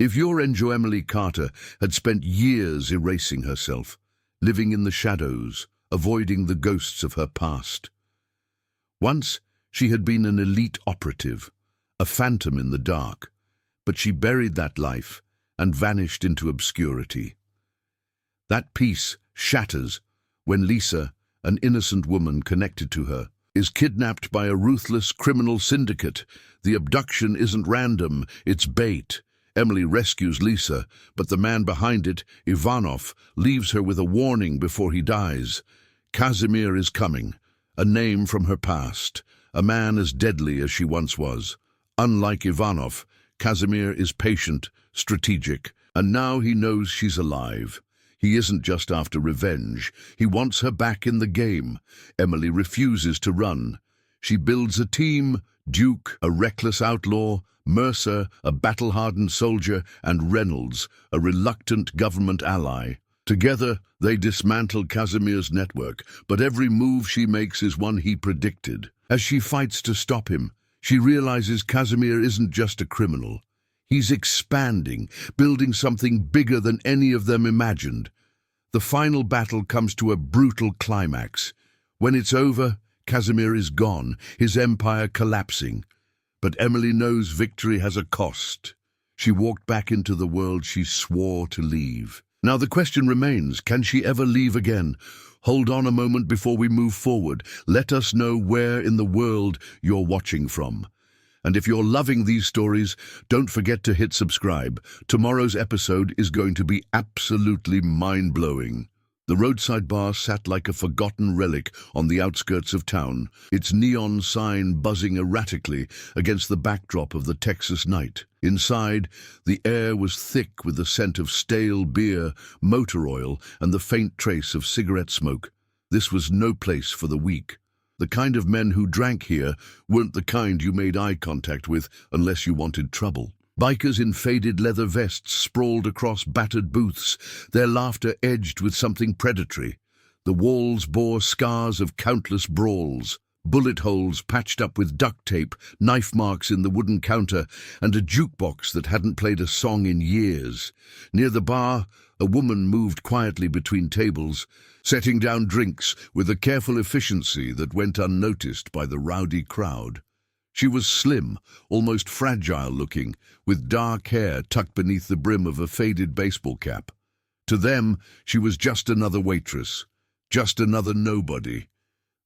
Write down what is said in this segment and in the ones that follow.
If your Enjo Emily Carter had spent years erasing herself, living in the shadows, avoiding the ghosts of her past. Once, she had been an elite operative, a phantom in the dark, but she buried that life and vanished into obscurity. That peace shatters when Lisa, an innocent woman connected to her, is kidnapped by a ruthless criminal syndicate. The abduction isn't random, it's bait. Emily rescues Lisa, but the man behind it, Ivanov, leaves her with a warning before he dies. Kazimir is coming, a name from her past, a man as deadly as she once was. Unlike Ivanov, Kazimir is patient, strategic, and now he knows she's alive. He isn't just after revenge, he wants her back in the game. Emily refuses to run. She builds a team: Duke, a reckless outlaw; Mercer, a battle-hardened soldier; and Reynolds, a reluctant government ally. Together, they dismantle Kazimir's network, but every move she makes is one he predicted. As she fights to stop him, she realizes Kazimir isn't just a criminal. He's expanding, building something bigger than any of them imagined. The final battle comes to a brutal climax. When it's over, Kazimir is gone, his empire collapsing. But Emily knows victory has a cost. She walked back into the world she swore to leave. Now the question remains, can she ever leave again? Hold on a moment before we move forward. Let us know where in the world you're watching from. And if you're loving these stories, don't forget to hit subscribe. Tomorrow's episode is going to be absolutely mind-blowing. The roadside bar sat like a forgotten relic on the outskirts of town, its neon sign buzzing erratically against the backdrop of the Texas night. Inside, the air was thick with the scent of stale beer, motor oil, and the faint trace of cigarette smoke. This was no place for the weak. The kind of men who drank here weren't the kind you made eye contact with unless you wanted trouble. Bikers in faded leather vests sprawled across battered booths, their laughter edged with something predatory. The walls bore scars of countless brawls, bullet holes patched up with duct tape, knife marks in the wooden counter, and a jukebox that hadn't played a song in years. Near the bar, a woman moved quietly between tables, setting down drinks with a careful efficiency that went unnoticed by the rowdy crowd. She was slim, almost fragile-looking, with dark hair tucked beneath the brim of a faded baseball cap. To them, she was just another waitress, just another nobody.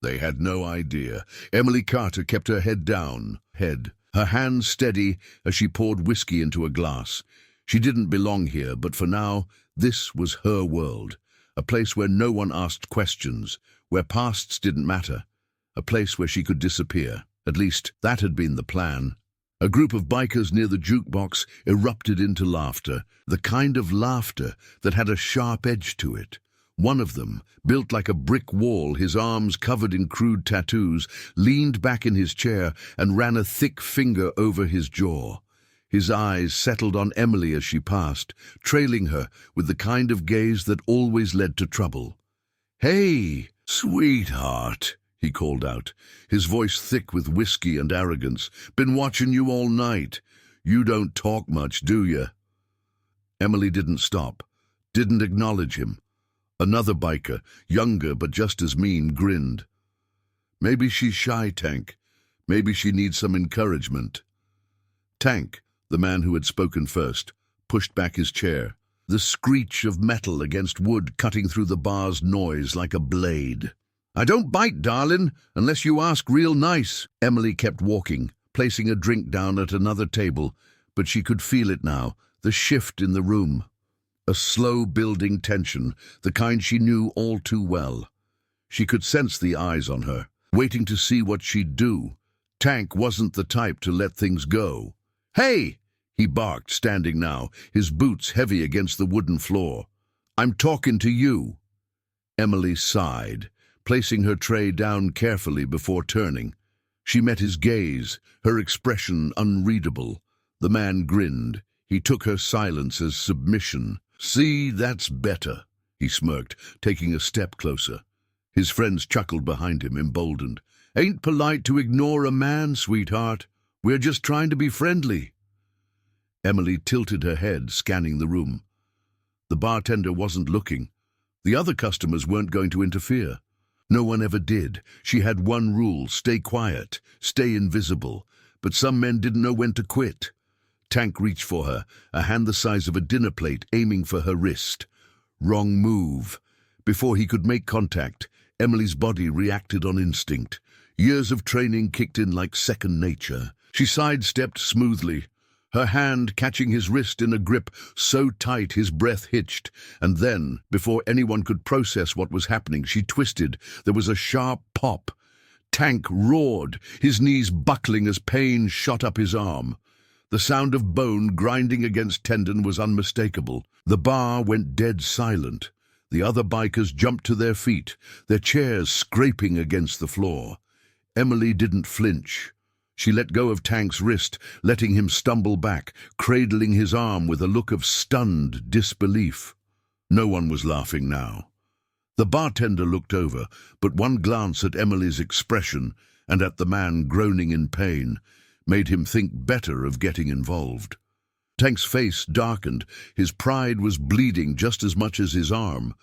They had no idea. Emily Carter kept her head down, her hands steady as she poured whiskey into a glass. She didn't belong here, but for now, this was her world, a place where no one asked questions, where pasts didn't matter, a place where she could disappear. At least, that had been the plan. A group of bikers near the jukebox erupted into laughter, the kind of laughter that had a sharp edge to it. One of them, built like a brick wall, his arms covered in crude tattoos, leaned back in his chair and ran a thick finger over his jaw. His eyes settled on Emily as she passed, trailing her with the kind of gaze that always led to trouble. "Hey, sweetheart," he called out, his voice thick with whiskey and arrogance. "Been watching you all night. You don't talk much, do you?" Emily didn't stop, didn't acknowledge him. Another biker, younger but just as mean, grinned. "Maybe she's shy, Tank. Maybe she needs some encouragement." Tank, the man who had spoken first, pushed back his chair. The screech of metal against wood cutting through the bar's noise like a blade. "I don't bite, darling, unless you ask real nice." Emily kept walking, placing a drink down at another table, but she could feel it now, the shift in the room. A slow-building tension, the kind she knew all too well. She could sense the eyes on her, waiting to see what she'd do. Tank wasn't the type to let things go. "Hey!" he barked, standing now, his boots heavy against the wooden floor. "I'm talking to you." Emily sighed, placing her tray down carefully before turning. She met his gaze, her expression unreadable. The man grinned. He took her silence as submission. "See, that's better," he smirked, taking a step closer. His friends chuckled behind him, emboldened. "Ain't polite to ignore a man, sweetheart. We're just trying to be friendly." Emily tilted her head, scanning the room. The bartender wasn't looking. The other customers weren't going to interfere. No one ever did. She had one rule: stay quiet, stay invisible. But some men didn't know when to quit. Tank reached for her, a hand the size of a dinner plate aiming for her wrist. Wrong move. Before he could make contact, Emily's body reacted on instinct. Years of training kicked in like second nature. She sidestepped smoothly, her hand catching his wrist in a grip so tight his breath hitched. And then, before anyone could process what was happening, she twisted. There was a sharp pop. Tank roared, his knees buckling as pain shot up his arm. The sound of bone grinding against tendon was unmistakable. The bar went dead silent. The other bikers jumped to their feet, their chairs scraping against the floor. Emily didn't flinch. She let go of Tank's wrist, letting him stumble back, cradling his arm with a look of stunned disbelief. No one was laughing now. The bartender looked over, but one glance at Emily's expression and at the man groaning in pain made him think better of getting involved. Tank's face darkened. His pride was bleeding just as much as his arm.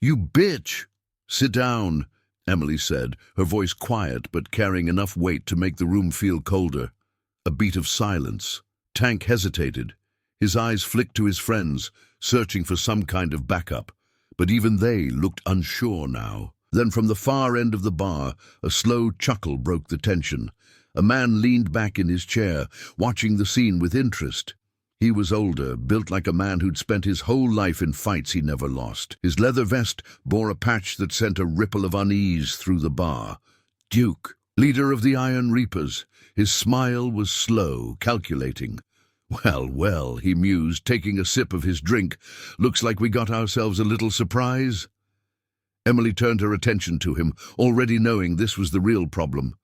"You bitch!" "Sit down," Emily said, her voice quiet but carrying enough weight to make the room feel colder. A beat of silence. Tank hesitated. His eyes flicked to his friends, searching for some kind of backup. But even they looked unsure now. Then from the far end of the bar, a slow chuckle broke the tension. A man leaned back in his chair, watching the scene with interest. He was older, built like a man who'd spent his whole life in fights he never lost. His leather vest bore a patch that sent a ripple of unease through the bar. Duke, leader of the Iron Reapers. His smile was slow, calculating. "Well, well," he mused, taking a sip of his drink. "Looks like we got ourselves a little surprise." Emily turned her attention to him, already knowing this was the real problem.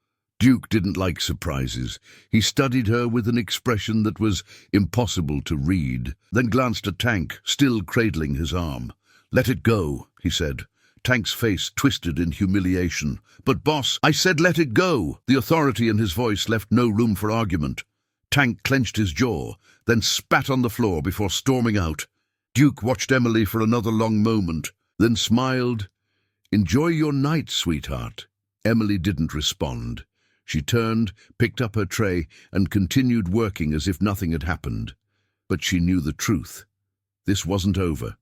Duke didn't like surprises. He studied her with an expression that was impossible to read, then glanced at Tank, still cradling his arm. "Let it go," he said. Tank's face twisted in humiliation. "But boss, I said let it go!" The authority in his voice left no room for argument. Tank clenched his jaw, then spat on the floor before storming out. Duke watched Emily for another long moment, then smiled. "Enjoy your night, sweetheart." Emily didn't respond. She turned, picked up her tray, and continued working as if nothing had happened. But she knew the truth. This wasn't over.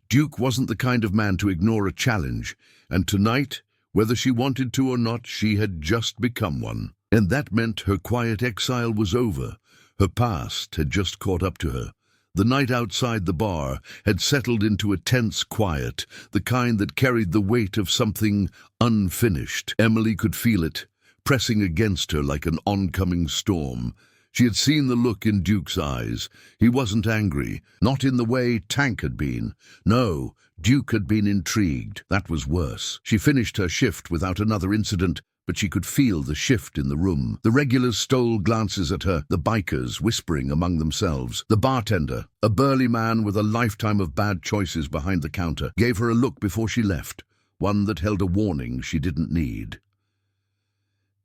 Duke wasn't the kind of man to ignore a challenge, and tonight, whether she wanted to or not, she had just become one. And that meant her quiet exile was over. Her past had just caught up to her. The night outside the bar had settled into a tense quiet, the kind that carried the weight of something unfinished. Emily could feel it, pressing against her like an oncoming storm. She had seen the look in Duke's eyes. He wasn't angry, not in the way Tank had been. No, Duke had been intrigued. That was worse. She finished her shift without another incident, but she could feel the shift in the room. The regulars stole glances at her, the bikers whispering among themselves. The bartender, a burly man with a lifetime of bad choices behind the counter, gave her a look before she left, one that held a warning she didn't need.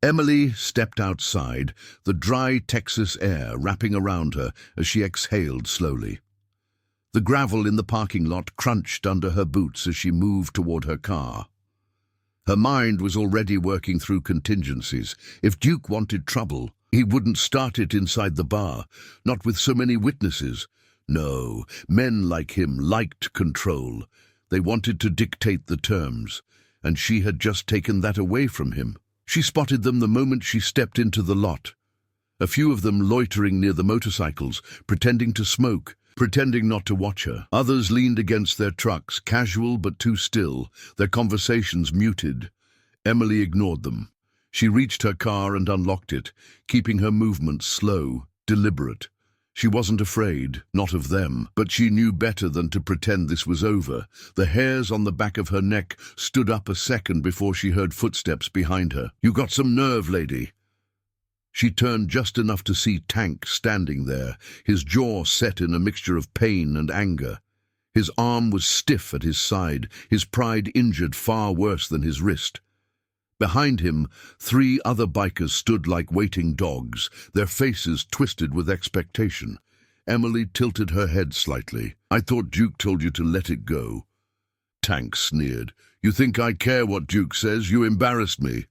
Emily stepped outside, the dry Texas air wrapping around her as she exhaled slowly. The gravel in the parking lot crunched under her boots as she moved toward her car. Her mind was already working through contingencies. If Duke wanted trouble, he wouldn't start it inside the bar, not with so many witnesses. No, men like him liked control. They wanted to dictate the terms, and she had just taken that away from him. She spotted them the moment she stepped into the lot. A few of them loitering near the motorcycles, pretending to smoke, pretending not to watch her. Others leaned against their trucks, casual but too still, their conversations muted. Emily ignored them. She reached her car and unlocked it, keeping her movements slow, deliberate. She wasn't afraid, not of them, but she knew better than to pretend this was over. The hairs on the back of her neck stood up a second before she heard footsteps behind her. "You got some nerve, lady." She turned just enough to see Tank standing there, his jaw set in a mixture of pain and anger. His arm was stiff at his side, his pride injured far worse than his wrist. Behind him, 3 other bikers stood like waiting dogs, their faces twisted with expectation. Emily tilted her head slightly. "I thought Duke told you to let it go." Tank sneered. "You think I care what Duke says? You embarrassed me."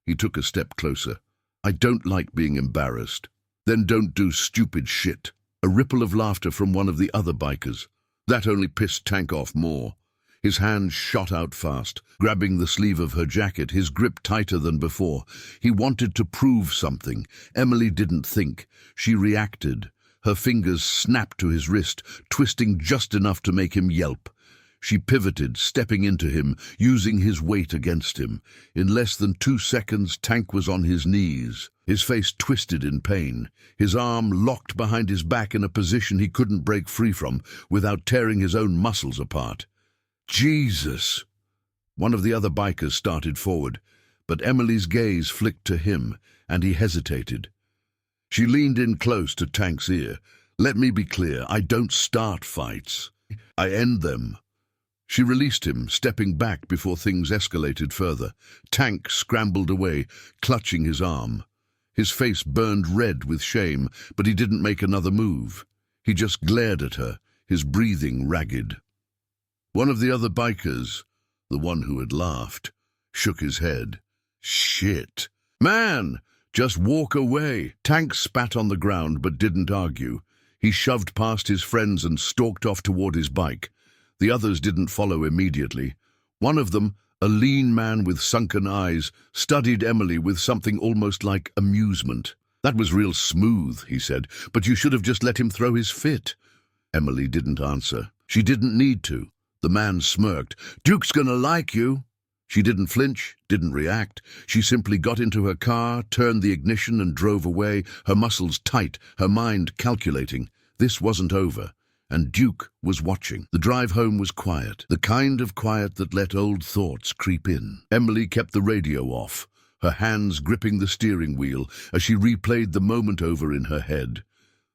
He took a step closer. "I don't like being embarrassed." "Then don't do stupid shit." A ripple of laughter from one of the other bikers. That only pissed Tank off more. His hand shot out fast, grabbing the sleeve of her jacket, his grip tighter than before. He wanted to prove something. Emily didn't think. She reacted. Her fingers snapped to his wrist, twisting just enough to make him yelp. She pivoted, stepping into him, using his weight against him. In less than 2 seconds, Tank was on his knees. His face twisted in pain, his arm locked behind his back in a position he couldn't break free from without tearing his own muscles apart. "Jesus!" One of the other bikers started forward, but Emily's gaze flicked to him, and he hesitated. She leaned in close to Tank's ear. "Let me be clear, I don't start fights. I end them." She released him, stepping back before things escalated further. Tank scrambled away, clutching his arm. His face burned red with shame, but he didn't make another move. He just glared at her, his breathing ragged. One of the other bikers, the one who had laughed, shook his head. "Shit. Man, just walk away." Tank spat on the ground but didn't argue. He shoved past his friends and stalked off toward his bike. The others didn't follow immediately. One of them, a lean man with sunken eyes, studied Emily with something almost like amusement. "That was real smooth," he said, "but you should have just let him throw his fit." Emily didn't answer. She didn't need to. The man smirked. "Duke's gonna like you." She didn't flinch, didn't react. She simply got into her car, turned the ignition and drove away, her muscles tight, her mind calculating. This wasn't over, and Duke was watching. The drive home was quiet, the kind of quiet that let old thoughts creep in. Emily kept the radio off, her hands gripping the steering wheel as she replayed the moment over in her head.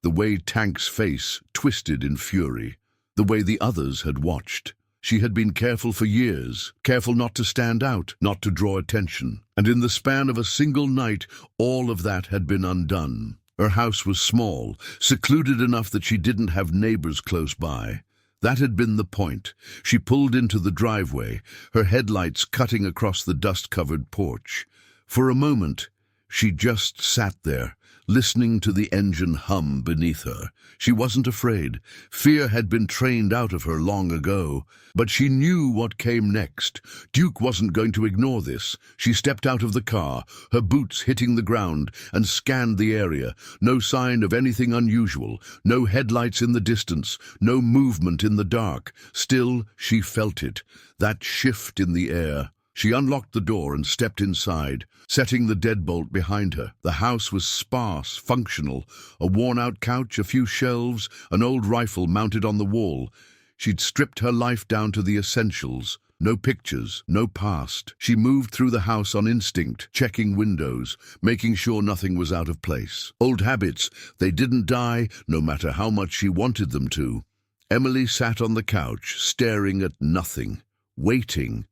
The way Tank's face twisted in fury, the way the others had watched. She had been careful for years, careful not to stand out, not to draw attention. And in the span of a single night, all of that had been undone. Her house was small, secluded enough that she didn't have neighbors close by. That had been the point. She pulled into the driveway, her headlights cutting across the dust-covered porch. For a moment, she just sat there, listening to the engine hum beneath her. She wasn't afraid. Fear had been trained out of her long ago. But she knew what came next. Duke wasn't going to ignore this. She stepped out of the car, her boots hitting the ground, and scanned the area. No sign of anything unusual. No headlights in the distance. No movement in the dark. Still, she felt it. That shift in the air. She unlocked the door and stepped inside, setting the deadbolt behind her. The house was sparse, functional. A worn-out couch, a few shelves, an old rifle mounted on the wall. She'd stripped her life down to the essentials. No pictures, no past. She moved through the house on instinct, checking windows, making sure nothing was out of place. Old habits, they didn't die, no matter how much she wanted them to. Emily sat on the couch, staring at nothing, waiting.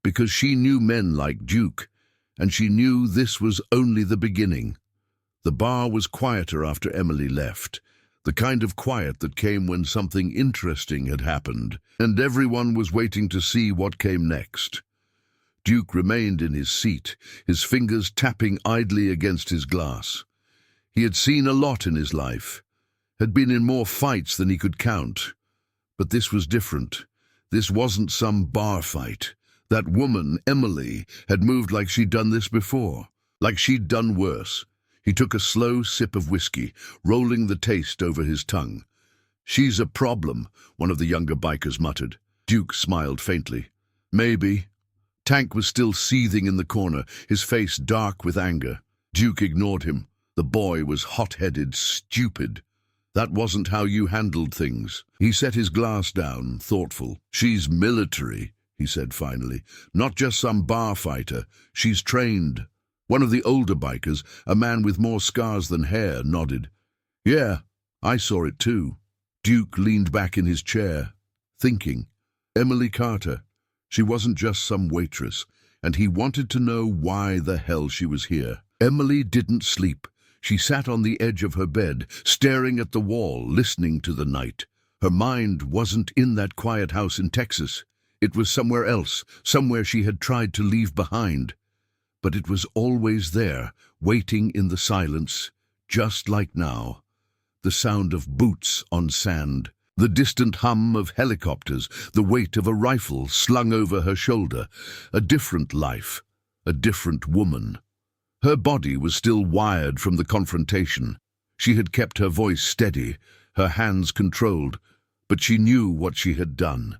Because she knew men like Duke, and she knew this was only the beginning. The bar was quieter after Emily left, the kind of quiet that came when something interesting had happened, and everyone was waiting to see what came next. Duke remained in his seat, his fingers tapping idly against his glass. He had seen a lot in his life, had been in more fights than he could count. But this was different. This wasn't some bar fight. That woman, Emily, had moved like she'd done this before, like she'd done worse. He took a slow sip of whiskey, rolling the taste over his tongue. "She's a problem," one of the younger bikers muttered. Duke smiled faintly. "Maybe." Tank was still seething in the corner, his face dark with anger. Duke ignored him. The boy was hot-headed, stupid. That wasn't how you handled things. He set his glass down, thoughtful. "She's military," he said finally. "Not just some bar fighter. She's trained." One of the older bikers, a man with more scars than hair, nodded. "Yeah, I saw it too." Duke leaned back in his chair, thinking. Emily Carter. She wasn't just some waitress, and he wanted to know why the hell she was here. Emily didn't sleep. She sat on the edge of her bed, staring at the wall, listening to the night. Her mind wasn't in that quiet house in Texas. It was somewhere else, somewhere she had tried to leave behind. But it was always there, waiting in the silence, just like now. The sound of boots on sand, the distant hum of helicopters, the weight of a rifle slung over her shoulder. A different life, a different woman. Her body was still wired from the confrontation. She had kept her voice steady, her hands controlled, but she knew what she had done.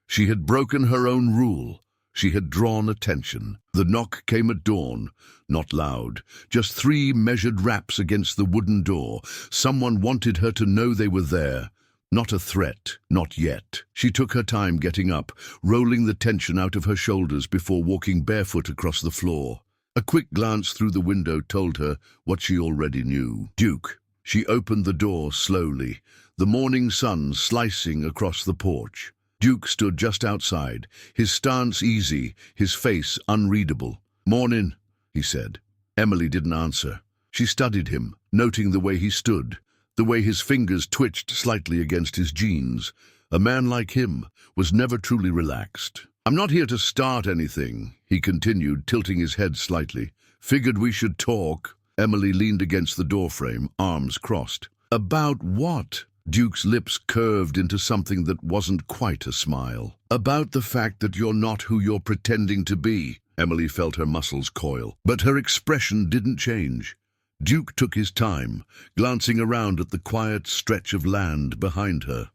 She had broken her own rule. She had drawn attention. The knock came at dawn, not loud, just 3 measured raps against the wooden door. Someone wanted her to know they were there. Not a threat, not yet. She took her time getting up, rolling the tension out of her shoulders before walking barefoot across the floor. A quick glance through the window told her what she already knew. Duke. She opened the door slowly, the morning sun slicing across the porch. Duke stood just outside, his stance easy, his face unreadable. "Mornin'," he said. Emily didn't answer. She studied him, noting the way he stood, the way his fingers twitched slightly against his jeans. A man like him was never truly relaxed. "I'm not here to start anything," he continued, tilting his head slightly. "Figured we should talk." Emily leaned against the doorframe, arms crossed. "About what?" Duke's lips curved into something that wasn't quite a smile. "About the fact that you're not who you're pretending to be." Emily felt her muscles coil, but her expression didn't change. Duke took his time, glancing around at the quiet stretch of land behind her.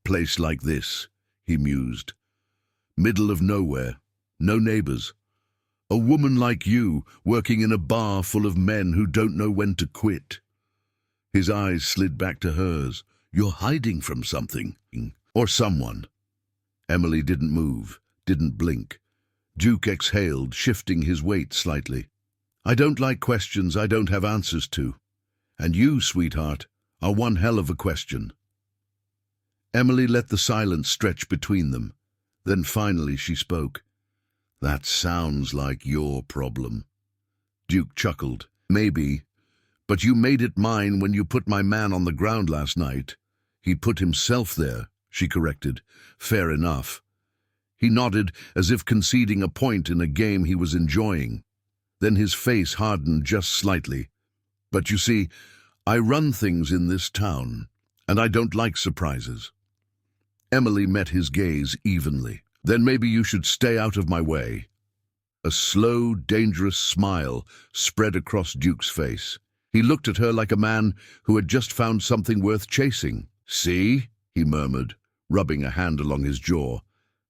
"Place like this," he mused. "Middle of nowhere, no neighbors. A woman like you working in a bar full of men who don't know when to quit." His eyes slid back to hers. "You're hiding from something. Or someone." Emily didn't move, didn't blink. Duke exhaled, shifting his weight slightly. "I don't like questions I don't have answers to. And you, sweetheart, are one hell of a question." Emily let the silence stretch between them. Then finally she spoke. "That sounds like your problem." Duke chuckled. "Maybe. But you made it mine when you put my man on the ground last night." "He put himself there," she corrected. "Fair enough." He nodded, as if conceding a point in a game he was enjoying. Then his face hardened just slightly. "But you see, I run things in this town, and I don't like surprises." Emily met his gaze evenly. "Then maybe you should stay out of my way." A slow, dangerous smile spread across Duke's face. He looked at her like a man who had just found something worth chasing. "See?" he murmured, rubbing a hand along his jaw.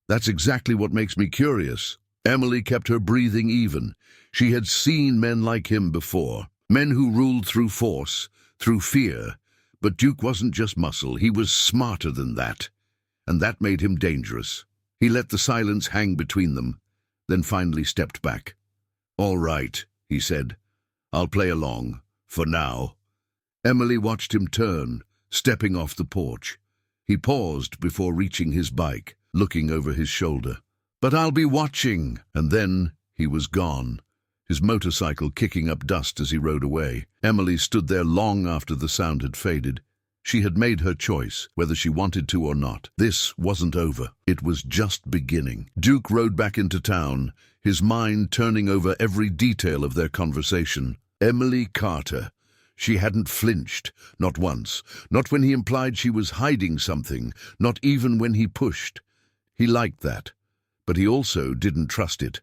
"That's exactly what makes me curious." Emily kept her breathing even. She had seen men like him before, men who ruled through force, through fear. But Duke wasn't just muscle, he was smarter than that. And that made him dangerous. He let the silence hang between them, then finally stepped back. "All right," he said. "I'll play along. For now." Emily watched him turn, stepping off the porch. He paused before reaching his bike, looking over his shoulder. "But I'll be watching." And then he was gone, his motorcycle kicking up dust as he rode away. Emily stood there long after the sound had faded. She had made her choice, whether she wanted to or not. This wasn't over. It was just beginning. Duke rode back into town, his mind turning over every detail of their conversation. Emily Carter. She hadn't flinched, not once, not when he implied she was hiding something, not even when he pushed. He liked that, but he also didn't trust it.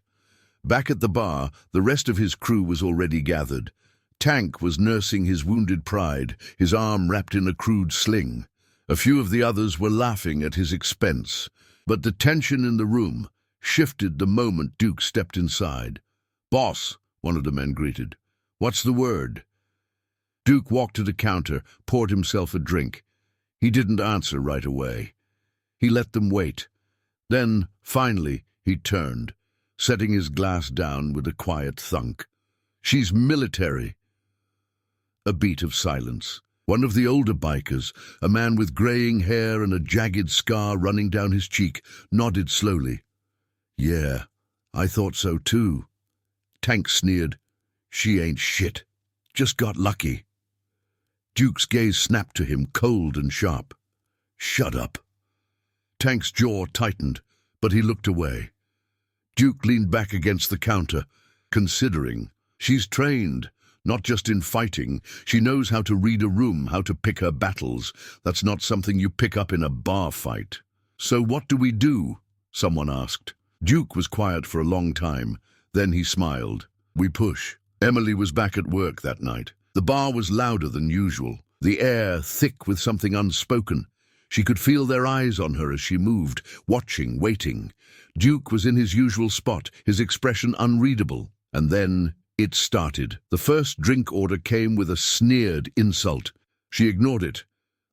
Back at the bar, the rest of his crew was already gathered. Tank was nursing his wounded pride, his arm wrapped in a crude sling. A few of the others were laughing at his expense, but the tension in the room shifted the moment Duke stepped inside. "Boss," one of the men greeted. "What's the word?" Duke walked to the counter, poured himself a drink. He didn't answer right away. He let them wait. Then, finally, he turned, setting his glass down with a quiet thunk. "She's military." A beat of silence. One of the older bikers, a man with graying hair and a jagged scar running down his cheek, nodded slowly. "Yeah, I thought so too." Tank sneered. "She ain't shit." Just got lucky." Duke's gaze snapped to him, cold and sharp. "Shut up." Tank's jaw tightened, but he looked away. Duke leaned back against the counter, considering. She's trained, not just in fighting. She knows how to read a room, how to pick her battles. That's not something you pick up in a bar fight. "So what do we do?" someone asked. Duke was quiet for a long time. Then he smiled. "We push." Emily was back at work that night. The bar was louder than usual, the air thick with something unspoken. She could feel their eyes on her as she moved, watching, waiting. Duke was in his usual spot, his expression unreadable. And then it started. The first drink order came with a sneered insult. She ignored it.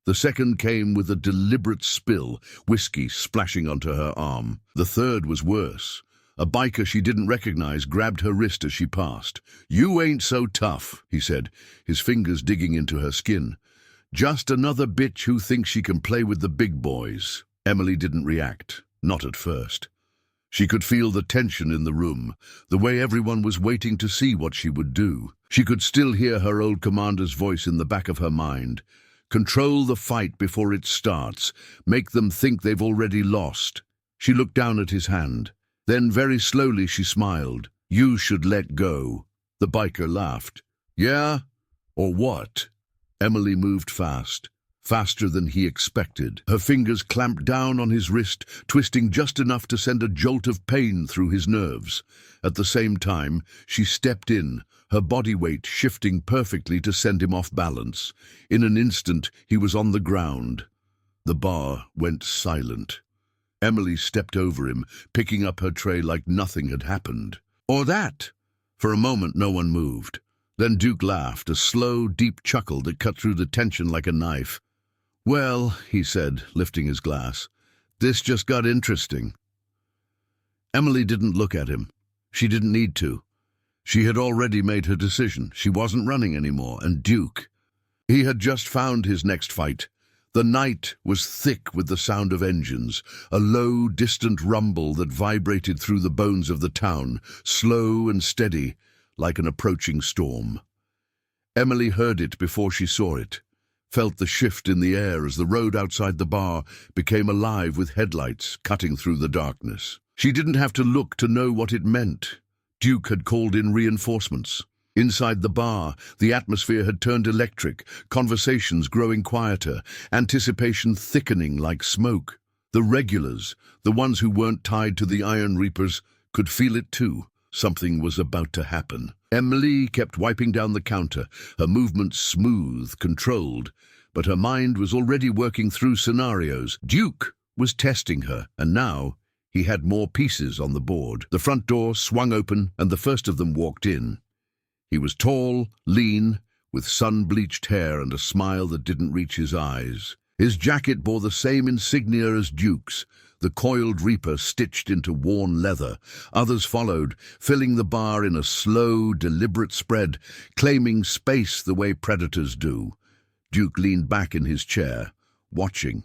The second came with a deliberate spill, whiskey splashing onto her arm. The third was worse. A biker she didn't recognize grabbed her wrist as she passed. "You ain't so tough," he said, his fingers digging into her skin. "Just another bitch who thinks she can play with the big boys." Emily didn't react, not at first. She could feel the tension in the room, the way everyone was waiting to see what she would do. She could still hear her old commander's voice in the back of her mind. "Control the fight before it starts. Make them think they've already lost." She looked down at his hand. Then very slowly she smiled. "You should let go." The biker laughed. "Yeah? Or what?" Emily moved fast, faster than he expected. Her fingers clamped down on his wrist, twisting just enough to send a jolt of pain through his nerves. At the same time, she stepped in, her body weight shifting perfectly to send him off balance. In an instant, he was on the ground. The bar went silent. Emily stepped over him, picking up her tray like nothing had happened. "Or that!" For a moment, no one moved. Then Duke laughed, a slow, deep chuckle that cut through the tension like a knife. "Well," he said, lifting his glass, "this just got interesting." Emily didn't look at him. She didn't need to. She had already made her decision. She wasn't running anymore, and Duke, he had just found his next fight. The night was thick with the sound of engines, a low, distant rumble that vibrated through the bones of the town, slow and steady, like an approaching storm. Emily heard it before she saw it, felt the shift in the air as the road outside the bar became alive with headlights cutting through the darkness. She didn't have to look to know what it meant. Duke had called in reinforcements. Inside the bar, the atmosphere had turned electric, conversations growing quieter, anticipation thickening like smoke. The regulars, the ones who weren't tied to the Iron Reapers, could feel it too. Something was about to happen. Emily kept wiping down the counter, her movements smooth, controlled, but her mind was already working through scenarios. Duke was testing her, and now he had more pieces on the board. The front door swung open, and the first of them walked in. He was tall, lean, with sun-bleached hair and a smile that didn't reach his eyes. His jacket bore the same insignia as Duke's, the coiled reaper stitched into worn leather. Others followed, filling the bar in a slow, deliberate spread, claiming space the way predators do. Duke leaned back in his chair, watching.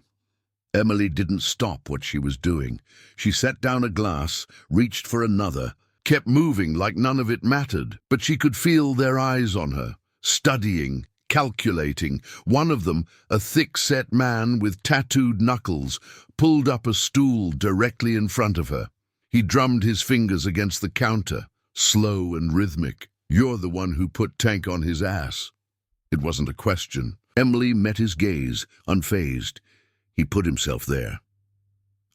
Emily didn't stop what she was doing. She set down a glass, reached for another, kept moving like none of it mattered, but she could feel their eyes on her, studying, calculating. One of them, a thick-set man with tattooed knuckles, pulled up a stool directly in front of her. He drummed his fingers against the counter, slow and rhythmic. "You're the one who put Tank on his ass." It wasn't a question. Emily met his gaze, unfazed. He put himself there.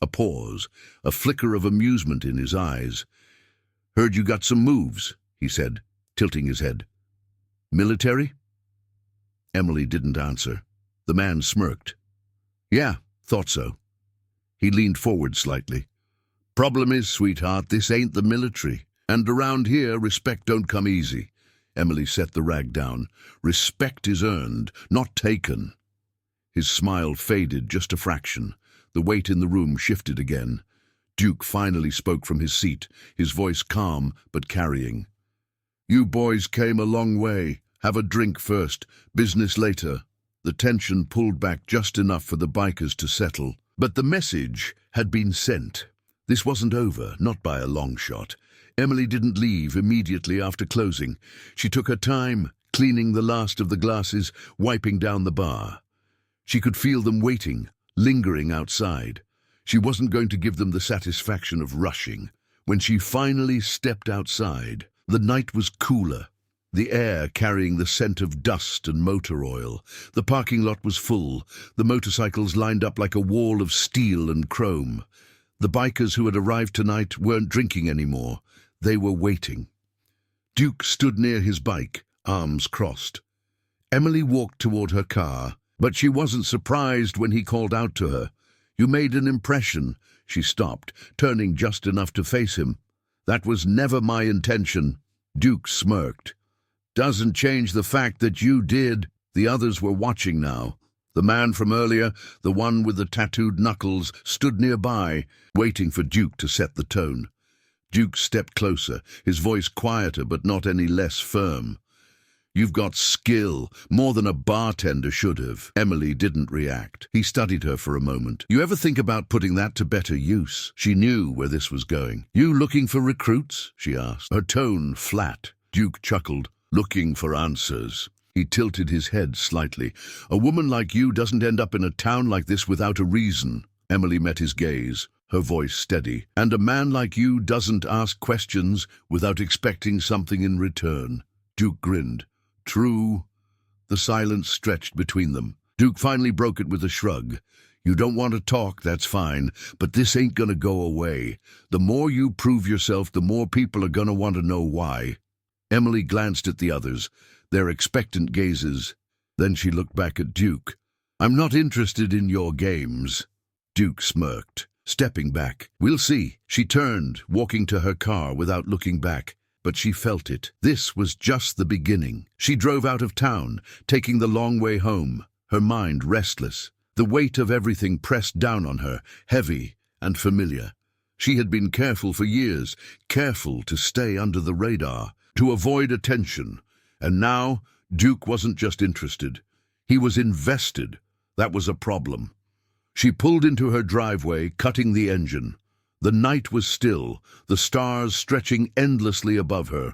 A pause, a flicker of amusement in his eyes. "Heard you got some moves," he said, tilting his head. "Military?" Emily didn't answer. The man smirked. "Yeah, thought so." He leaned forward slightly. "Problem is, sweetheart, this ain't the military. And around here, respect don't come easy." Emily set the rag down. "Respect is earned, not taken." His smile faded just a fraction. The weight in the room shifted again. Duke finally spoke from his seat, his voice calm but carrying. "You boys came a long way. Have a drink first, business later." The tension pulled back just enough for the bikers to settle. But the message had been sent. This wasn't over, not by a long shot. Emily didn't leave immediately after closing. She took her time, cleaning the last of the glasses, wiping down the bar. She could feel them waiting, lingering outside. She wasn't going to give them the satisfaction of rushing. When she finally stepped outside, the night was cooler, the air carrying the scent of dust and motor oil. The parking lot was full, the motorcycles lined up like a wall of steel and chrome. The bikers who had arrived tonight weren't drinking anymore. They were waiting. Duke stood near his bike, arms crossed. Emily walked toward her car, but she wasn't surprised when he called out to her. "You made an impression." She stopped, turning just enough to face him. "That was never my intention." Duke smirked. "Doesn't change the fact that you did." The others were watching now. The man from earlier, the one with the tattooed knuckles, stood nearby, waiting for Duke to set the tone. Duke stepped closer, his voice quieter but not any less firm. "You've got skill, more than a bartender should have." Emily didn't react. He studied her for a moment. "You ever think about putting that to better use?" She knew where this was going. "You looking for recruits?" she asked, her tone flat. Duke chuckled. "Looking for answers." He tilted his head slightly. "A woman like you doesn't end up in a town like this without a reason." Emily met his gaze, her voice steady. "And a man like you doesn't ask questions without expecting something in return." Duke grinned. "True." The silence stretched between them. Duke finally broke it with a shrug. "You don't want to talk, that's fine, but this ain't gonna go away. The more you prove yourself, the more people are gonna want to know why." Emily glanced at the others, their expectant gazes. Then she looked back at Duke. "I'm not interested in your games." Duke smirked, stepping back. "We'll see." She turned, walking to her car without looking back. But she felt it. This was just the beginning. She drove out of town, taking the long way home, her mind restless. The weight of everything pressed down on her, heavy and familiar. She had been careful for years, careful to stay under the radar, to avoid attention. And now, Duke wasn't just interested. He was invested. That was a problem. She pulled into her driveway, cutting the engine. The night was still, the stars stretching endlessly above her.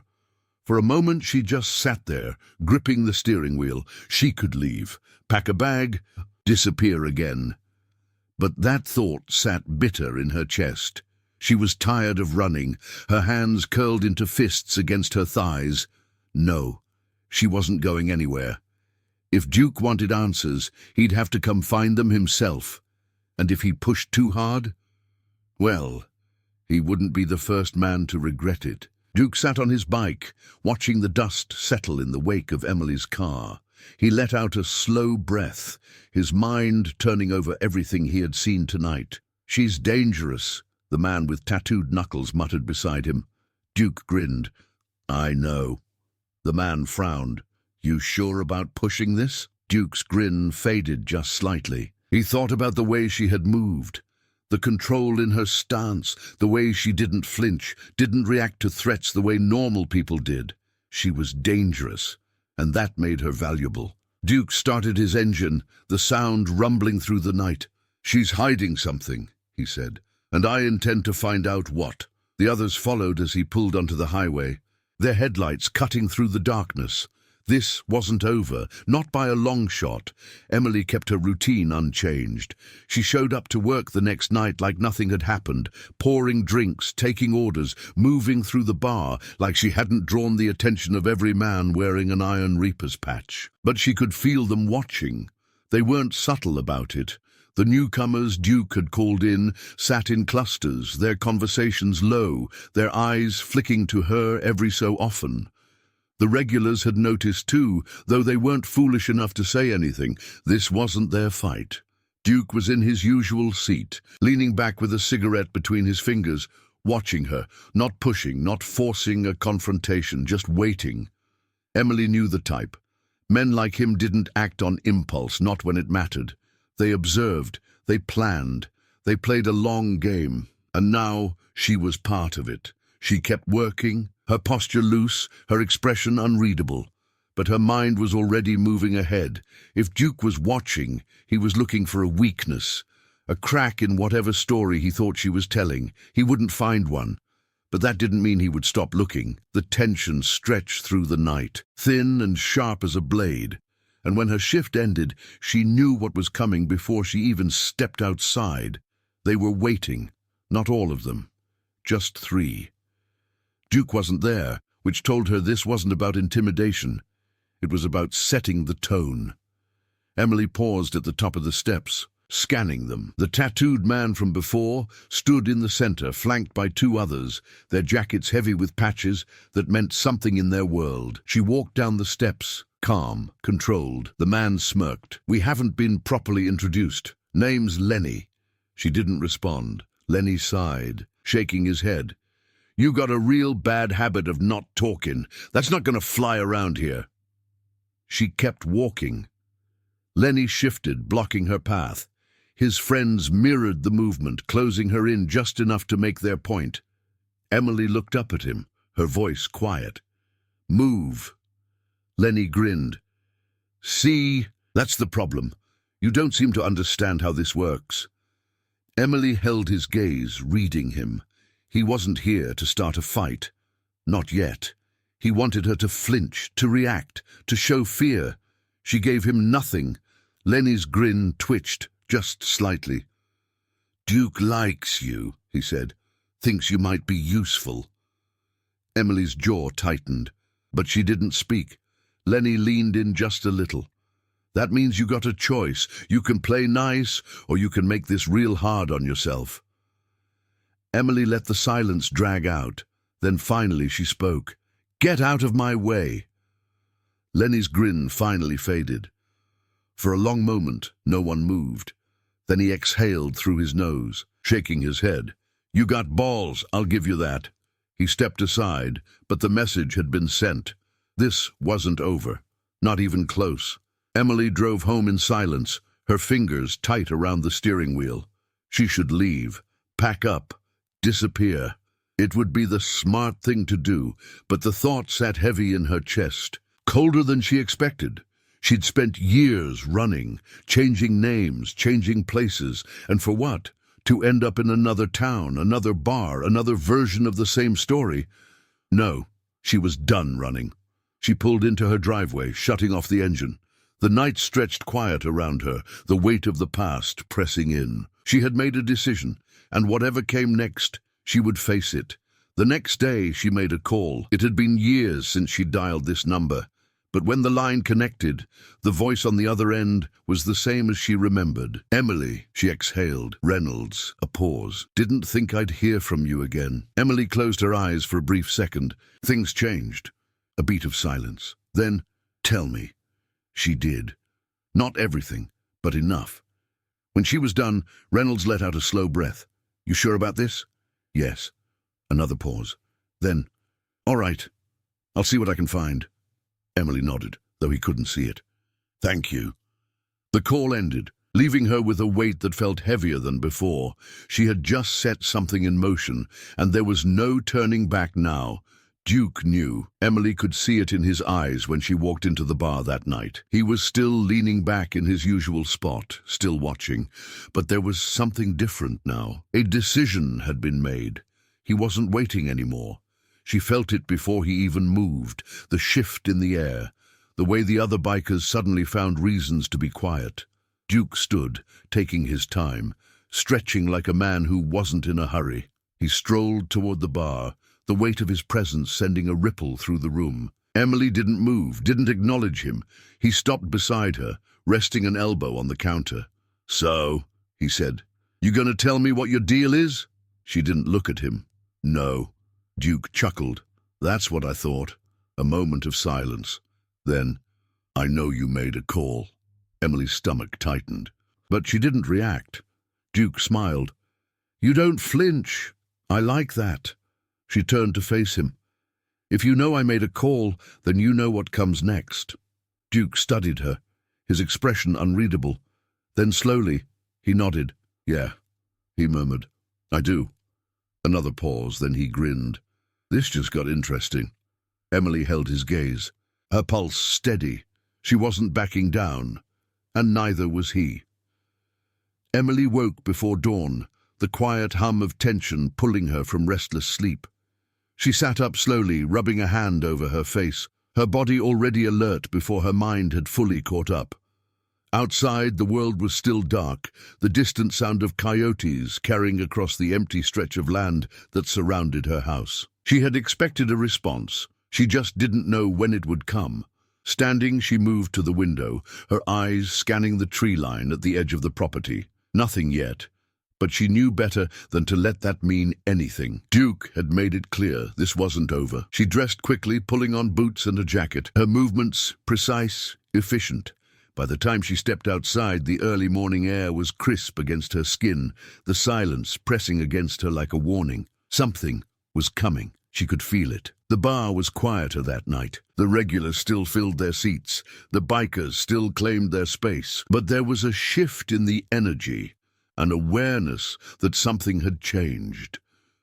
For a moment she just sat there, gripping the steering wheel. She could leave, pack a bag, disappear again. But that thought sat bitter in her chest. She was tired of running, her hands curled into fists against her thighs. No, she wasn't going anywhere. If Duke wanted answers, he'd have to come find them himself. And if he pushed too hard, well, he wouldn't be the first man to regret it. Duke sat on his bike, watching the dust settle in the wake of Emily's car. He let out a slow breath, his mind turning over everything he had seen tonight. "She's dangerous," the man with tattooed knuckles muttered beside him. Duke grinned. "I know." The man frowned. "You sure about pushing this?" Duke's grin faded just slightly. He thought about the way she had moved. The control in her stance, the way she didn't flinch, didn't react to threats the way normal people did. She was dangerous, and that made her valuable. Duke started his engine, the sound rumbling through the night. "She's hiding something," he said, "and I intend to find out what." The others followed as he pulled onto the highway, their headlights cutting through the darkness. This wasn't over, not by a long shot. Emily kept her routine unchanged. She showed up to work the next night like nothing had happened, pouring drinks, taking orders, moving through the bar like she hadn't drawn the attention of every man wearing an Iron Reaper's patch. But she could feel them watching. They weren't subtle about it. The newcomers Duke had called in sat in clusters, their conversations low, their eyes flicking to her every so often. The regulars had noticed too, though they weren't foolish enough to say anything. This wasn't their fight. Duke was in his usual seat, leaning back with a cigarette between his fingers, watching her, not pushing, not forcing a confrontation, just waiting. Emily knew the type. Men like him didn't act on impulse, not when it mattered. They observed, they planned, they played a long game, and now she was part of it. She kept working, her posture loose, her expression unreadable. But her mind was already moving ahead. If Duke was watching, he was looking for a weakness, a crack in whatever story he thought she was telling. He wouldn't find one. But that didn't mean he would stop looking. The tension stretched through the night, thin and sharp as a blade. And when her shift ended, she knew what was coming before she even stepped outside. They were waiting, not all of them, just 3. Duke wasn't there, which told her this wasn't about intimidation. It was about setting the tone. Emily paused at the top of the steps, scanning them. The tattooed man from before stood in the center, flanked by 2 others, their jackets heavy with patches that meant something in their world. She walked down the steps, calm, controlled. The man smirked. "We haven't been properly introduced. Name's Lenny." She didn't respond. Lenny sighed, shaking his head. "You got a real bad habit of not talking. That's not going to fly around here." She kept walking. Lenny shifted, blocking her path. His friends mirrored the movement, closing her in just enough to make their point. Emily looked up at him, her voice quiet. "Move." Lenny grinned. "See, that's the problem. You don't seem to understand how this works." Emily held his gaze, reading him. He wasn't here to start a fight. Not yet. He wanted her to flinch, to react, to show fear. She gave him nothing. Lenny's grin twitched, just slightly. "Duke likes you," he said. "Thinks you might be useful." Emily's jaw tightened, but she didn't speak. Lenny leaned in just a little. "That means you got a choice. You can play nice, or you can make this real hard on yourself." Emily let the silence drag out. Then finally she spoke. "Get out of my way." Lenny's grin finally faded. For a long moment, no one moved. Then he exhaled through his nose, shaking his head. "You got balls, I'll give you that." He stepped aside, but the message had been sent. This wasn't over, not even close. Emily drove home in silence, her fingers tight around the steering wheel. She should leave, pack up, disappear. It would be the smart thing to do, but the thought sat heavy in her chest, colder than she expected. She'd spent years running, changing names, changing places, and for what? To end up in another town, another bar, another version of the same story? No, she was done running. She pulled into her driveway, shutting off the engine. The night stretched quiet around her, the weight of the past pressing in. She had made a decision, and whatever came next, she would face it. The next day she made a call. It had been years since she dialed this number. But when the line connected, the voice on the other end was the same as she remembered. "Emily," she exhaled. "Reynolds." A pause. "Didn't think I'd hear from you again." Emily closed her eyes for a brief second. Things changed. A beat of silence. Then, "Tell me." She did. Not everything, but enough. When she was done, Reynolds let out a slow breath. "You sure about this?" "Yes." Another pause. Then, "All right. I'll see what I can find." Emily nodded, though he couldn't see it. "Thank you." The call ended, leaving her with a weight that felt heavier than before. She had just set something in motion, and there was no turning back now. Duke knew. Emily could see it in his eyes when she walked into the bar that night. He was still leaning back in his usual spot, still watching. But there was something different now. A decision had been made. He wasn't waiting anymore. She felt it before he even moved, the shift in the air, the way the other bikers suddenly found reasons to be quiet. Duke stood, taking his time, stretching like a man who wasn't in a hurry. He strolled toward the bar, the weight of his presence sending a ripple through the room. Emily didn't move, didn't acknowledge him. He stopped beside her, resting an elbow on the counter. "So," he said, "you gonna tell me what your deal is?" She didn't look at him. "No." Duke chuckled. "That's what I thought." A moment of silence. Then, "I know you made a call." Emily's stomach tightened. But she didn't react. Duke smiled. "You don't flinch. I like that." She turned to face him. "If you know I made a call, then you know what comes next." Duke studied her, his expression unreadable. Then slowly, he nodded. "Yeah," he murmured. "I do." Another pause, then he grinned. This just got interesting. Emily held his gaze, her pulse steady. She wasn't backing down, and neither was he. Emily woke before dawn, the quiet hum of tension pulling her from restless sleep. She sat up slowly, rubbing a hand over her face, her body already alert before her mind had fully caught up. Outside, the world was still dark, the distant sound of coyotes carrying across the empty stretch of land that surrounded her house. She had expected a response. She just didn't know when it would come. Standing, she moved to the window, her eyes scanning the tree line at the edge of the property. Nothing yet, but she knew better than to let that mean anything. Duke had made it clear this wasn't over. She dressed quickly, pulling on boots and a jacket, her movements precise, efficient. By the time she stepped outside, the early morning air was crisp against her skin, the silence pressing against her like a warning. Something was coming. She could feel it. The bar was quieter that night. The regulars still filled their seats. The bikers still claimed their space. But there was a shift in the energy, an awareness that something had changed.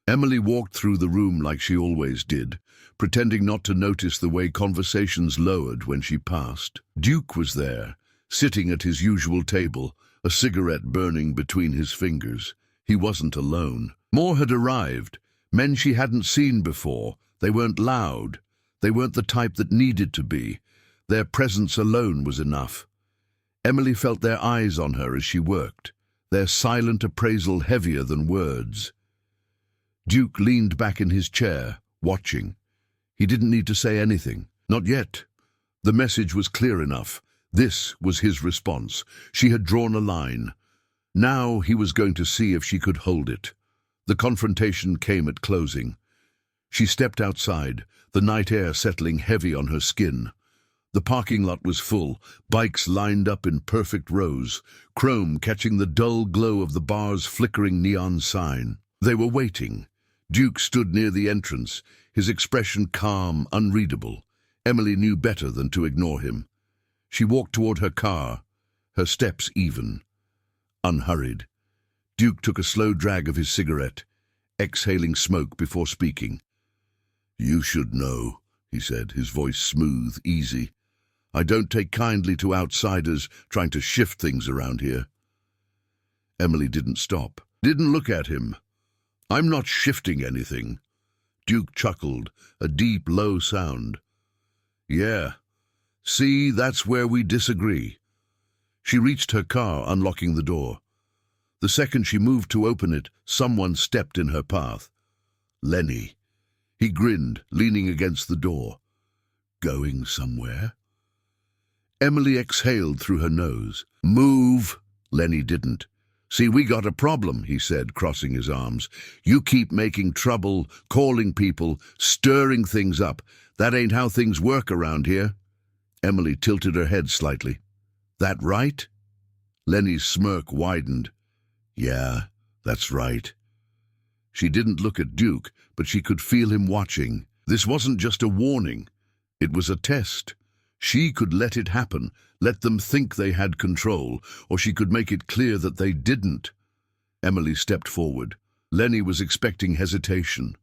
Emily walked through the room like she always did, pretending not to notice the way conversations lowered when she passed. Duke was there, sitting at his usual table, a cigarette burning between his fingers. He wasn't alone. More had arrived, men she hadn't seen before. They weren't loud. They weren't the type that needed to be. Their presence alone was enough. Emily felt their eyes on her as she worked, their silent appraisal heavier than words. Duke leaned back in his chair, watching. He didn't need to say anything. Not yet. The message was clear enough. This was his response. She had drawn a line. Now he was going to see if she could hold it. The confrontation came at closing. She stepped outside, the night air settling heavy on her skin. The parking lot was full, bikes lined up in perfect rows, chrome catching the dull glow of the bar's flickering neon sign. They were waiting. Duke stood near the entrance, his expression calm, unreadable. Emily knew better than to ignore him. She walked toward her car, her steps even, unhurried. Duke took a slow drag of his cigarette, exhaling smoke before speaking. "You should know," he said, his voice smooth, easy. "I don't take kindly to outsiders trying to shift things around here." Emily didn't stop, didn't look at him. "I'm not shifting anything." Duke chuckled, a deep, low sound. "Yeah. See, that's where we disagree." She reached her car, unlocking the door. The second she moved to open it, someone stepped in her path. Lenny. He grinned, leaning against the door. "Going somewhere?" Emily exhaled through her nose. "Move!" Lenny didn't. "See, we got a problem," he said, crossing his arms. "You keep making trouble, calling people, stirring things up. That ain't how things work around here." Emily tilted her head slightly. "That right?" Lenny's smirk widened. "Yeah, that's right." She didn't look at Duke, but she could feel him watching. This wasn't just a warning. It was a test. She could let it happen, let them think they had control, or she could make it clear that they didn't. Emily stepped forward. Lenny was expecting hesitation,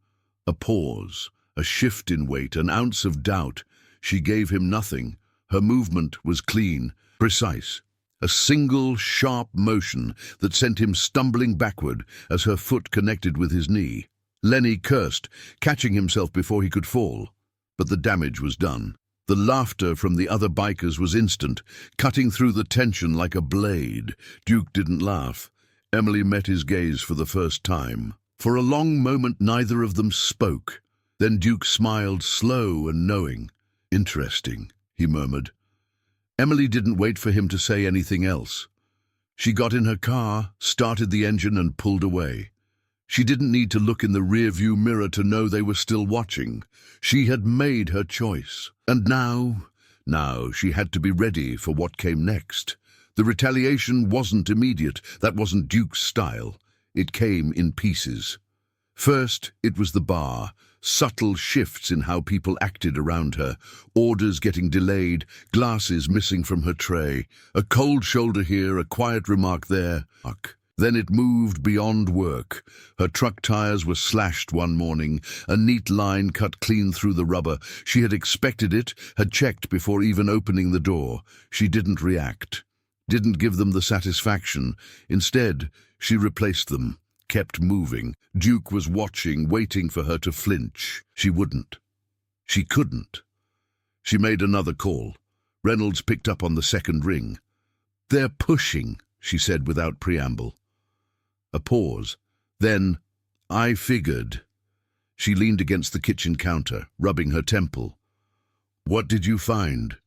a pause, a shift in weight, an ounce of doubt. She gave him nothing. Her movement was clean, precise. A single, sharp motion that sent him stumbling backward as her foot connected with his knee. Lenny cursed, catching himself before he could fall. But the damage was done. The laughter from the other bikers was instant, cutting through the tension like a blade. Duke didn't laugh. Emily met his gaze for the first time. For a long moment neither of them spoke. Then Duke smiled, slow and knowing. "Interesting," he murmured. Emily didn't wait for him to say anything else. She got in her car, started the engine and pulled away. She didn't need to look in the rearview mirror to know they were still watching. She had made her choice. And now she had to be ready for what came next. The retaliation wasn't immediate. That wasn't Duke's style. It came in pieces. First, it was the bar. Subtle shifts in how people acted around her, orders getting delayed, glasses missing from her tray, a cold shoulder here, a quiet remark there. Then it moved beyond work. Her truck tires were slashed one morning, a neat line cut clean through the rubber. She had expected it, had checked before even opening the door. She didn't react, didn't give them the satisfaction. Instead, she replaced them. kept moving. Duke was watching, waiting for her to flinch. She wouldn't. She couldn't. She made another call. Reynolds picked up on the second ring. "They're pushing," she said without preamble. A pause. Then, "I figured." She leaned against the kitchen counter, rubbing her temple. "What did you find?"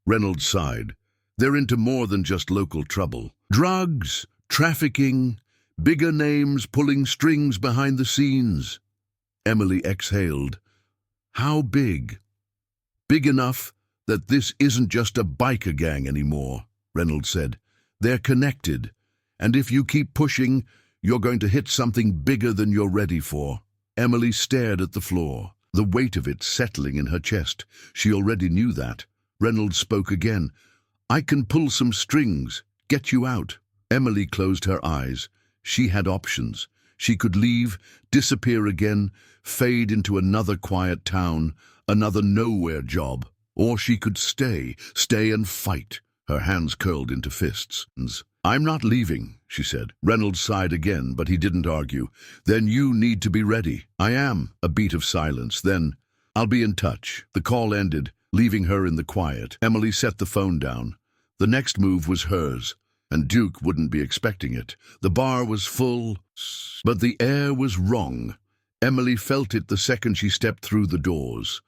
Reynolds sighed. "They're into more than just local trouble. Drugs, trafficking, bigger names pulling strings behind the scenes." Emily exhaled. "How big?" "Big enough that this isn't just a biker gang anymore," Reynolds said. "They're connected, and if you keep pushing, you're going to hit something bigger than you're ready for." Emily stared at the floor, the weight of it settling in her chest. She already knew that. Reynolds spoke again. "I can pull some strings, get you out." Emily closed her eyes. She had options. She could leave, disappear again, fade into another quiet town, another nowhere job. Or she could stay and fight. Her hands curled into fists. "I'm not leaving," she said. Reynolds sighed again, but he didn't argue. "Then you need to be ready." "I am." A beat of silence. Then, "I'll be in touch." The call ended, leaving her in the quiet. Emily set the phone down. The next move was hers, and Duke wouldn't be expecting it. The bar was full, but the air was wrong. Emily felt it the second she stepped through the doors.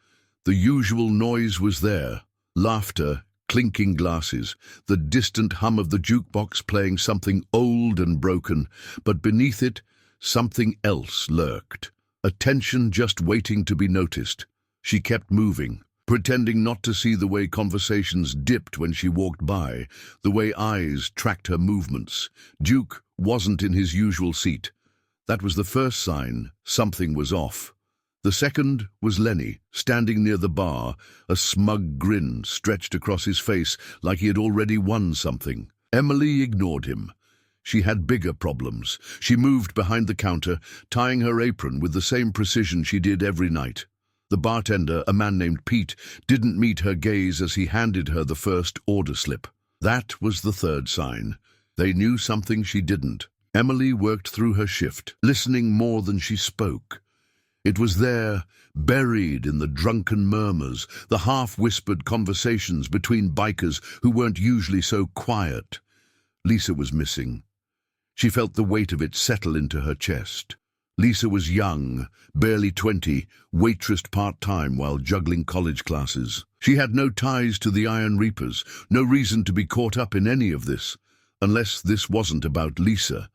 The usual noise was there. Laughter, clinking glasses, the distant hum of the jukebox playing something old and broken, but beneath it, something else lurked. A tension just waiting to be noticed. She kept moving, pretending not to see the way conversations dipped when she walked by, the way eyes tracked her movements. Duke wasn't in his usual seat. That was the first sign something was off. The second was Lenny, standing near the bar, a smug grin stretched across his face like he had already won something. Emily ignored him. She had bigger problems. She moved behind the counter, tying her apron with the same precision she did every night. The bartender, a man named Pete, didn't meet her gaze as he handed her the first order slip. That was the third sign. They knew something she didn't. Emily worked through her shift, listening more than she spoke. It was there, buried in the drunken murmurs, the half-whispered conversations between bikers who weren't usually so quiet. Lisa was missing. She felt the weight of it settle into her chest. Lisa was young, barely 20, waitressed part-time while juggling college classes. She had no ties to the Iron Reapers, no reason to be caught up in any of this, unless this wasn't about Lisa,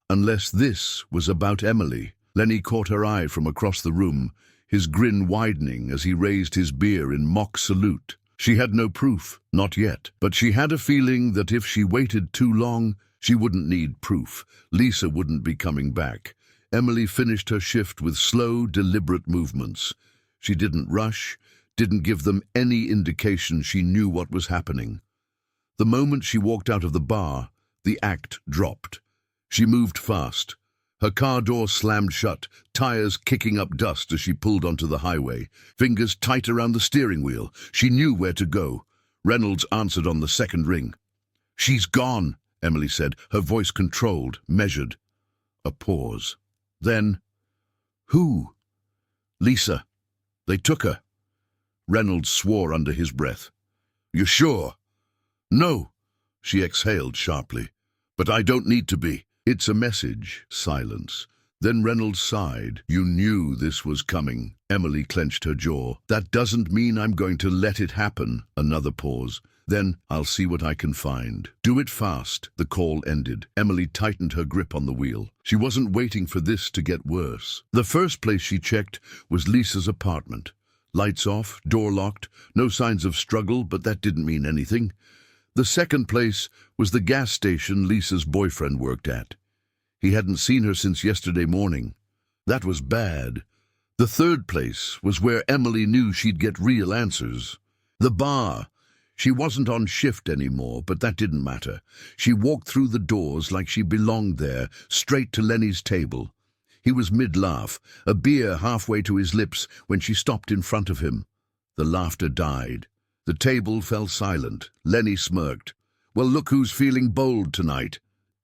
unless this was about Emily. Lenny caught her eye from across the room, his grin widening as he raised his beer in mock salute. She had no proof, not yet, but she had a feeling that if she waited too long, she wouldn't need proof. Lisa wouldn't be coming back. Emily finished her shift with slow, deliberate movements. She didn't rush, didn't give them any indication she knew what was happening. The moment she walked out of the bar, the act dropped. She moved fast. Her car door slammed shut, tires kicking up dust as she pulled onto the highway, fingers tight around the steering wheel. She knew where to go. Reynolds answered on the second ring. "She's gone," Emily said, her voice controlled, measured. A pause. Then, "Who?" "Lisa. They took her." Reynolds swore under his breath. "You're sure?" "No," she exhaled sharply. "But I don't need to be." "It's a message." Silence. Then Reynolds sighed. "You knew this was coming." Emily clenched her jaw. "That doesn't mean I'm going to let it happen." Another pause. Then, "I'll see what I can find." "Do it fast." The call ended. Emily tightened her grip on the wheel. She wasn't waiting for this to get worse. The first place she checked was Lisa's apartment. Lights off, door locked, no signs of struggle, but that didn't mean anything. The second place was the gas station Lisa's boyfriend worked at. He hadn't seen her since yesterday morning. That was bad. The third place was where Emily knew she'd get real answers. The bar. She wasn't on shift anymore, but that didn't matter. She walked through the doors like she belonged there, straight to Lenny's table. He was mid-laugh, a beer halfway to his lips when she stopped in front of him. The laughter died. The table fell silent. Lenny smirked. "Well, look who's feeling bold tonight."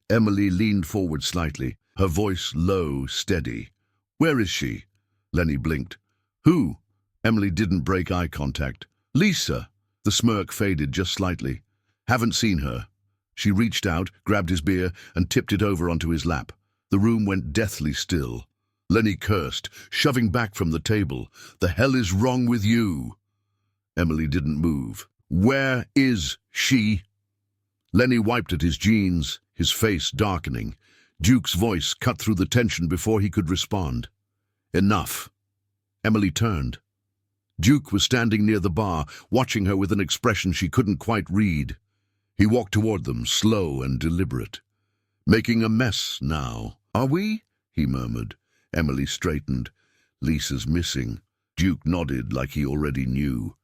Emily leaned forward slightly. her voice low, steady. "Where is she?" Lenny blinked. "Who?" Emily didn't break eye contact. "Lisa." The smirk faded just slightly. "Haven't seen her." She reached out, grabbed his beer, and tipped it over onto his lap. The room went deathly still. Lenny cursed, shoving back from the table. "The hell is wrong with you?" Emily didn't move. "Where is she?" Lenny wiped at his jeans, his face darkening. Duke's voice cut through the tension before he could respond. "Enough." Emily turned. Duke was standing near the bar, watching her with an expression she couldn't quite read. He walked toward them, slow and deliberate. "Making a mess now, are we?" he murmured. Emily straightened. "Lisa's missing." Duke nodded like he already knew.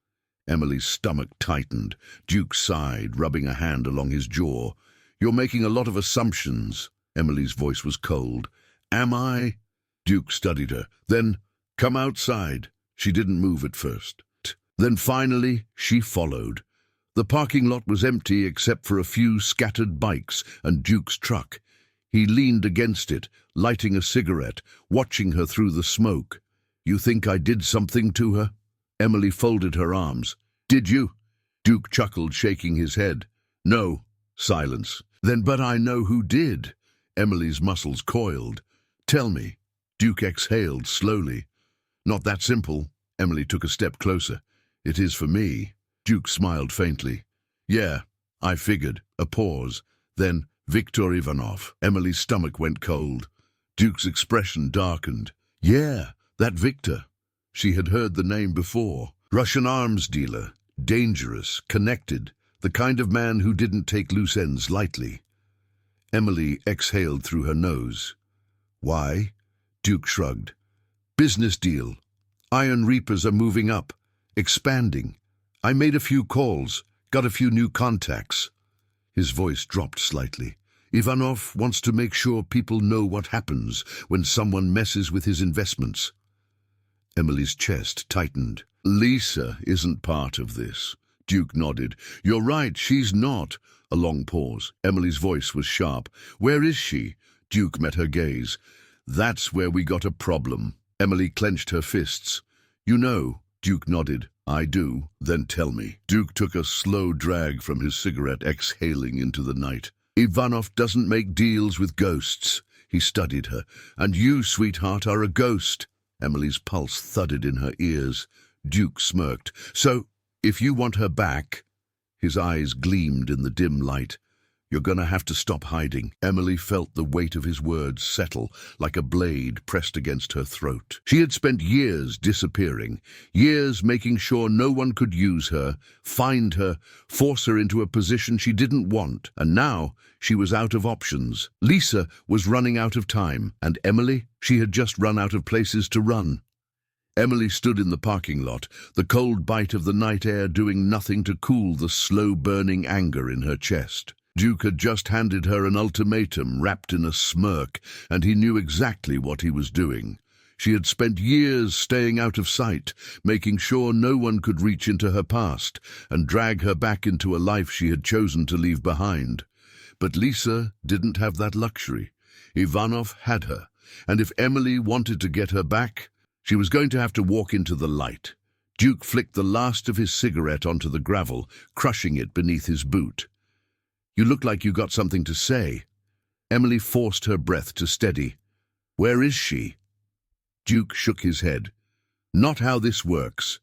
Emily's stomach tightened. Duke sighed, rubbing a hand along his jaw. "You're making a lot of assumptions." Emily's voice was cold. "Am I?" Duke studied her. "Then come outside." She didn't move at first. Then finally, she followed. The parking lot was empty except for a few scattered bikes and Duke's truck. He leaned against it, lighting a cigarette, watching her through the smoke. "You think I did something to her?" Emily folded her arms. "Did you?" Duke chuckled, shaking his head. "No." Silence. "Then but I know who did." Emily's muscles coiled. "Tell me." Duke exhaled slowly. "Not that simple." Emily took a step closer. "It is for me." Duke smiled faintly. "Yeah, I figured." A pause. Then, "Viktor Ivanov." Emily's stomach went cold. Duke's expression darkened. "Yeah, that Viktor." She had heard the name before. Russian arms dealer. Dangerous, connected. The kind of man who didn't take loose ends lightly. Emily exhaled through her nose. "Why?" Duke shrugged. "Business deal. Iron Reapers are moving up. Expanding. I made a few calls. Got a few new contacts." His voice dropped slightly. "Ivanov wants to make sure people know what happens when someone messes with his investments." Emily's chest tightened. "Lisa isn't part of this." Duke nodded. "You're right, she's not." A long pause. Emily's voice was sharp. "Where is she?" Duke met her gaze. "That's where we got a problem." Emily clenched her fists. "You know." Duke nodded. "I do." "Then tell me." Duke took a slow drag from his cigarette, exhaling into the night. "Ivanov doesn't make deals with ghosts." He studied her. "And you, sweetheart, are a ghost." Emily's pulse thudded in her ears. Duke smirked. "So, if you want her back—" His eyes gleamed in the dim light. "You're gonna have to stop hiding." Emily felt the weight of his words settle like a blade pressed against her throat. She had spent years disappearing, years making sure no one could use her, find her, force her into a position she didn't want, and now she was out of options. Lisa was running out of time, and Emily, she had just run out of places to run. Emily stood in the parking lot, the cold bite of the night air doing nothing to cool the slow-burning anger in her chest. Duke had just handed her an ultimatum wrapped in a smirk, and he knew exactly what he was doing. She had spent years staying out of sight, making sure no one could reach into her past and drag her back into a life she had chosen to leave behind. But Lisa didn't have that luxury. Ivanov had her, and if Emily wanted to get her back, she was going to have to walk into the light. Duke flicked the last of his cigarette onto the gravel, crushing it beneath his boot. "You look like you got something to say." Emily forced her breath to steady. "Where is she?" Duke shook his head. "Not how this works."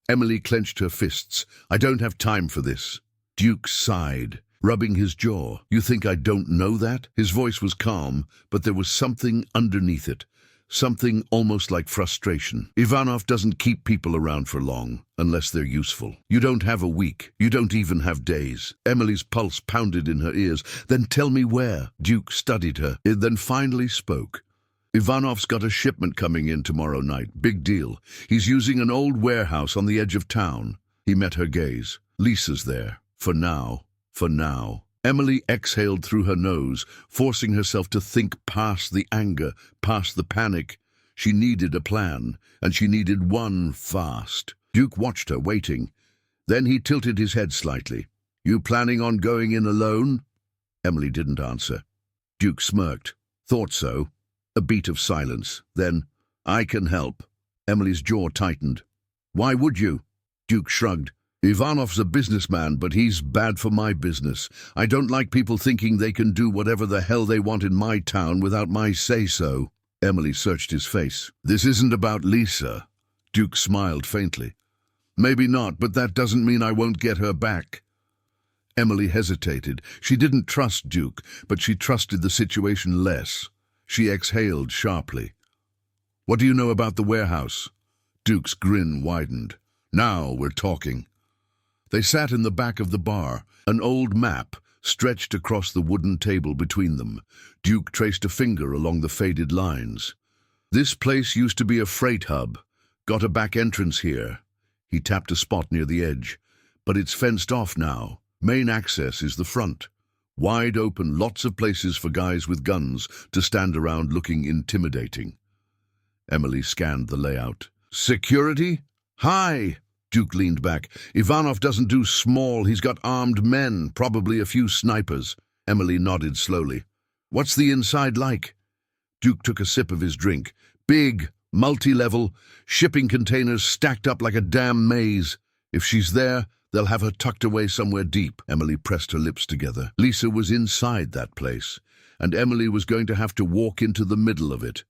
Emily clenched her fists. "I don't have time for this." Duke sighed, rubbing his jaw. "You think I don't know that?" His voice was calm, but there was something underneath it. Something almost like frustration. "Ivanov doesn't keep people around for long, unless they're useful. You don't have a week. You don't even have days." Emily's pulse pounded in her ears. "Then tell me where." Duke studied her, then finally spoke. "Ivanov's got a shipment coming in tomorrow night. Big deal. He's using an old warehouse on the edge of town." He met her gaze. "Lisa's there. For now. For now." Emily exhaled through her nose, forcing herself to think past the anger, past the panic. She needed a plan, and she needed one fast. Duke watched her, waiting. Then he tilted his head slightly. "You planning on going in alone?" Emily didn't answer. Duke smirked. Thought so. A beat of silence. Then, I can help. Emily's jaw tightened. Why would you? Duke shrugged. Ivanov's a businessman, but he's bad for my business. I don't like people thinking they can do whatever the hell they want in my town without my say-so. Emily searched his face. This isn't about Lisa. Duke smiled faintly. Maybe not, but that doesn't mean I won't get her back. Emily hesitated. She didn't trust Duke, but she trusted the situation less. She exhaled sharply. What do you know about the warehouse? Duke's grin widened. Now we're talking. They sat in the back of the bar, an old map stretched across the wooden table between them. Duke traced a finger along the faded lines. This place used to be a freight hub. Got a back entrance here. He tapped a spot near the edge. But it's fenced off now. Main access is the front. Wide open, lots of places for guys with guns to stand around looking intimidating. Emily scanned the layout. Security? Hi! Duke leaned back. Ivanov doesn't do small. He's got armed men, probably a few snipers. Emily nodded slowly. What's the inside like? Duke took a sip of his drink. Big, multi-level, shipping containers stacked up like a damn maze. If she's there, they'll have her tucked away somewhere deep. Emily pressed her lips together. Lisa was inside that place, and Emily was going to have to walk into the middle of it.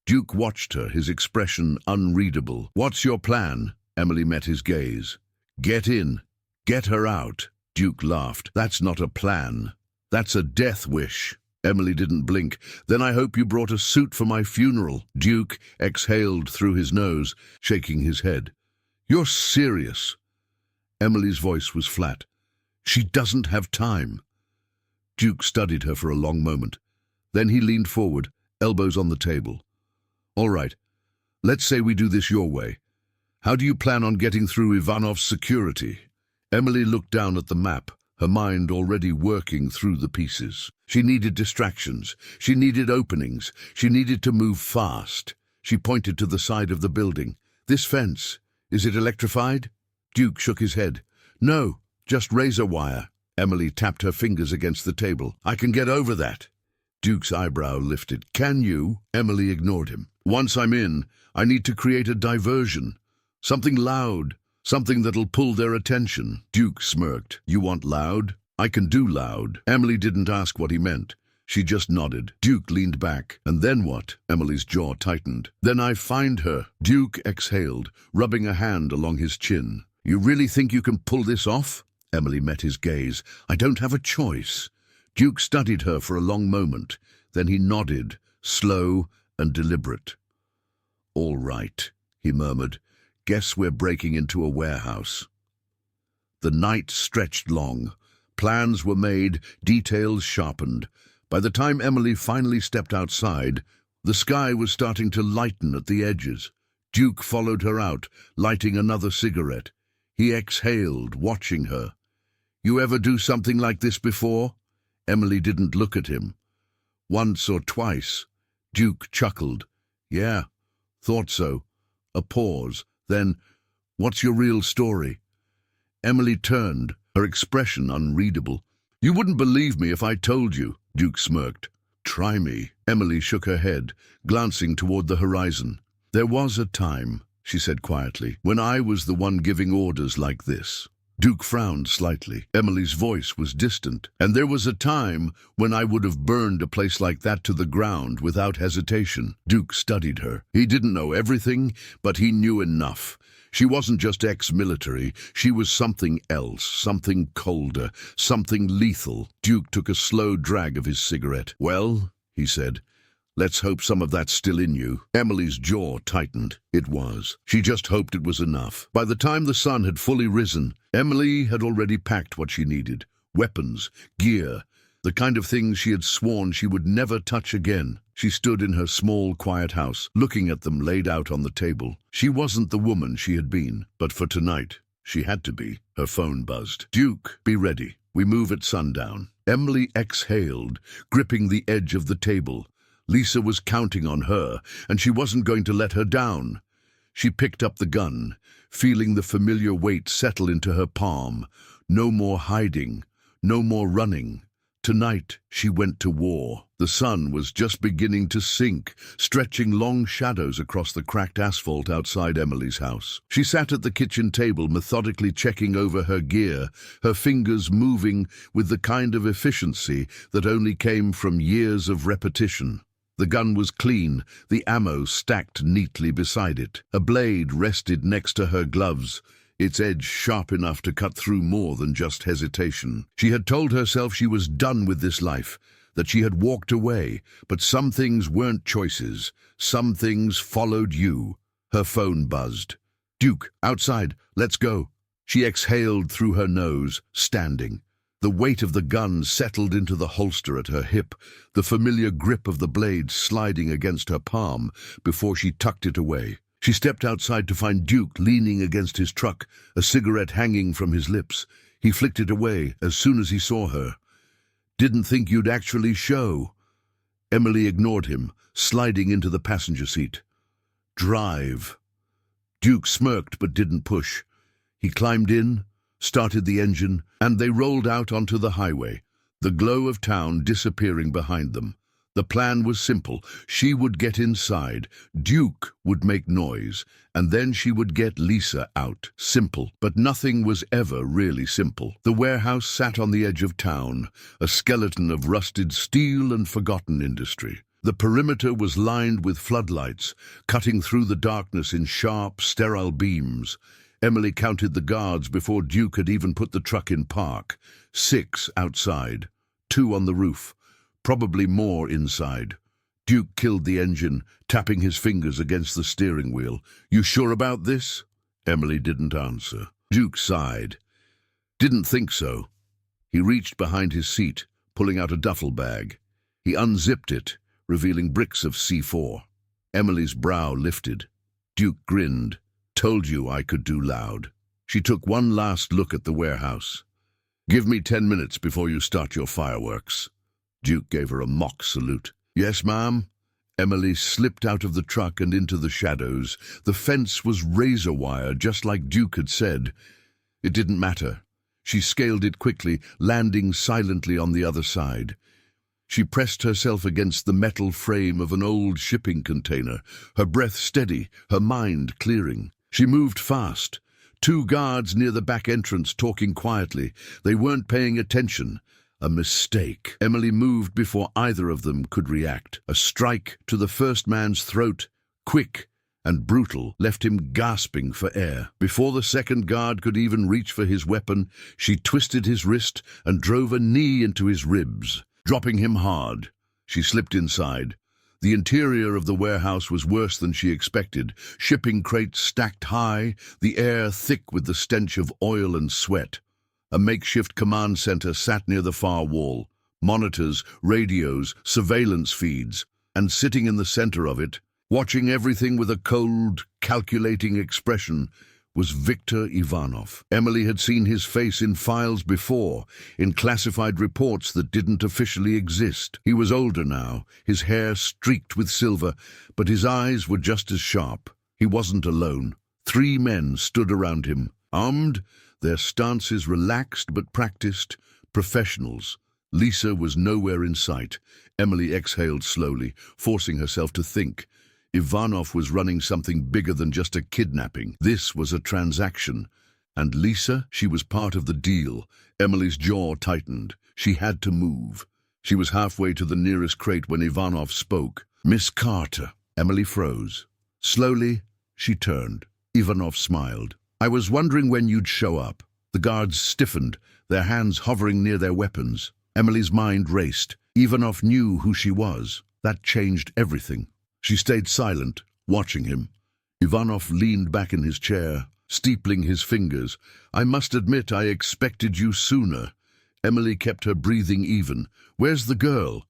Duke watched her, his expression unreadable. What's your plan? Emily met his gaze. Get in. Get her out. Duke laughed. That's not a plan. That's a death wish. Emily didn't blink. Then I hope you brought a suit for my funeral. Duke exhaled through his nose, shaking his head. You're serious. Emily's voice was flat. She doesn't have time. Duke studied her for a long moment. Then he leaned forward, elbows on the table. All right, let's say we do this your way. How do you plan on getting through Ivanov's security? Emily looked down at the map, her mind already working through the pieces. She needed distractions. She needed openings. She needed to move fast. She pointed to the side of the building. This fence, is it electrified? Duke shook his head. No, just razor wire. Emily tapped her fingers against the table. I can get over that. Duke's eyebrow lifted. Can you? Emily ignored him. Once I'm in, I need to create a diversion. Something loud. Something that'll pull their attention. Duke smirked. You want loud? I can do loud. Emily didn't ask what he meant. She just nodded. Duke leaned back. And then what? Emily's jaw tightened. Then I find her. Duke exhaled, rubbing a hand along his chin. You really think you can pull this off? Emily met his gaze. I don't have a choice. Duke studied her for a long moment. Then he nodded, slow and deliberate. All right, he murmured. Guess we're breaking into a warehouse. The night stretched long. Plans were made, details sharpened. By the time Emily finally stepped outside, the sky was starting to lighten at the edges. Duke followed her out, lighting another cigarette. He exhaled, watching her. You ever do something like this before? Emily didn't look at him. Once or twice. Duke chuckled. Yeah, thought so. A pause. Then, what's your real story? Emily turned, her expression unreadable. You wouldn't believe me if I told you, Duke smirked. Try me. Emily shook her head, glancing toward the horizon. There was a time, she said quietly, when I was the one giving orders like this. Duke frowned slightly. Emily's voice was distant. And there was a time when I would have burned a place like that to the ground without hesitation. Duke studied her. He didn't know everything, but he knew enough. She wasn't just ex-military. She was something else, something colder, something lethal. Duke took a slow drag of his cigarette. Well, he said, let's hope some of that's still in you. Emily's jaw tightened. It was. She just hoped it was enough. By the time the sun had fully risen, Emily had already packed what she needed. Weapons, gear, the kind of things she had sworn she would never touch again. She stood in her small, quiet house, looking at them laid out on the table. She wasn't the woman she had been, but for tonight, she had to be. Her phone buzzed. Duke, be ready. We move at sundown. Emily exhaled, gripping the edge of the table. Lisa was counting on her, and she wasn't going to let her down. She picked up the gun, feeling the familiar weight settle into her palm. No more hiding, no more running. Tonight she went to war. The sun was just beginning to sink, stretching long shadows across the cracked asphalt outside Emily's house. She sat at the kitchen table, methodically checking over her gear, her fingers moving with the kind of efficiency that only came from years of repetition. The gun was clean, the ammo stacked neatly beside it. A blade rested next to her gloves, its edge sharp enough to cut through more than just hesitation. She had told herself she was done with this life, that she had walked away, but some things weren't choices. Some things followed you. Her phone buzzed. "Duke, outside, let's go." She exhaled through her nose, standing. The weight of the gun settled into the holster at her hip, the familiar grip of the blade sliding against her palm before she tucked it away. She stepped outside to find Duke leaning against his truck, a cigarette hanging from his lips. He flicked it away as soon as he saw her. "Didn't think you'd actually show." Emily ignored him, sliding into the passenger seat. "Drive." Duke smirked but didn't push. He climbed in, started the engine, and they rolled out onto the highway, the glow of town disappearing behind them. The plan was simple. She would get inside, Duke would make noise, and then she would get Lisa out. Simple, but nothing was ever really simple. The warehouse sat on the edge of town, a skeleton of rusted steel and forgotten industry. The perimeter was lined with floodlights, cutting through the darkness in sharp, sterile beams. Emily counted the guards before Duke had even put the truck in park. 6 outside, 2 on the roof. Probably more inside. Duke killed the engine, tapping his fingers against the steering wheel. "You sure about this?" Emily didn't answer. Duke sighed. "Didn't think so." He reached behind his seat, pulling out a duffel bag. He unzipped it, revealing bricks of C4. Emily's brow lifted. Duke grinned. "Told you I could do loud." She took one last look at the warehouse. "Give me 10 minutes before you start your fireworks." Duke gave her a mock salute. "Yes, ma'am." Emily slipped out of the truck and into the shadows. The fence was razor wire, just like Duke had said. It didn't matter. She scaled it quickly, landing silently on the other side. She pressed herself against the metal frame of an old shipping container, her breath steady, her mind clearing. She moved fast. 2 guards near the back entrance talking quietly. They weren't paying attention. A mistake. Emily moved before either of them could react. A strike to the first man's throat, quick and brutal, left him gasping for air. Before the second guard could even reach for his weapon, she twisted his wrist and drove a knee into his ribs, dropping him hard. She slipped inside. The interior of the warehouse was worse than she expected. Shipping crates stacked high, the air thick with the stench of oil and sweat. A makeshift command center sat near the far wall. Monitors, radios, surveillance feeds. And sitting in the center of it, watching everything with a cold, calculating expression, was Viktor Ivanov. Emily had seen his face in files before, in classified reports that didn't officially exist. He was older now, his hair streaked with silver, but his eyes were just as sharp. He wasn't alone. 3 men stood around him, armed, their stances relaxed but practiced, professionals. Lisa was nowhere in sight. Emily exhaled slowly, forcing herself to think. Ivanov was running something bigger than just a kidnapping. This was a transaction. And Lisa, she was part of the deal. Emily's jaw tightened. She had to move. She was halfway to the nearest crate when Ivanov spoke. "Miss Carter." Emily froze. Slowly, she turned. Ivanov smiled. "I was wondering when you'd show up." The guards stiffened, their hands hovering near their weapons. Emily's mind raced. Ivanov knew who she was. That changed everything. She stayed silent, watching him. Ivanov leaned back in his chair, steepling his fingers. "I must admit I expected you sooner." Emily kept her breathing even. "Where's the girl?"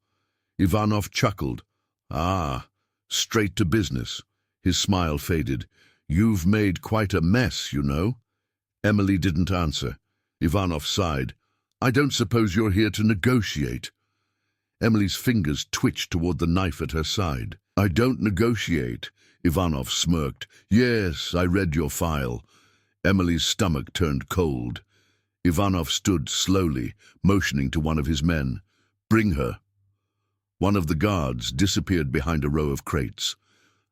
Ivanov chuckled. "Ah, straight to business." His smile faded. "You've made quite a mess, you know." Emily didn't answer. Ivanov sighed. "I don't suppose you're here to negotiate." Emily's fingers twitched toward the knife at her side. "I don't negotiate," Ivanov smirked. "Yes, I read your file." Emily's stomach turned cold. Ivanov stood slowly, motioning to one of his men. Bring her. One of the guards disappeared behind a row of crates.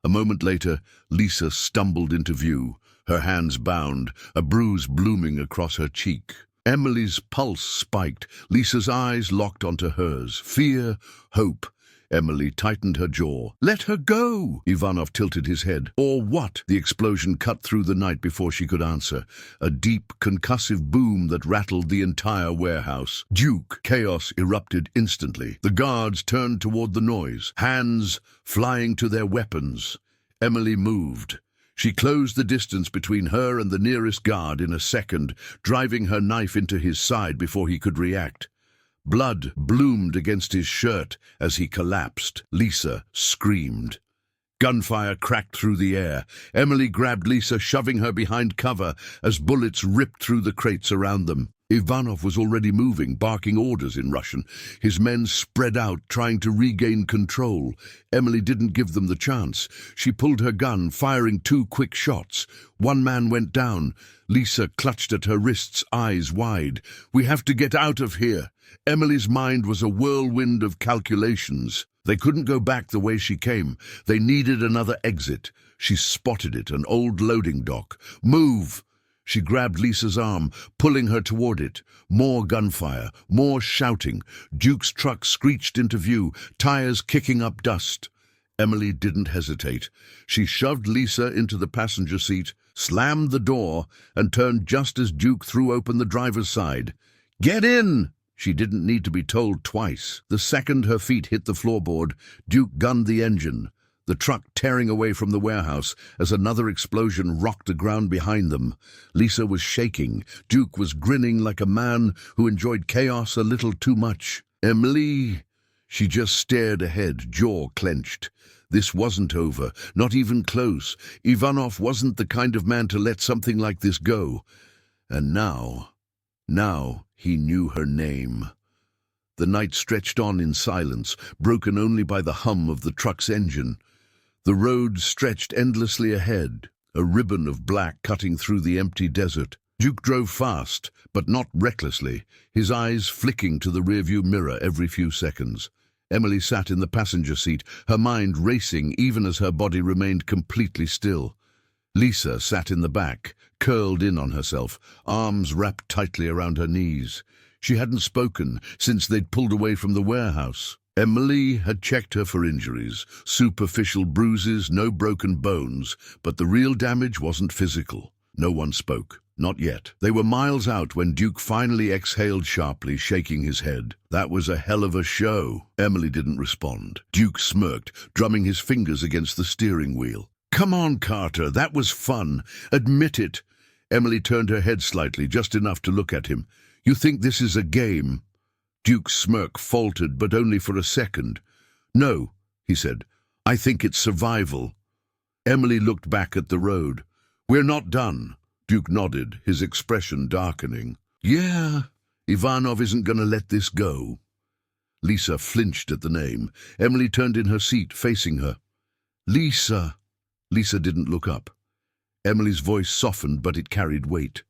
A moment later, Lisa stumbled into view, her hands bound, a bruise blooming across her cheek. Emily's pulse spiked. Lisa's eyes locked onto hers. Fear, hope. Emily tightened her jaw. "Let her go!" Ivanov tilted his head. "Or what?" The explosion cut through the night before she could answer. A deep, concussive boom that rattled the entire warehouse. Duke! Chaos erupted instantly. The guards turned toward the noise, hands flying to their weapons. Emily moved. She closed the distance between her and the nearest guard in a second, driving her knife into his side before he could react. Blood bloomed against his shirt as he collapsed. Lisa screamed. Gunfire cracked through the air. Emily grabbed Lisa, shoving her behind cover as bullets ripped through the crates around them. Ivanov was already moving, barking orders in Russian. His men spread out, trying to regain control. Emily didn't give them the chance. She pulled her gun, firing 2 quick shots. One man went down. Lisa clutched at her wrists, eyes wide. "We have to get out of here." Emily's mind was a whirlwind of calculations. They couldn't go back the way she came. They needed another exit. She spotted it, an old loading dock. "Move!" She grabbed Lisa's arm, pulling her toward it. More gunfire, more shouting. Duke's truck screeched into view, tires kicking up dust. Emily didn't hesitate. She shoved Lisa into the passenger seat, slammed the door, and turned just as Duke threw open the driver's side. "Get in!" She didn't need to be told twice. The second her feet hit the floorboard, Duke gunned the engine, the truck tearing away from the warehouse as another explosion rocked the ground behind them. Lisa was shaking. Duke was grinning like a man who enjoyed chaos a little too much. "Emily!" She just stared ahead, jaw clenched. This wasn't over, not even close. Ivanov wasn't the kind of man to let something like this go. And now he knew her name. The night stretched on in silence, broken only by the hum of the truck's engine. The road stretched endlessly ahead, a ribbon of black cutting through the empty desert. Duke drove fast, but not recklessly, his eyes flicking to the rearview mirror every few seconds. Emily sat in the passenger seat, her mind racing even as her body remained completely still. Lisa sat in the back, curled in on herself, arms wrapped tightly around her knees. She hadn't spoken since they'd pulled away from the warehouse. Emily had checked her for injuries, superficial bruises, no broken bones, but the real damage wasn't physical. No one spoke. Not yet. They were miles out when Duke finally exhaled sharply, shaking his head. "That was a hell of a show." Emily didn't respond. Duke smirked, drumming his fingers against the steering wheel. "Come on, Carter, that was fun. Admit it." Emily turned her head slightly, just enough to look at him. "You think this is a game?" Duke's smirk faltered, but only for a second. "No," he said. "I think it's survival." Emily looked back at the road. "We're not done." Duke nodded, his expression darkening. "Yeah, Ivanov isn't going to let this go." Lisa flinched at the name. Emily turned in her seat, facing her. "Lisa." Lisa didn't look up. Emily's voice softened, but it carried weight.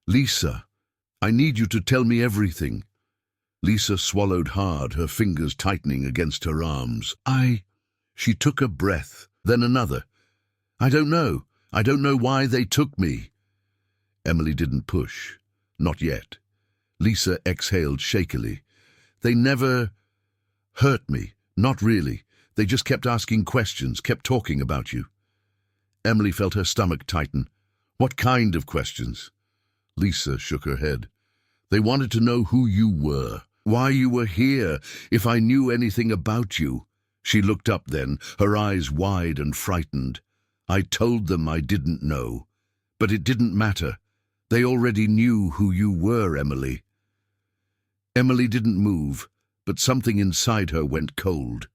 "Lisa, I need you to tell me everything." Lisa swallowed hard, her fingers tightening against her arms. She took a breath, then another. I don't know why they took me." Emily didn't push. Not yet. Lisa exhaled shakily. "They never hurt me. Not really. They just kept asking questions, kept talking about you." Emily felt her stomach tighten. "What kind of questions?" Lisa shook her head. "They wanted to know who you were, why you were here, if I knew anything about you." She looked up then, her eyes wide and frightened. "I told them I didn't know. But it didn't matter. They already knew who you were, Emily." Emily didn't move, but something inside her went cold.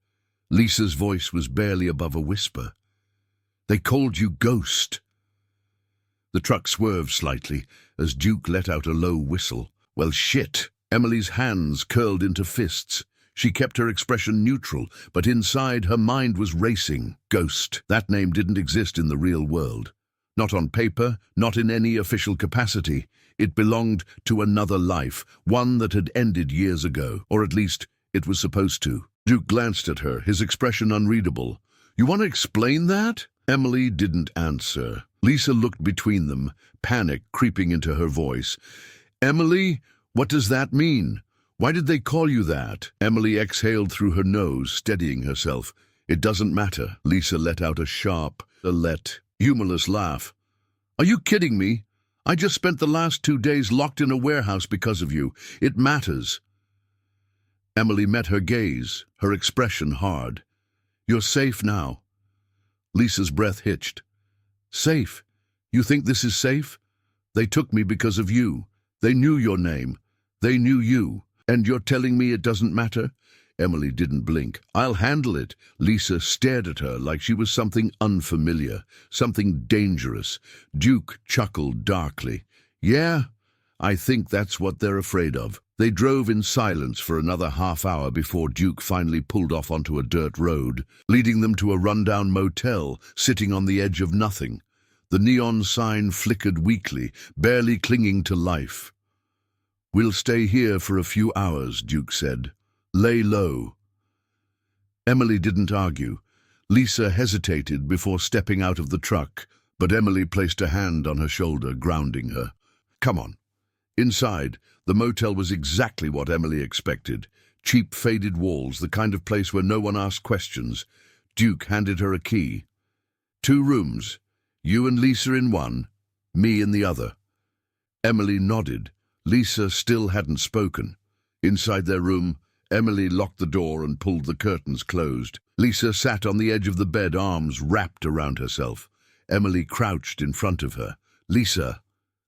Lisa's voice was barely above a whisper. "They called you Ghost." The truck swerved slightly as Duke let out a low whistle. "Well, shit." Emily's hands curled into fists. She kept her expression neutral, but inside her mind was racing. Ghost. That name didn't exist in the real world. Not on paper, not in any official capacity. It belonged to another life, one that had ended years ago, or at least It was supposed to. Duke glanced at her, his expression unreadable. You want to explain that? Emily didn't answer. Lisa looked between them, panic creeping into her voice. Emily, what does that mean? Why did they call you that? Emily exhaled through her nose, steadying herself. It doesn't matter. Lisa let out a sharp, humorless laugh. Are you kidding me? I just spent the last 2 days locked in a warehouse because of you. It matters. Emily met her gaze, her expression hard. You're safe now. Lisa's breath hitched. Safe? You think this is safe? They took me because of you. They knew your name. They knew you. And you're telling me it doesn't matter? Emily didn't blink. I'll handle it. Lisa stared at her like she was something unfamiliar, something dangerous. Duke chuckled darkly. Yeah, I think that's what they're afraid of. They drove in silence for another half-hour before Duke finally pulled off onto a dirt road, leading them to a rundown motel sitting on the edge of nothing. The neon sign flickered weakly, barely clinging to life. We'll stay here for a few hours, Duke said. Lay low. Emily didn't argue. Lisa hesitated before stepping out of the truck, but Emily placed a hand on her shoulder, grounding her. Come on. Inside, the motel was exactly what Emily expected. Cheap, faded walls, the kind of place where no one asked questions. Duke handed her a key. 2 rooms. You and Lisa in one, me in the other. Emily nodded. Lisa still hadn't spoken. Inside their room, Emily locked the door and pulled the curtains closed. Lisa sat on the edge of the bed, arms wrapped around herself. Emily crouched in front of her. Lisa.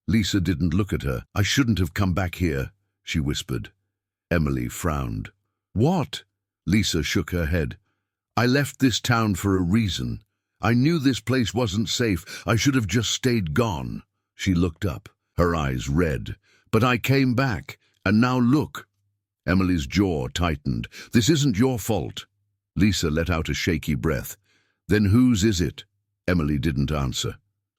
Lisa didn't look at her. I shouldn't have come back here, she whispered. Emily frowned. What? Lisa shook her head. I left this town for a reason. I knew this place wasn't safe. I should have just stayed gone. She looked up, her eyes red. But I came back, and now look. Emily's jaw tightened. This isn't your fault. Lisa let out a shaky breath. Then whose is it? Emily didn't answer.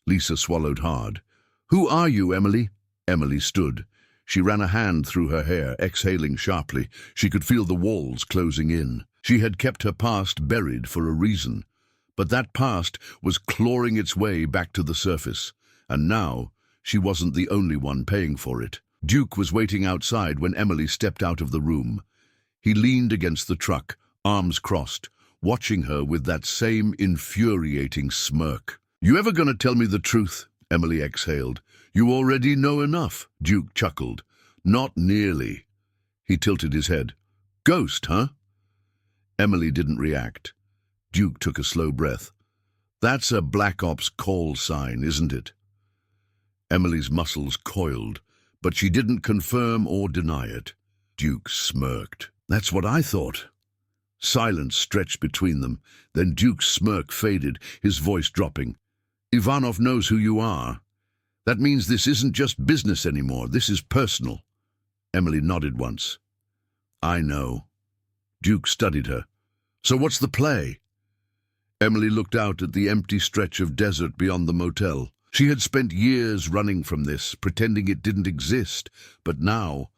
Lisa swallowed hard. Who are you, Emily? Emily stood. She ran a hand through her hair, exhaling sharply. She could feel the walls closing in. She had kept her past buried for a reason. But that past was clawing its way back to the surface. And now, she wasn't the only one paying for it. Duke was waiting outside when Emily stepped out of the room. He leaned against the truck, arms crossed, watching her with that same infuriating smirk. You ever gonna tell me the truth? Emily exhaled. You already know enough, Duke chuckled. Not nearly. He tilted his head. Ghost, huh? Emily didn't react. Duke took a slow breath. That's a Black Ops call sign, isn't it? Emily's muscles coiled, but she didn't confirm or deny it. Duke smirked. That's what I thought. Silence stretched between them. Then Duke's smirk faded, his voice dropping. Ivanov knows who you are. That means this isn't just business anymore. This is personal. Emily nodded once. I know. Duke studied her. So what's the play? Emily looked out at the empty stretch of desert beyond the motel. She had spent years running from this, pretending it didn't exist. But now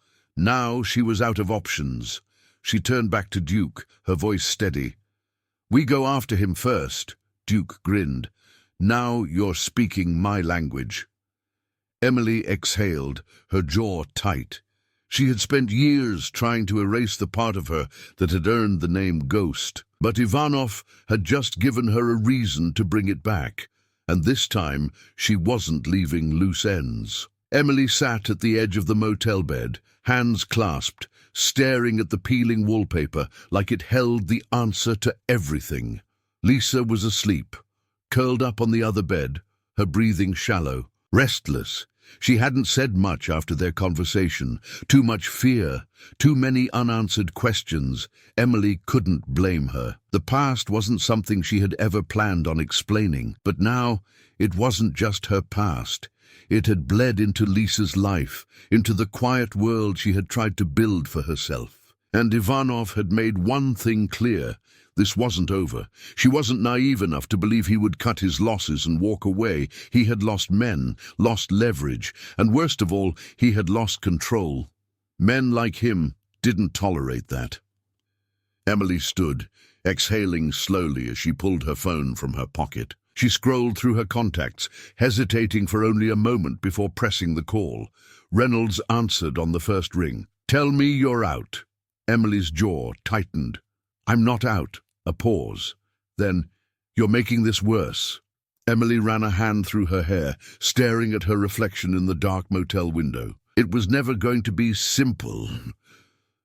she was out of options. She turned back to Duke, her voice steady. We go after him first. Duke grinned. Now you're speaking my language. Emily exhaled, her jaw tight. She had spent years trying to erase the part of her that had earned the name Ghost. But Ivanov had just given her a reason to bring it back. And this time, she wasn't leaving loose ends. Emily sat at the edge of the motel bed, hands clasped, staring at the peeling wallpaper like it held the answer to everything. Lisa was asleep, curled up on the other bed, her breathing shallow, restless. She hadn't said much after their conversation. Too much fear, too many unanswered questions. Emily couldn't blame her. The past wasn't something she had ever planned on explaining. But now, it wasn't just her past. It had bled into Lisa's life, into the quiet world she had tried to build for herself. And Ivanov had made one thing clear. This wasn't over. She wasn't naive enough to believe he would cut his losses and walk away. He had lost men, lost leverage, and worst of all, he had lost control. Men like him didn't tolerate that. Emily stood, exhaling slowly as she pulled her phone from her pocket. She scrolled through her contacts, hesitating for only a moment before pressing the call. Reynolds answered on the first ring. "Tell me you're out." Emily's jaw tightened. "I'm not out." A pause. Then, "You're making this worse." Emily ran a hand through her hair, staring at her reflection in the dark motel window. It was never going to be simple.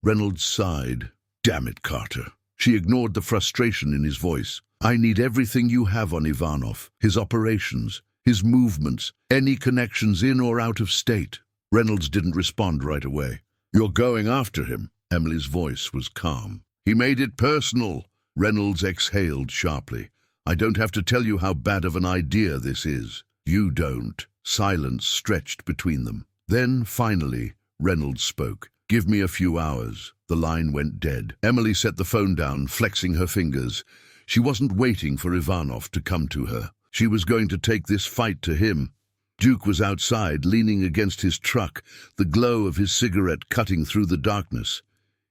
Reynolds sighed. "Damn it, Carter." She ignored the frustration in his voice. "I need everything you have on Ivanov, his operations, his movements, any connections in or out of state." Reynolds didn't respond right away. "You're going after him." Emily's voice was calm. "He made it personal." Reynolds exhaled sharply. "I don't have to tell you how bad of an idea this is." "You don't." Silence stretched between them. Then, finally, Reynolds spoke. "Give me a few hours." The line went dead. Emily set the phone down, flexing her fingers. She wasn't waiting for Ivanov to come to her. She was going to take this fight to him. Duke was outside, leaning against his truck, the glow of his cigarette cutting through the darkness.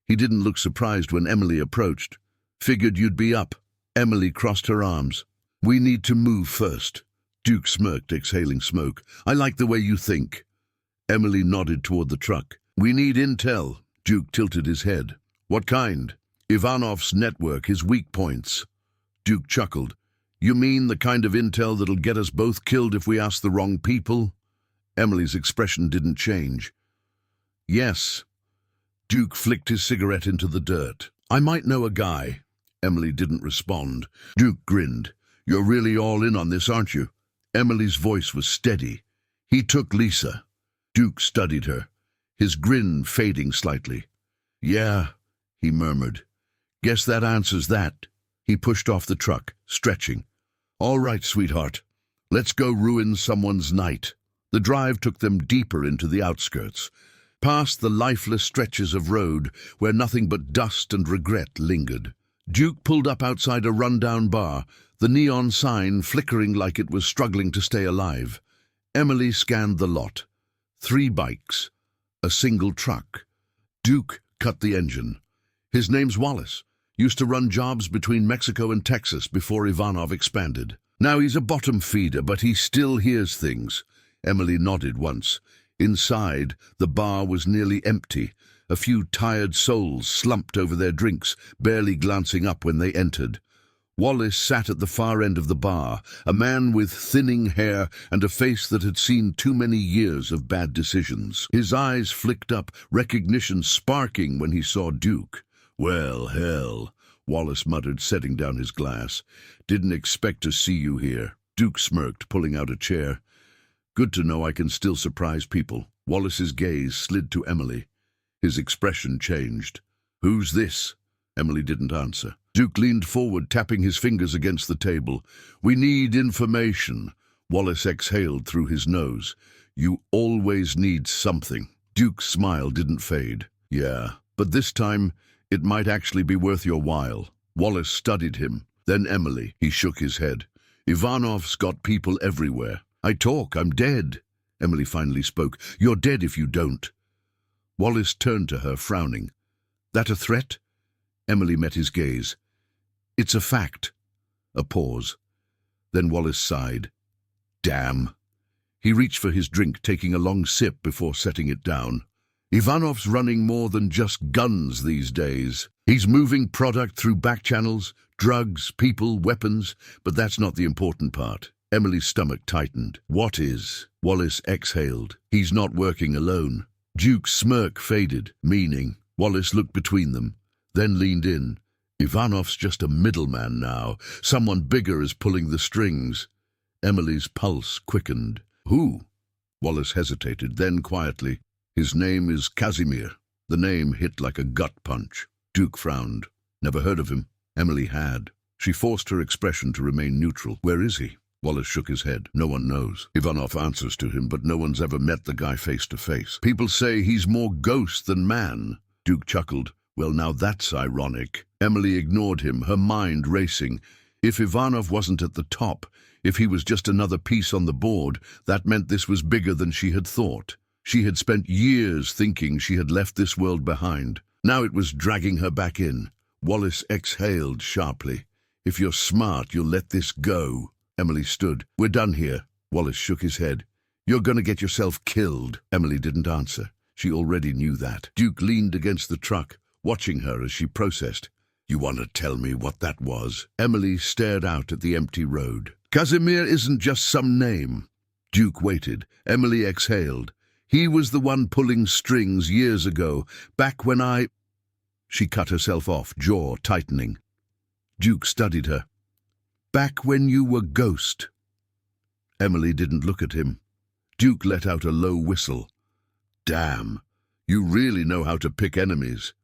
He didn't look surprised when Emily approached. "Figured you'd be up." Emily crossed her arms. "We need to move first." Duke smirked, exhaling smoke. "I like the way you think." Emily nodded toward the truck. "We need intel." Duke tilted his head. "What kind?" "Ivanov's network, his weak points." Duke chuckled. "You mean the kind of intel that'll get us both killed if we ask the wrong people?" Emily's expression didn't change. "Yes." Duke flicked his cigarette into the dirt. "I might know a guy." Emily didn't respond. Duke grinned. "You're really all in on this, aren't you?" Emily's voice was steady. "He took Lisa." Duke studied her, his grin fading slightly. "Yeah," he murmured. "Guess that answers that." He pushed off the truck, stretching. "All right, sweetheart. Let's go ruin someone's night." The drive took them deeper into the outskirts, past the lifeless stretches of road where nothing but dust and regret lingered. Duke pulled up outside a rundown bar, the neon sign flickering like it was struggling to stay alive. Emily scanned the lot. 3 bikes, a single truck. Duke cut the engine. "His name's Wallace. Used to run jobs between Mexico and Texas before Ivanov expanded. Now he's a bottom feeder, but he still hears things." Emily nodded once. Inside, the bar was nearly empty. A few tired souls slumped over their drinks, barely glancing up when they entered. Wallace sat at the far end of the bar, a man with thinning hair and a face that had seen too many years of bad decisions. His eyes flicked up, recognition sparking when he saw Duke. "Well, hell," Wallace muttered, setting down his glass. "Didn't expect to see you here." Duke smirked, pulling out a chair. "Good to know I can still surprise people." Wallace's gaze slid to Emily. His expression changed. "Who's this?" Emily didn't answer. Duke leaned forward, tapping his fingers against the table. "We need information." Wallace exhaled through his nose. "You always need something." Duke's smile didn't fade. "Yeah, but this time it might actually be worth your while." Wallace studied him. Then Emily. He shook his head. "Ivanov's got people everywhere." I'm dead." Emily finally spoke. "You're dead if you don't." Wallace turned to her, frowning. "That a threat?" Emily met his gaze. "It's a fact." A pause. Then Wallace sighed. "Damn." He reached for his drink, taking a long sip before setting it down. "Ivanov's running more than just guns these days. He's moving product through back channels, drugs, people, weapons, but that's not the important part." Emily's stomach tightened. "What is?" Wallace exhaled. "He's not working alone." Duke's smirk faded, meaning. Wallace looked between them, then leaned in. "Ivanov's just a middleman now. Someone bigger is pulling the strings." Emily's pulse quickened. "Who?" Wallace hesitated, then quietly. "His name is Kazimir." The name hit like a gut punch. Duke frowned. "Never heard of him." Emily had. She forced her expression to remain neutral. "Where is he?" Wallace shook his head. "No one knows. Ivanov answers to him, but no one's ever met the guy face to face. People say he's more ghost than man." Duke chuckled. "Well, now that's ironic." Emily ignored him, her mind racing. If Ivanov wasn't at the top, if he was just another piece on the board, that meant this was bigger than she had thought. She had spent years thinking she had left this world behind. Now it was dragging her back in. Wallace exhaled sharply. If you're smart, you'll let this go. Emily stood. We're done here. Wallace shook his head. You're going to get yourself killed. Emily didn't answer. She already knew that. Duke leaned against the truck, watching her as she processed. You want to tell me what that was? Emily stared out at the empty road. Kazimir isn't just some name. Duke waited. Emily exhaled. He was the one pulling strings years ago, back when I... She cut herself off, jaw tightening. Duke studied her. Back when you were Ghost. Emily didn't look at him. Duke let out a low whistle. Damn, you really know how to pick enemies.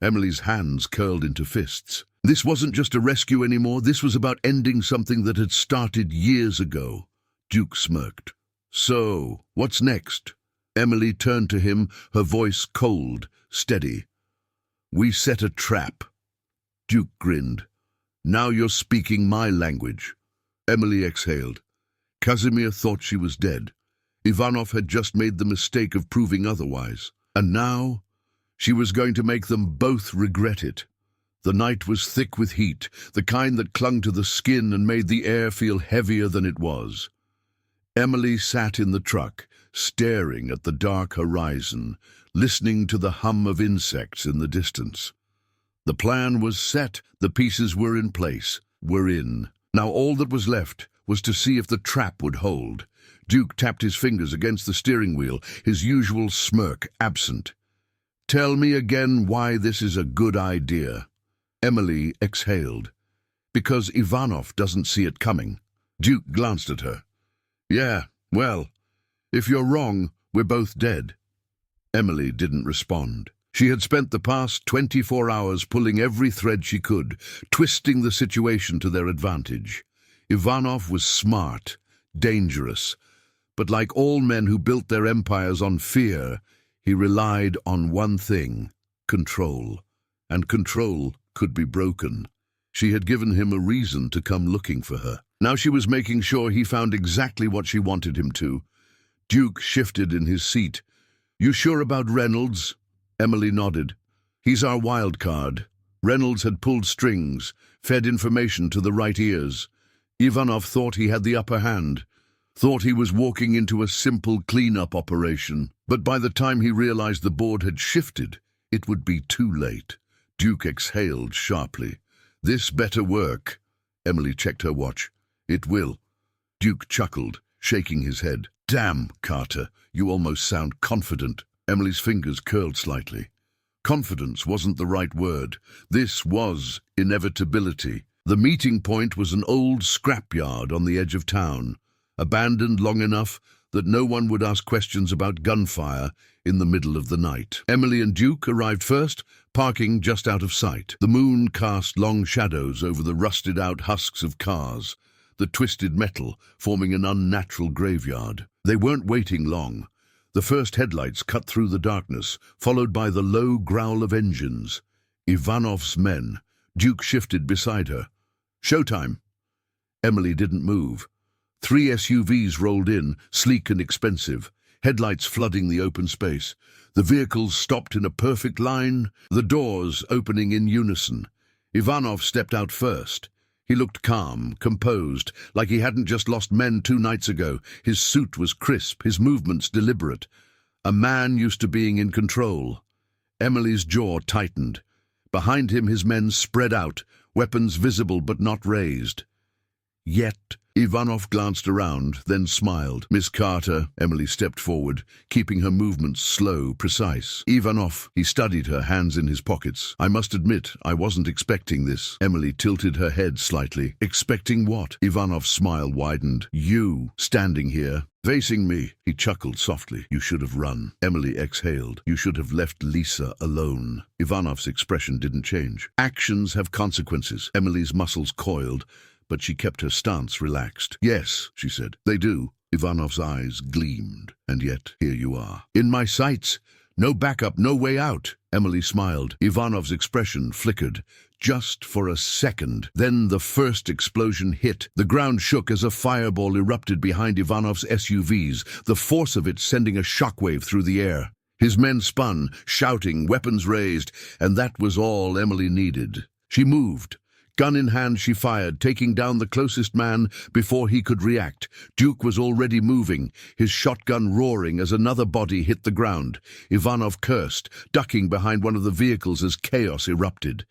Emily's hands curled into fists. This wasn't just a rescue anymore. This was about ending something that had started years ago. Duke smirked. So, what's next? Emily turned to him, her voice cold, steady. We set a trap. Duke grinned. Now you're speaking my language. Emily exhaled. Kazimir thought she was dead. Ivanov had just made the mistake of proving otherwise. And now, she was going to make them both regret it. The night was thick with heat, the kind that clung to the skin and made the air feel heavier than it was. Emily sat in the truck, staring at the dark horizon, listening to the hum of insects in the distance. The plan was set, the pieces were in place, were in. Now all that was left was to see if the trap would hold. Duke tapped his fingers against the steering wheel, his usual smirk absent. Tell me again why this is a good idea. Emily exhaled. Because Ivanov doesn't see it coming. Duke glanced at her. Yeah, well, if you're wrong, we're both dead. Emily didn't respond. She had spent the past 24 hours pulling every thread she could, twisting the situation to their advantage. Ivanov was smart, dangerous, but like all men who built their empires on fear, he relied on one thing, control. And control could be broken. She had given him a reason to come looking for her. Now she was making sure he found exactly what she wanted him to. Duke shifted in his seat. You sure about Reynolds? Emily nodded. He's our wild card. Reynolds had pulled strings, fed information to the right ears. Ivanov thought he had the upper hand, thought he was walking into a simple clean-up operation. But by the time he realized the board had shifted, it would be too late. Duke exhaled sharply. This better work. Emily checked her watch. It will. Duke chuckled, shaking his head. Damn, Carter, you almost sound confident. Emily's fingers curled slightly. Confidence wasn't the right word. This was inevitability. The meeting point was an old scrapyard on the edge of town, abandoned long enough that no one would ask questions about gunfire in the middle of the night. Emily and Duke arrived first, parking just out of sight. The moon cast long shadows over the rusted-out husks of cars, the twisted metal forming an unnatural graveyard. They weren't waiting long. The first headlights cut through the darkness, followed by the low growl of engines. Ivanov's men. Duke shifted beside her. Showtime. Emily didn't move. 3 SUVs rolled in, sleek and expensive, headlights flooding the open space. The vehicles stopped in a perfect line, the doors opening in unison. Ivanov stepped out first. He looked calm, composed, like he hadn't just lost men 2 nights ago. His suit was crisp, his movements deliberate. A man used to being in control. Emily's jaw tightened. Behind him his men spread out, weapons visible but not raised. Yet, Ivanov glanced around, then smiled. Miss Carter, Emily stepped forward, keeping her movements slow, precise. Ivanov, he studied her, hands in his pockets. I must admit, I wasn't expecting this. Emily tilted her head slightly. Expecting what? Ivanov's smile widened. You, standing here, facing me. He chuckled softly. You should have run. Emily exhaled. You should have left Lisa alone. Ivanov's expression didn't change. Actions have consequences. Emily's muscles coiled, but she kept her stance relaxed. Yes, she said, they do. Ivanov's eyes gleamed. And yet, here you are. In my sights. No backup, no way out. Emily smiled. Ivanov's expression flickered. Just for a second. Then the first explosion hit. The ground shook as a fireball erupted behind Ivanov's SUVs, the force of it sending a shockwave through the air. His men spun, shouting, weapons raised, and that was all Emily needed. She moved. Gun in hand, she fired, taking down the closest man before he could react. Duke was already moving, his shotgun roaring as another body hit the ground. Ivanov cursed, ducking behind one of the vehicles as chaos erupted.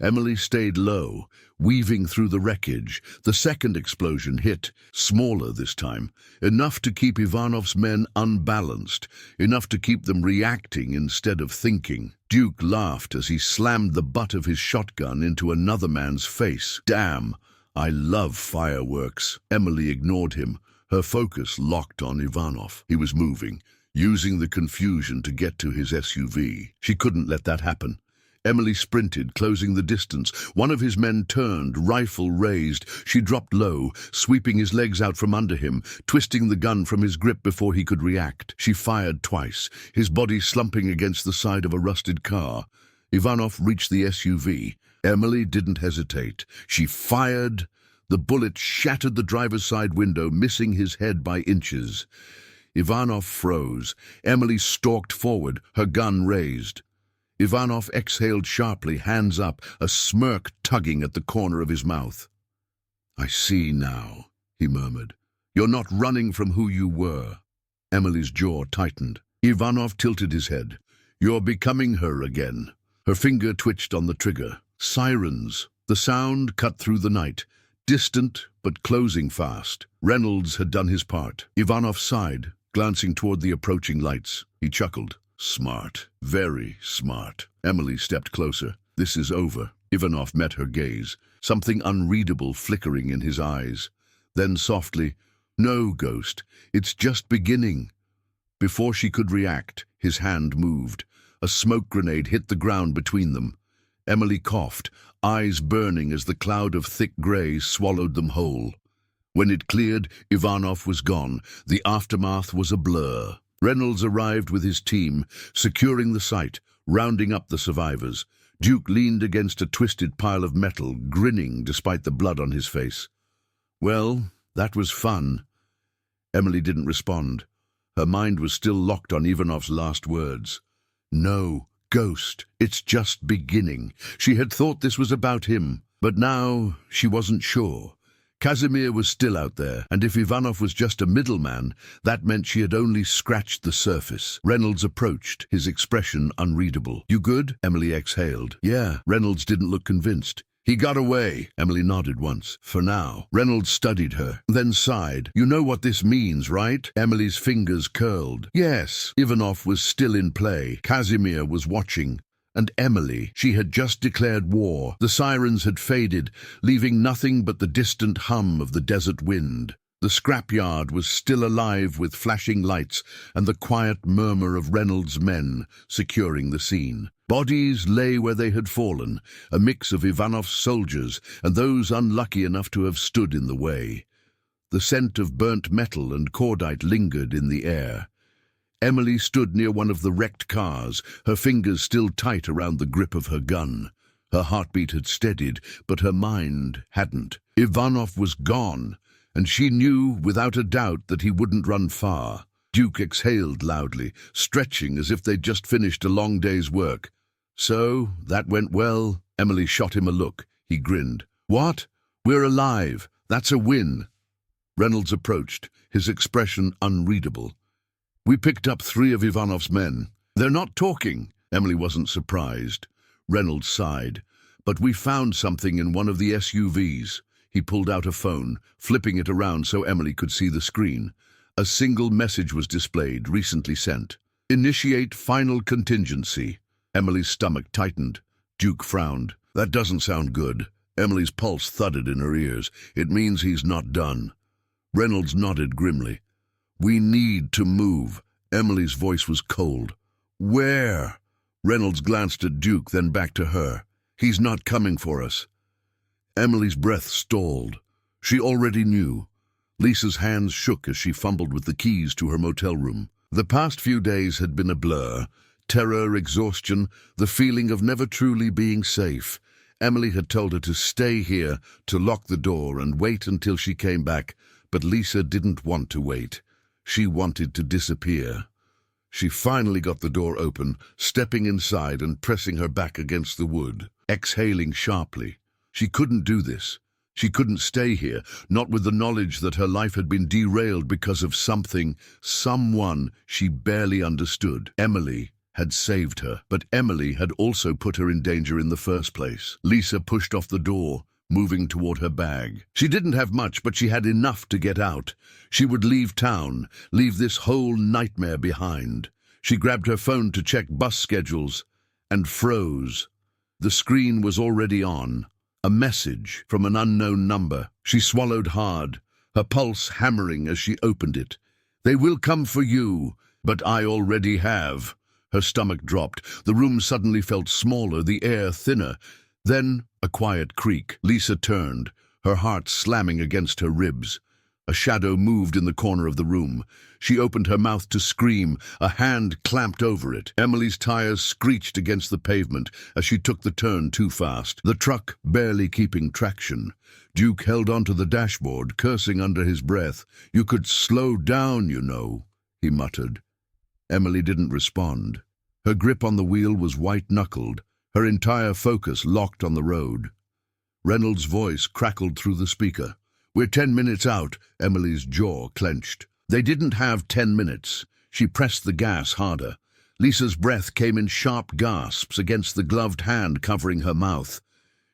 Emily stayed low, weaving through the wreckage. The second explosion hit, smaller this time, enough to keep Ivanov's men unbalanced, enough to keep them reacting instead of thinking. Duke laughed as he slammed the butt of his shotgun into another man's face. Damn, I love fireworks. Emily ignored him, her focus locked on Ivanov. He was moving, using the confusion to get to his SUV. She couldn't let that happen. Emily sprinted, closing the distance. One of his men turned, rifle raised. She dropped low, sweeping his legs out from under him, twisting the gun from his grip before he could react. She fired twice, his body slumping against the side of a rusted car. Ivanov reached the SUV. Emily didn't hesitate. She fired. The bullet shattered the driver's side window, missing his head by inches. Ivanov froze. Emily stalked forward, her gun raised. Ivanov exhaled sharply, hands up, a smirk tugging at the corner of his mouth. "I see now," he murmured. "You're not running from who you were." Emily's jaw tightened. Ivanov tilted his head. "You're becoming her again." Her finger twitched on the trigger. Sirens. The sound cut through the night, distant but closing fast. Reynolds had done his part. Ivanov sighed, glancing toward the approaching lights. He chuckled. "Smart, very smart." Emily stepped closer. "This is over." Ivanov met her gaze, something unreadable flickering in his eyes. Then softly, "No, Ghost, it's just beginning." Before she could react, his hand moved. A smoke grenade hit the ground between them. Emily coughed, eyes burning as the cloud of thick grey swallowed them whole. When it cleared, Ivanov was gone. The aftermath was a blur. Reynolds arrived with his team, securing the site, rounding up the survivors. Duke leaned against a twisted pile of metal, grinning despite the blood on his face. "Well, that was fun." Emily didn't respond. Her mind was still locked on Ivanov's last words. "No, Ghost, it's just beginning." She had thought this was about him, but now she wasn't sure. Kazimir was still out there, and if Ivanov was just a middleman, that meant she had only scratched the surface. Reynolds approached, his expression unreadable. "You good?" Emily exhaled. "Yeah." Reynolds didn't look convinced. "He got away." Emily nodded once. "For now." Reynolds studied her, then sighed. "You know what this means, right?" Emily's fingers curled. Yes. Ivanov was still in play. Kazimir was watching. And Emily, she had just declared war. The sirens had faded, leaving nothing but the distant hum of the desert wind. The scrapyard was still alive with flashing lights and the quiet murmur of Reynolds' men securing the scene. Bodies lay where they had fallen, a mix of Ivanov's soldiers and those unlucky enough to have stood in the way. The scent of burnt metal and cordite lingered in the air. Emily stood near one of the wrecked cars, her fingers still tight around the grip of her gun. Her heartbeat had steadied, but her mind hadn't. Ivanov was gone, and she knew without a doubt that he wouldn't run far. Duke exhaled loudly, stretching as if they'd just finished a long day's work. "So, that went well?" Emily shot him a look. He grinned. "What? We're alive. That's a win." Reynolds approached, his expression unreadable. "We picked up 3 of Ivanov's men. They're not talking." Emily wasn't surprised. Reynolds sighed. "But we found something in one of the SUVs." He pulled out a phone, flipping it around so Emily could see the screen. A single message was displayed, recently sent. "Initiate final contingency." Emily's stomach tightened. Duke frowned. "That doesn't sound good." Emily's pulse thudded in her ears. "It means he's not done." Reynolds nodded grimly. "We need to move." Emily's voice was cold. "Where?" Reynolds glanced at Duke, then back to her. "He's not coming for us." Emily's breath stalled. She already knew. Lisa's hands shook as she fumbled with the keys to her motel room. The past few days had been a blur. Terror, exhaustion, the feeling of never truly being safe. Emily had told her to stay here, to lock the door and wait until she came back, but Lisa didn't want to wait. She wanted to disappear. She finally got the door open, stepping inside and pressing her back against the wood, exhaling sharply. She couldn't do this. She couldn't stay here, not with the knowledge that her life had been derailed because of someone she barely understood. Emily had saved her, but Emily had also put her in danger in the first place. Lisa pushed off the door, moving toward her bag. She didn't have much, but she had enough to get out. She would leave town, leave this whole nightmare behind. She grabbed her phone to check bus schedules and froze. The screen was already on. A message from an unknown number. She swallowed hard, her pulse hammering as she opened it. "They will come for you, but I already have." Her stomach dropped. The room suddenly felt smaller, the air thinner. Then a quiet creak. Lisa turned, her heart slamming against her ribs. A shadow moved in the corner of the room. She opened her mouth to scream. A hand clamped over it. Emily's tires screeched against the pavement as she took the turn too fast, the truck barely keeping traction. Duke held onto the dashboard, cursing under his breath. "You could slow down, you know," he muttered. Emily didn't respond. Her grip on the wheel was white-knuckled, her entire focus locked on the road. Reynolds' voice crackled through the speaker. "We're 10 minutes out." Emily's jaw clenched. They didn't have 10 minutes. She pressed the gas harder. Lisa's breath came in sharp gasps against the gloved hand covering her mouth.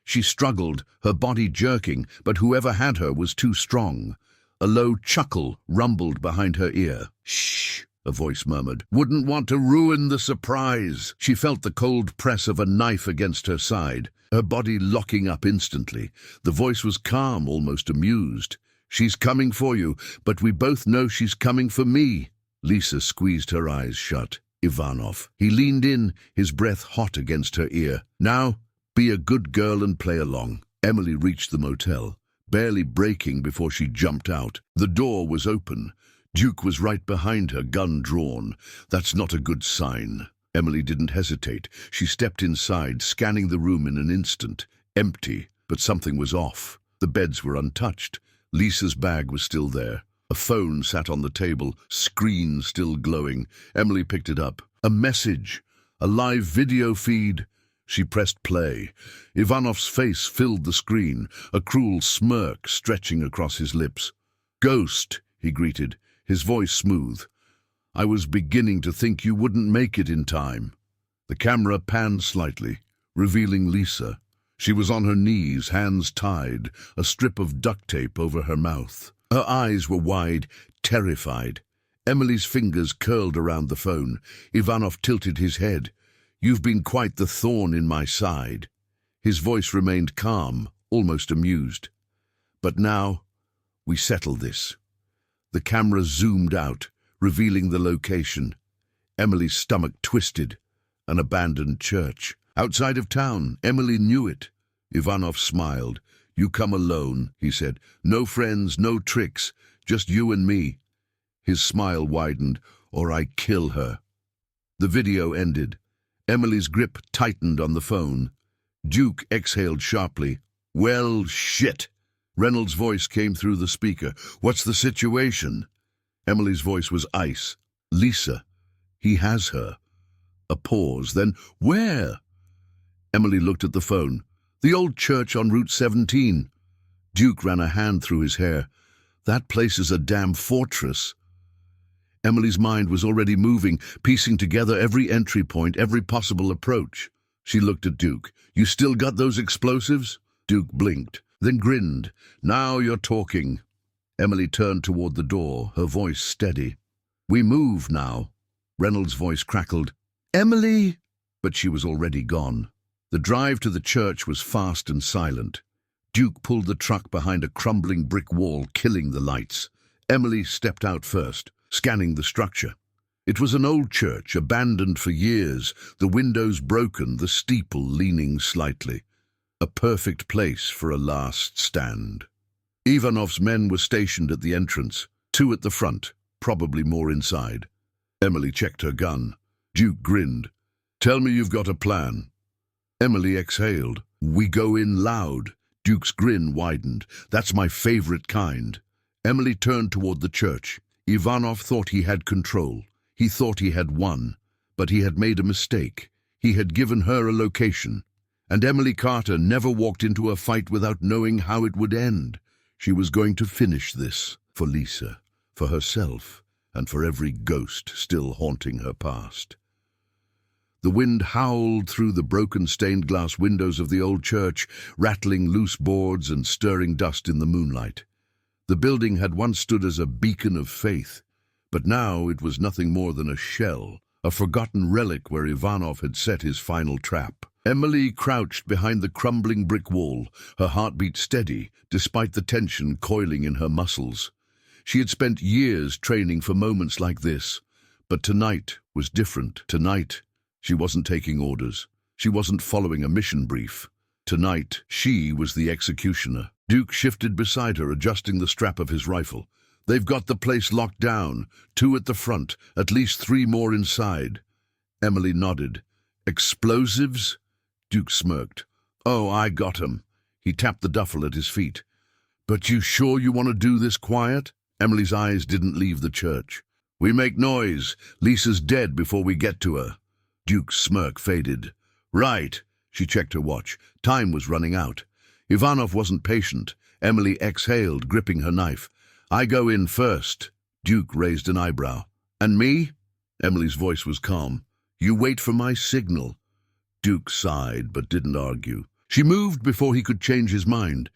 She struggled, her body jerking, but whoever had her was too strong. A low chuckle rumbled behind her ear. "Shh," a voice murmured. "Wouldn't want to ruin the surprise." She felt the cold press of a knife against her side, her body locking up instantly. The voice was calm, almost amused. "She's coming for you, but we both know she's coming for me." Lisa squeezed her eyes shut. Ivanov. He leaned in, his breath hot against her ear. "Now, be a good girl and play along." Emily reached the motel, barely braking before she jumped out. The door was open. Duke was right behind her, gun drawn. That's not a good sign. Emily didn't hesitate. She stepped inside, scanning the room in an instant. Empty, but something was off. The beds were untouched. Lisa's bag was still there. A phone sat on the table, screen still glowing. Emily picked it up. A message. A live video feed. She pressed play. Ivanov's face filled the screen, a cruel smirk stretching across his lips. "Ghost," he greeted, his voice smooth. "I was beginning to think you wouldn't make it in time." The camera panned slightly, revealing Lisa. She was on her knees, hands tied, a strip of duct tape over her mouth. Her eyes were wide, terrified. Emily's fingers curled around the phone. Ivanov tilted his head. "You've been quite the thorn in my side." His voice remained calm, almost amused. "But now, we settle this." The camera zoomed out, revealing the location. Emily's stomach twisted. An abandoned church. Outside of town, Emily knew it. Ivanov smiled. "You come alone," he said. "No friends, no tricks, just you and me." His smile widened. "Or I kill her." The video ended. Emily's grip tightened on the phone. Duke exhaled sharply. "Well, shit." Reynolds' voice came through the speaker. "What's the situation?" Emily's voice was ice. "Lisa. He has her." A pause, then, "Where?" Emily looked at the phone. "The old church on Route 17. Duke ran a hand through his hair. "That place is a damn fortress." Emily's mind was already moving, piecing together every entry point, every possible approach. She looked at Duke. "You still got those explosives?" Duke blinked, then grinned. "Now you're talking." Emily turned toward the door, her voice steady. "We move now." Reynolds' voice crackled. "Emily!" But she was already gone. The drive to the church was fast and silent. Duke pulled the truck behind a crumbling brick wall, killing the lights. Emily stepped out first, scanning the structure. It was an old church, abandoned for years, the windows broken, the steeple leaning slightly. A perfect place for a last stand. Ivanov's men were stationed at the entrance, 2 at the front, probably more inside. Emily checked her gun. Duke grinned. "Tell me you've got a plan." Emily exhaled. "We go in loud." Duke's grin widened. "That's my favorite kind." Emily turned toward the church. Ivanov thought he had control. He thought he had won, but he had made a mistake. He had given her a location. And Emily Carter never walked into a fight without knowing how it would end. She was going to finish this for Lisa, for herself, and for every ghost still haunting her past. The wind howled through the broken stained glass windows of the old church, rattling loose boards and stirring dust in the moonlight. The building had once stood as a beacon of faith, but now it was nothing more than a shell, a forgotten relic where Ivanov had set his final trap. Emily crouched behind the crumbling brick wall, her heartbeat steady, despite the tension coiling in her muscles. She had spent years training for moments like this, but tonight was different. Tonight, she wasn't taking orders. She wasn't following a mission brief. Tonight, she was the executioner. Duke shifted beside her, adjusting the strap of his rifle. "They've got the place locked down. 2 at the front, at least 3 more inside." Emily nodded. "Explosives?" Duke smirked. "Oh, I got 'em." He tapped the duffel at his feet. "But you sure you want to do this quiet?" Emily's eyes didn't leave the church. "We make noise. Lisa's dead before we get to her." Duke's smirk faded. "Right." She checked her watch. Time was running out. Ivanov wasn't patient. Emily exhaled, gripping her knife. "I go in first." Duke raised an eyebrow. "And me?" Emily's voice was calm. "You wait for my signal." Duke sighed, but didn't argue. She moved before he could change his mind.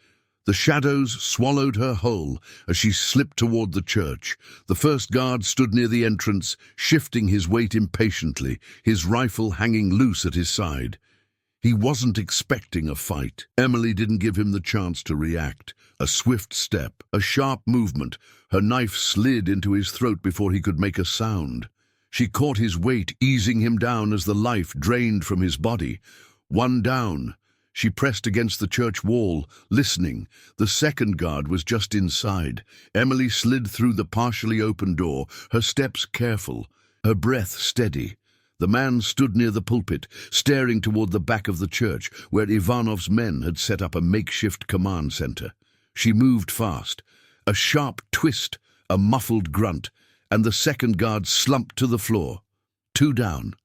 The shadows swallowed her whole as she slipped toward the church. The first guard stood near the entrance, shifting his weight impatiently, his rifle hanging loose at his side. He wasn't expecting a fight. Emily didn't give him the chance to react. A swift step, a sharp movement. Her knife slid into his throat before he could make a sound. She caught his weight, easing him down as the life drained from his body. One down. She pressed against the church wall, listening. The second guard was just inside. Emily slid through the partially open door, her steps careful, her breath steady. The man stood near the pulpit, staring toward the back of the church, where Ivanov's men had set up a makeshift command center. She moved fast. A sharp twist, a muffled grunt, and the second guard slumped to the floor. 2 down.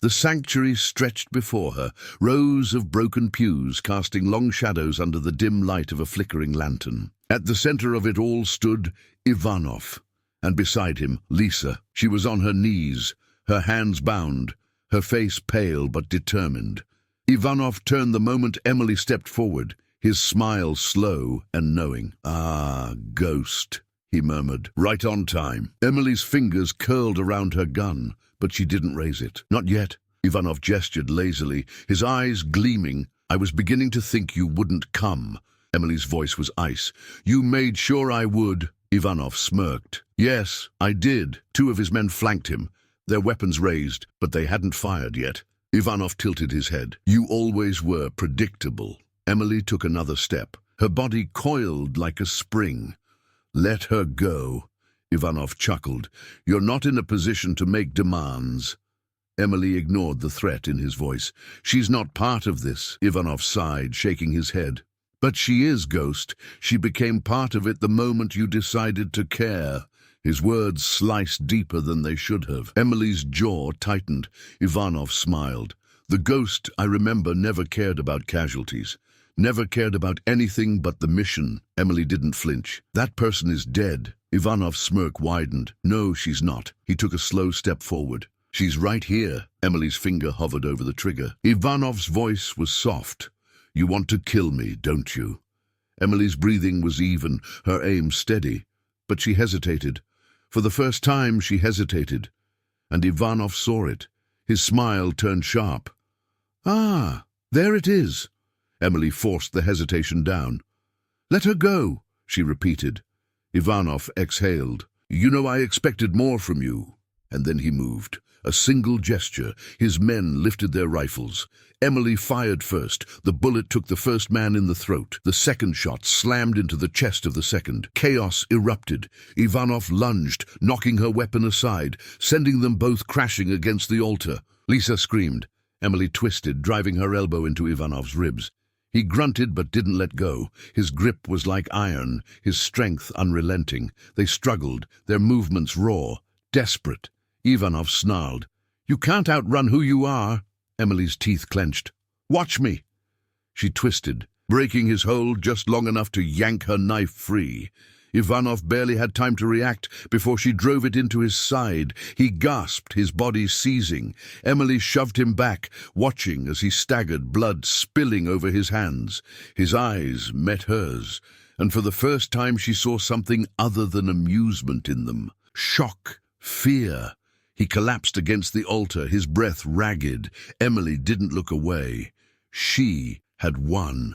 The sanctuary stretched before her, rows of broken pews casting long shadows under the dim light of a flickering lantern. At the center of it all stood Ivanov, and beside him, Lisa. She was on her knees, her hands bound, her face pale but determined. Ivanov turned the moment Emily stepped forward, his smile slow and knowing. "Ah, ghost," he murmured. "Right on time." Emily's fingers curled around her gun, but she didn't raise it. "Not yet." Ivanov gestured lazily, his eyes gleaming. "I was beginning to think you wouldn't come." Emily's voice was ice. "You made sure I would." Ivanov smirked. "Yes, I did." 2 of his men flanked him, their weapons raised, but they hadn't fired yet. Ivanov tilted his head. "You always were predictable." Emily took another step. Her body coiled like a spring. "Let her go." Ivanov chuckled. "You're not in a position to make demands." Emily ignored the threat in his voice. "She's not part of this," Ivanov sighed, shaking his head. "But she is, Ghost. She became part of it the moment you decided to care." His words sliced deeper than they should have. Emily's jaw tightened. Ivanov smiled. "The Ghost I remember never cared about casualties. Never cared about anything but the mission." Emily didn't flinch. "That person is dead." Ivanov's smirk widened. "No, she's not." He took a slow step forward. "She's right here." Emily's finger hovered over the trigger. Ivanov's voice was soft. "You want to kill me, don't you?" Emily's breathing was even, her aim steady. But she hesitated. For the first time she hesitated. And Ivanov saw it. His smile turned sharp. "Ah, there it is." Emily forced the hesitation down. "Let her go," she repeated. Ivanov exhaled. "You know, I expected more from you." And then he moved. A single gesture. His men lifted their rifles. Emily fired first. The bullet took the first man in the throat. The second shot slammed into the chest of the second. Chaos erupted. Ivanov lunged, knocking her weapon aside, sending them both crashing against the altar. Lisa screamed. Emily twisted, driving her elbow into Ivanov's ribs. He grunted but didn't let go. His grip was like iron, his strength unrelenting. They struggled, their movements raw, desperate. Ivanov snarled. "You can't outrun who you are." Emily's teeth clenched. "Watch me." She twisted, breaking his hold just long enough to yank her knife free. Ivanov barely had time to react before she drove it into his side. He gasped, his body seizing. Emily shoved him back, watching as he staggered, blood spilling over his hands. His eyes met hers, and for the first time she saw something other than amusement in them. Shock, fear. He collapsed against the altar, his breath ragged. Emily didn't look away. She had won.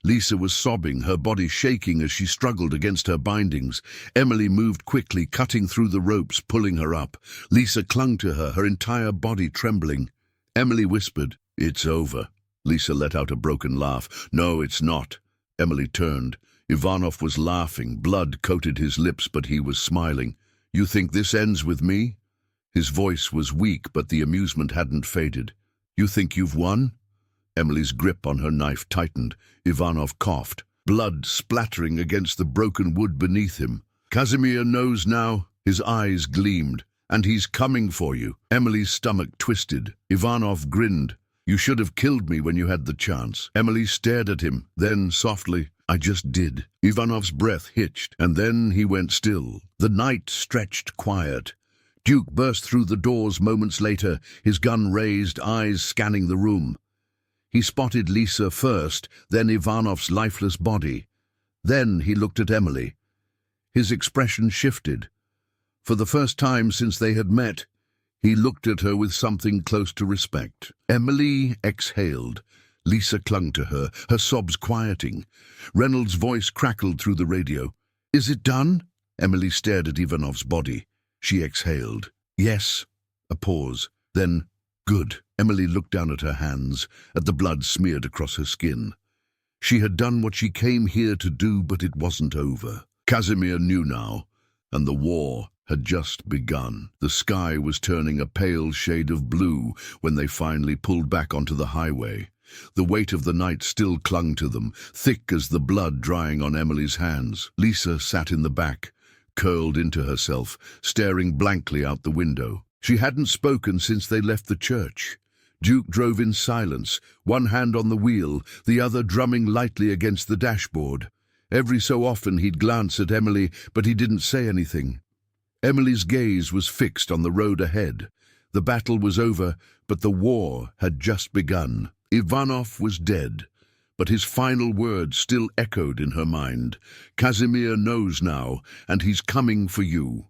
Lisa was sobbing, her body shaking as she struggled against her bindings. Emily moved quickly, cutting through the ropes, pulling her up. Lisa clung to her, her entire body trembling. Emily whispered, "It's over." Lisa let out a broken laugh. "No, it's not." Emily turned. Ivanov was laughing. Blood coated his lips, but he was smiling. "You think this ends with me?" His voice was weak, but the amusement hadn't faded. "You think you've won?" Emily's grip on her knife tightened. Ivanov coughed, blood splattering against the broken wood beneath him. "Kazimir knows now." His eyes gleamed. "And he's coming for you." Emily's stomach twisted. Ivanov grinned. "You should have killed me when you had the chance." Emily stared at him. Then, softly, "I just did." Ivanov's breath hitched, and then he went still. The night stretched quiet. Duke burst through the doors moments later, his gun raised, eyes scanning the room. He spotted Lisa first, then Ivanov's lifeless body. Then he looked at Emily. His expression shifted. For the first time since they had met, he looked at her with something close to respect. Emily exhaled. Lisa clung to her, her sobs quieting. Reynolds' voice crackled through the radio. "Is it done?" Emily stared at Ivanov's body. She exhaled. "Yes." A pause. Then, "Good." Emily looked down at her hands, at the blood smeared across her skin. She had done what she came here to do, but it wasn't over. Kazimir knew now, and the war had just begun. The sky was turning a pale shade of blue when they finally pulled back onto the highway. The weight of the night still clung to them, thick as the blood drying on Emily's hands. Lisa sat in the back, curled into herself, staring blankly out the window. She hadn't spoken since they left the church. Duke drove in silence, one hand on the wheel, the other drumming lightly against the dashboard. Every so often he'd glance at Emily, but he didn't say anything. Emily's gaze was fixed on the road ahead. The battle was over, but the war had just begun. Ivanov was dead, but his final words still echoed in her mind. "Kazimir knows now, and he's coming for you."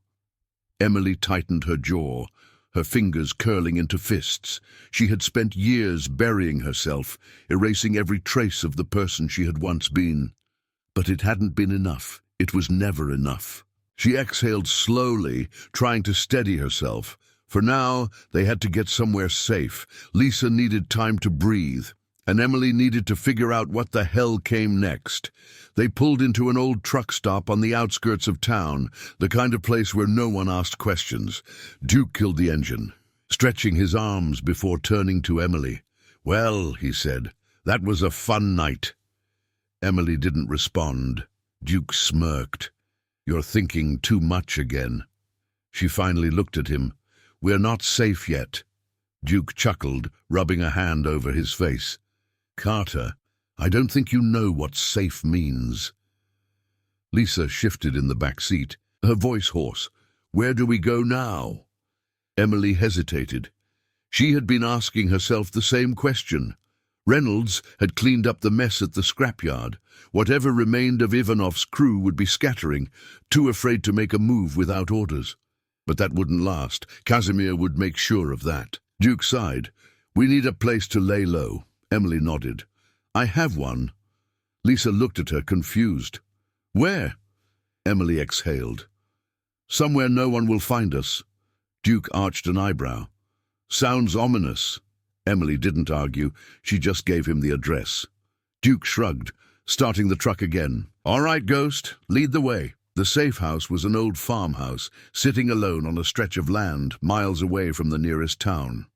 Emily tightened her jaw, her fingers curling into fists. She had spent years burying herself, erasing every trace of the person she had once been. But it hadn't been enough. It was never enough. She exhaled slowly, trying to steady herself. For now, they had to get somewhere safe. Lisa needed time to breathe, and Emily needed to figure out what the hell came next. They pulled into an old truck stop on the outskirts of town, the kind of place where no one asked questions. Duke killed the engine, stretching his arms before turning to Emily. "Well," he said, "that was a fun night." Emily didn't respond. Duke smirked. "You're thinking too much again." She finally looked at him. "We're not safe yet." Duke chuckled, rubbing a hand over his face. "Carter, I don't think you know what safe means." Lisa shifted in the back seat, her voice hoarse. "Where do we go now?" Emily hesitated. She had been asking herself the same question. Reynolds had cleaned up the mess at the scrapyard. Whatever remained of Ivanov's crew would be scattering, too afraid to make a move without orders. But that wouldn't last. Kazimir would make sure of that. Duke sighed. "We need a place to lay low." Emily nodded. "I have one." Lisa looked at her, confused. "Where?" Emily exhaled. "Somewhere no one will find us." Duke arched an eyebrow. "Sounds ominous." Emily didn't argue. She just gave him the address. Duke shrugged, starting the truck again. "All right, Ghost, lead the way." The safe house was an old farmhouse, sitting alone on a stretch of land, miles away from the nearest town.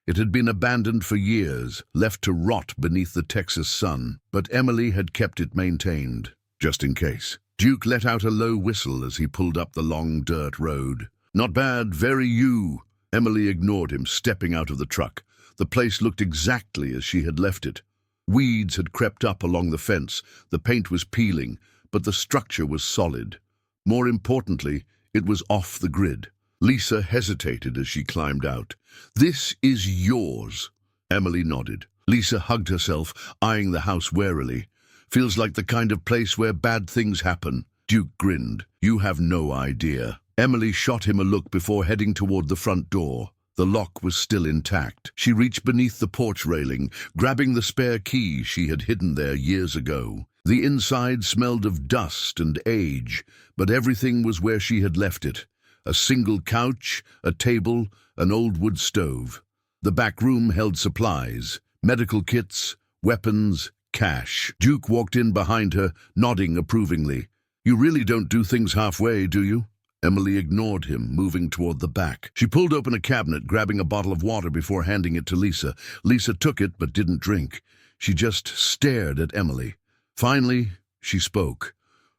It had been abandoned for years, left to rot beneath the Texas sun, but Emily had kept it maintained, just in case. Duke let out a low whistle as he pulled up the long dirt road. Not bad, very you. Emily ignored him, stepping out of the truck. The place looked exactly as she had left it. Weeds had crept up along the fence, the paint was peeling, but the structure was solid. More importantly, it was off the grid. Lisa hesitated as she climbed out. "This is yours." Emily nodded. Lisa hugged herself, eyeing the house warily. "Feels like the kind of place where bad things happen." Duke grinned. "You have no idea." Emily shot him a look before heading toward the front door. The lock was still intact. She reached beneath the porch railing, grabbing the spare key she had hidden there years ago. The inside smelled of dust and age, but everything was where she had left it. A single couch, a table, an old wood stove. The back room held supplies, medical kits, weapons, cash. Duke walked in behind her, nodding approvingly. "You really don't do things halfway, do you?" Emily ignored him, moving toward the back. She pulled open a cabinet, grabbing a bottle of water before handing it to Lisa. Lisa took it but didn't drink. She just stared at Emily. Finally, she spoke.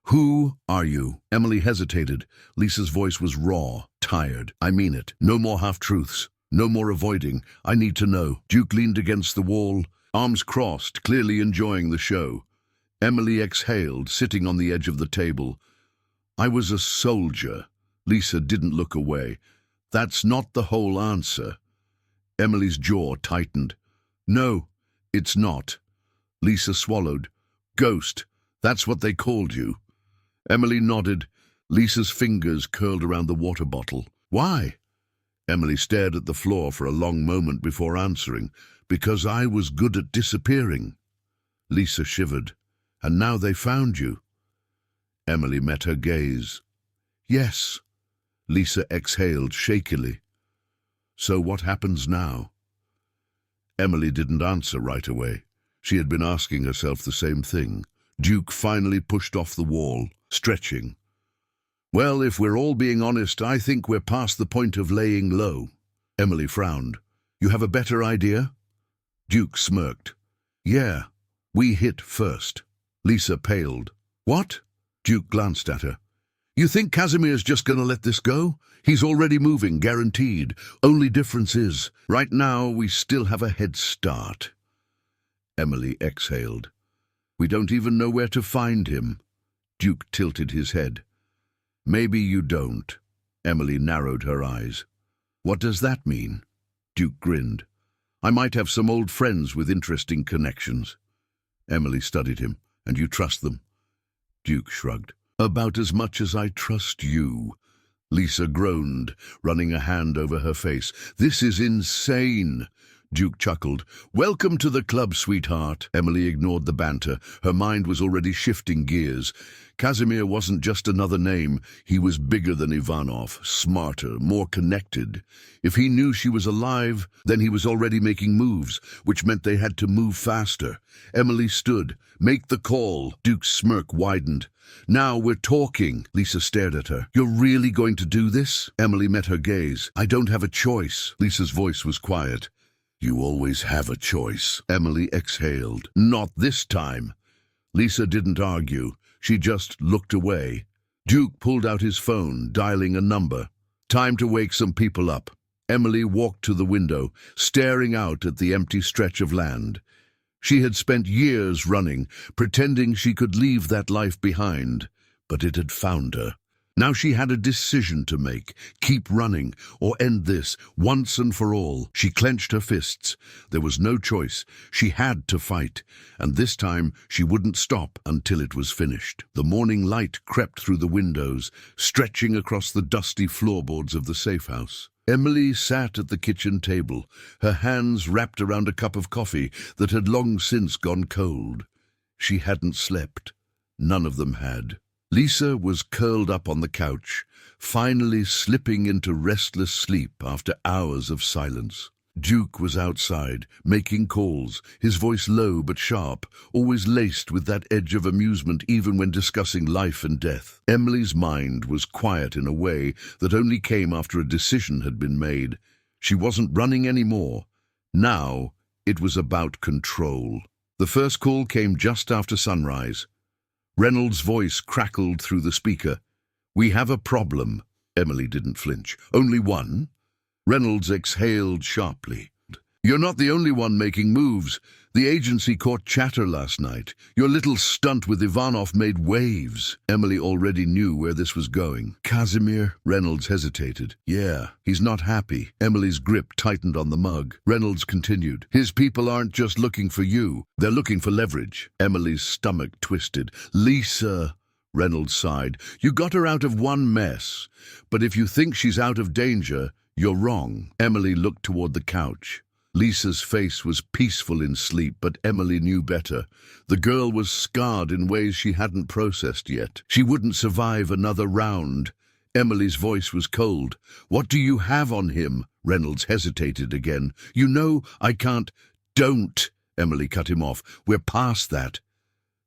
"Who are you?" Emily hesitated. Lisa's voice was raw, tired. "I mean it. No more half-truths. No more avoiding. I need to know." Duke leaned against the wall, arms crossed, clearly enjoying the show. Emily exhaled, sitting on the edge of the table. "I was a soldier." Lisa didn't look away. "That's not the whole answer." Emily's jaw tightened. "No, it's not." Lisa swallowed. "Ghost, that's what they called you." Emily nodded. Lisa's fingers curled around the water bottle. "Why?" Emily stared at the floor for a long moment before answering. "Because I was good at disappearing." Lisa shivered. "And now they found you." Emily met her gaze. "Yes." Lisa exhaled shakily. "So what happens now?" Emily didn't answer right away. She had been asking herself the same thing. Duke finally pushed off the wall, stretching. "Well, if we're all being honest, I think we're past the point of laying low." Emily frowned. "You have a better idea?" Duke smirked. "Yeah, we hit first." Lisa paled. "What?" Duke glanced at her. "You think Kazimir's just going to let this go? He's already moving, guaranteed. Only difference is, right now we still have a head start." Emily exhaled. "We don't even know where to find him." Duke tilted his head. "Maybe you don't." Emily narrowed her eyes. "What does that mean?" Duke grinned. "I might have some old friends with interesting connections." Emily studied him. "And you trust them?" Duke shrugged. "About as much as I trust you." Lisa groaned, running a hand over her face. "This is insane." Duke chuckled. "Welcome to the club, sweetheart." Emily ignored the banter. Her mind was already shifting gears. Kazimir wasn't just another name. He was bigger than Ivanov, smarter, more connected. If he knew she was alive, then he was already making moves, which meant they had to move faster. Emily stood. "Make the call." Duke's smirk widened. "Now we're talking." Lisa stared at her. "You're really going to do this?" Emily met her gaze. "I don't have a choice." Lisa's voice was quiet. "You always have a choice." Emily exhaled. "Not this time." Lisa didn't argue. She just looked away. Duke pulled out his phone, dialing a number. "Time to wake some people up." Emily walked to the window, staring out at the empty stretch of land. She had spent years running, pretending she could leave that life behind, but it had found her. Now she had a decision to make: keep running, or end this, once and for all. She clenched her fists. There was no choice. She had to fight, and this time she wouldn't stop until it was finished. The morning light crept through the windows, stretching across the dusty floorboards of the safe house. Emily sat at the kitchen table, her hands wrapped around a cup of coffee that had long since gone cold. She hadn't slept. None of them had. Lisa was curled up on the couch, finally slipping into restless sleep after hours of silence. Duke was outside, making calls, his voice low but sharp, always laced with that edge of amusement even when discussing life and death. Emily's mind was quiet in a way that only came after a decision had been made. She wasn't running anymore. Now it was about control. The first call came just after sunrise. Reynolds' voice crackled through the speaker. "We have a problem." Emily didn't flinch. Only one? Reynolds exhaled sharply. You're not the only one making moves. The agency caught chatter last night. Your little stunt with Ivanov made waves. Emily already knew where this was going. Kazimir? Reynolds hesitated. Yeah, he's not happy. Emily's grip tightened on the mug. Reynolds continued. His people aren't just looking for you. They're looking for leverage. Emily's stomach twisted. Lisa, Reynolds sighed. You got her out of one mess. But if you think she's out of danger, you're wrong. Emily looked toward the couch. Lisa's face was peaceful in sleep, but Emily knew better. The girl was scarred in ways she hadn't processed yet. She wouldn't survive another round. Emily's voice was cold. What do you have on him? Reynolds hesitated again. You know, I can't. Don't, Emily cut him off. We're past that.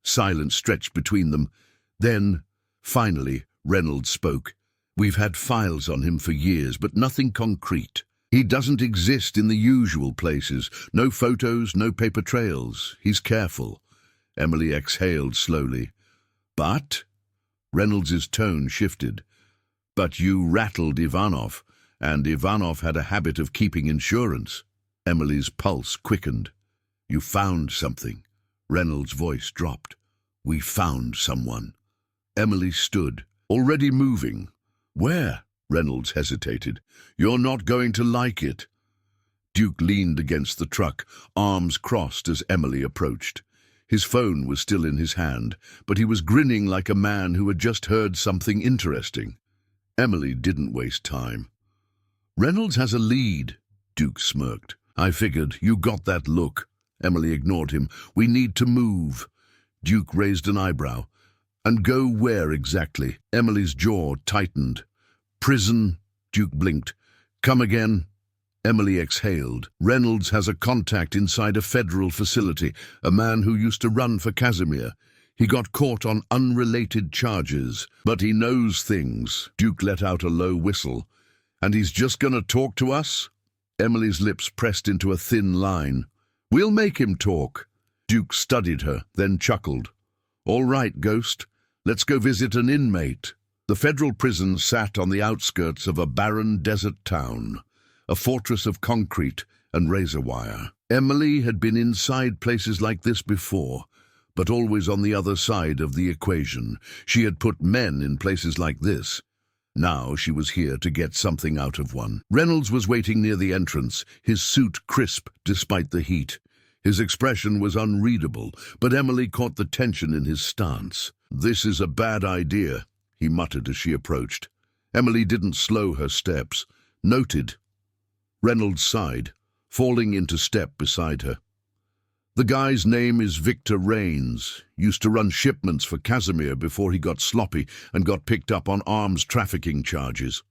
Silence stretched between them. Then, finally, Reynolds spoke. We've had files on him for years, but nothing concrete. He doesn't exist in the usual places. No photos, no paper trails. He's careful. Emily exhaled slowly. But? Reynolds's tone shifted. But you rattled Ivanov, and Ivanov had a habit of keeping insurance. Emily's pulse quickened. You found something. Reynolds' voice dropped. We found someone. Emily stood, already moving. Where? Reynolds hesitated. You're not going to like it. Duke leaned against the truck, arms crossed as Emily approached. His phone was still in his hand, but he was grinning like a man who had just heard something interesting. Emily didn't waste time. Reynolds has a lead, Duke smirked. I figured you got that look. Emily ignored him. We need to move. Duke raised an eyebrow. And go where exactly? Emily's jaw tightened. Prison, Duke blinked. Come again. Emily exhaled. Reynolds has a contact inside a federal facility, a man who used to run for Kazimir. He got caught on unrelated charges, but he knows things. Duke let out a low whistle. And he's just gonna talk to us? Emily's lips pressed into a thin line. We'll make him talk. Duke studied her, then chuckled. All right, Ghost. Let's go visit an inmate. The federal prison sat on the outskirts of a barren desert town, a fortress of concrete and razor wire. Emily had been inside places like this before, but always on the other side of the equation. She had put men in places like this. Now she was here to get something out of one. Reynolds was waiting near the entrance, his suit crisp despite the heat. His expression was unreadable, but Emily caught the tension in his stance. This is a bad idea, he muttered as she approached. Emily didn't slow her steps. Noted. Reynolds sighed, falling into step beside her. The guy's name is Victor Rains. Used to run shipments for Kazimir before he got sloppy and got picked up on arms trafficking charges.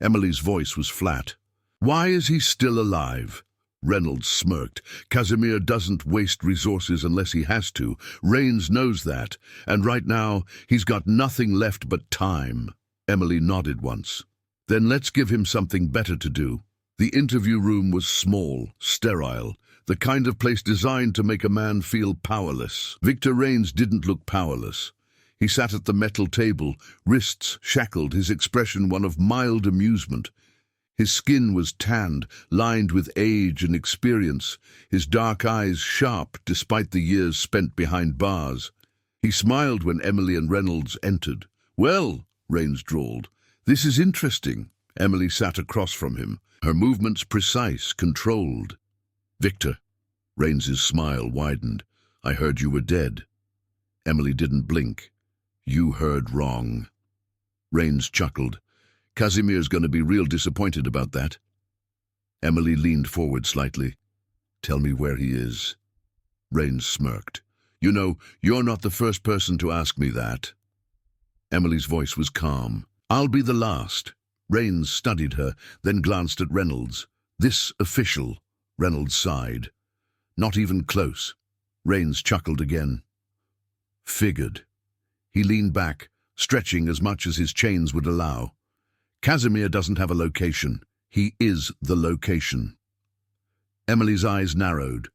Emily's voice was flat. Why is he still alive? Reynolds smirked. Kazimir doesn't waste resources unless he has to. Rains knows that, and right now he's got nothing left but time. Emily nodded once. Then let's give him something better to do. The interview room was small, sterile, the kind of place designed to make a man feel powerless. Victor Rains didn't look powerless. He sat at the metal table, wrists shackled, his expression one of mild amusement. His skin was tanned, lined with age and experience, his dark eyes sharp despite the years spent behind bars. He smiled when Emily and Reynolds entered. Well, Rains drawled, this is interesting. Emily sat across from him, her movements precise, controlled. Victor. Rains's smile widened. I heard you were dead. Emily didn't blink. You heard wrong. Rains chuckled. Kazimir's going to be real disappointed about that. Emily leaned forward slightly. Tell me where he is. Rains smirked. You know, you're not the first person to ask me that. Emily's voice was calm. I'll be the last. Rains studied her, then glanced at Reynolds. This official, Reynolds sighed. Not even close. Rains chuckled again. Figured. He leaned back, stretching as much as his chains would allow. Kazimir doesn't have a location. He is the location. Emily's eyes narrowed.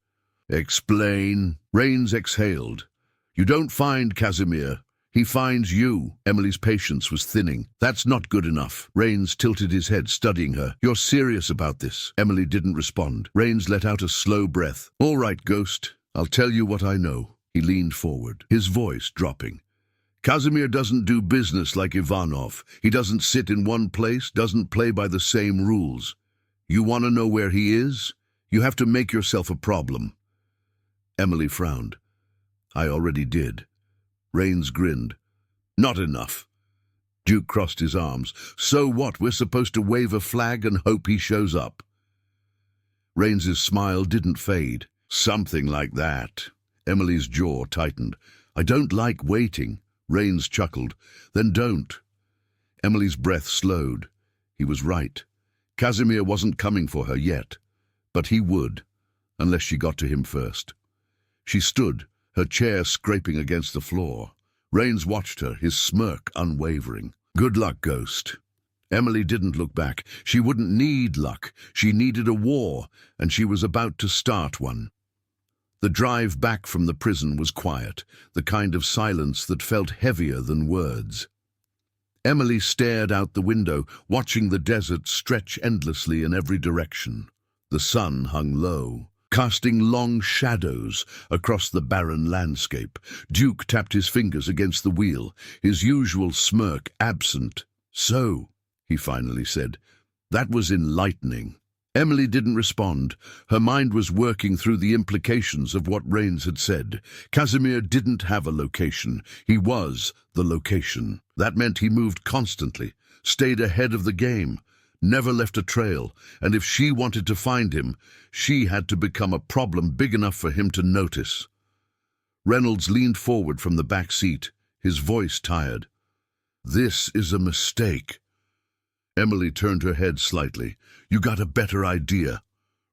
Explain. Rains exhaled. You don't find Kazimir. He finds you. Emily's patience was thinning. That's not good enough. Rains tilted his head, studying her. You're serious about this? Emily didn't respond. Rains let out a slow breath. All right, Ghost. I'll tell you what I know. He leaned forward, his voice dropping. Kazimir doesn't do business like Ivanov. He doesn't sit in one place, doesn't play by the same rules. You want to know where he is? You have to make yourself a problem. Emily frowned. I already did. Rains grinned. Not enough. Duke crossed his arms. So what? We're supposed to wave a flag and hope he shows up. Rains's smile didn't fade. Something like that. Emily's jaw tightened. I don't like waiting. Rains chuckled. Then don't. Emily's breath slowed. He was right. Kazimir wasn't coming for her yet. But he would, unless she got to him first. She stood, her chair scraping against the floor. Rains watched her, his smirk unwavering. Good luck, Ghost. Emily didn't look back. She wouldn't need luck. She needed a war, and she was about to start one. The drive back from the prison was quiet, the kind of silence that felt heavier than words. Emily stared out the window, watching the desert stretch endlessly in every direction. The sun hung low, casting long shadows across the barren landscape. Duke tapped his fingers against the wheel, his usual smirk absent. So, he finally said, that was enlightening. Emily didn't respond. Her mind was working through the implications of what Rains had said. Kazimir didn't have a location. He was the location. That meant he moved constantly, stayed ahead of the game, never left a trail, and if she wanted to find him, she had to become a problem big enough for him to notice. Reynolds leaned forward from the back seat, his voice tired. This is a mistake. Emily turned her head slightly. You got a better idea.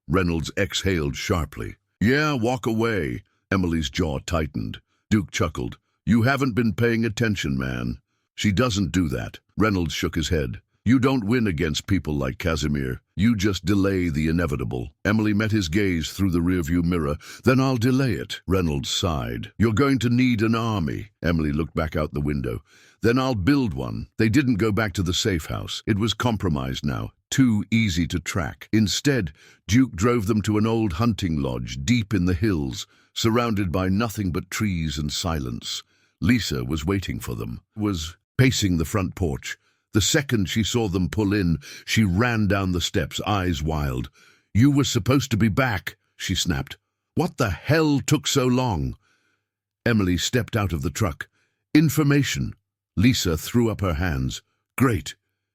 Reynolds exhaled sharply. Yeah, walk away. Emily's jaw tightened. Duke chuckled. You haven't been paying attention, man. She doesn't do that. Reynolds shook his head. You don't win against people like Kazimir. You just delay the inevitable. Emily met his gaze through the rearview mirror. Then I'll delay it. Reynolds sighed. You're going to need an army. Emily looked back out the window. Then I'll build one. They didn't go back to the safe house. It was compromised now, too easy to track. Instead, Duke drove them to an old hunting lodge deep in the hills, surrounded by nothing but trees and silence. Lisa was waiting for them, was pacing the front porch. The second she saw them pull in, she ran down the steps, eyes wild. You were supposed to be back, she snapped. What the hell took so long? Emily stepped out of the truck. Information. Lisa threw up her hands. Great.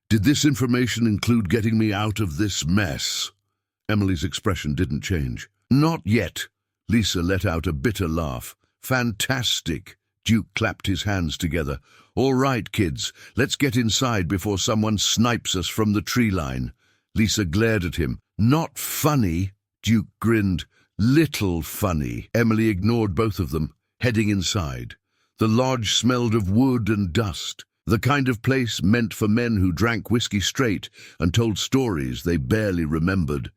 Did this information include getting me out of this mess? Emily's expression didn't change. Not yet. Lisa let out a bitter laugh. Fantastic. Duke clapped his hands together. All right, kids, let's get inside before someone snipes us from the tree line. Lisa glared at him. Not funny. Duke grinned. Little funny. Emily ignored both of them, heading inside. The lodge smelled of wood and dust, the kind of place meant for men who drank whiskey straight and told stories they barely remembered.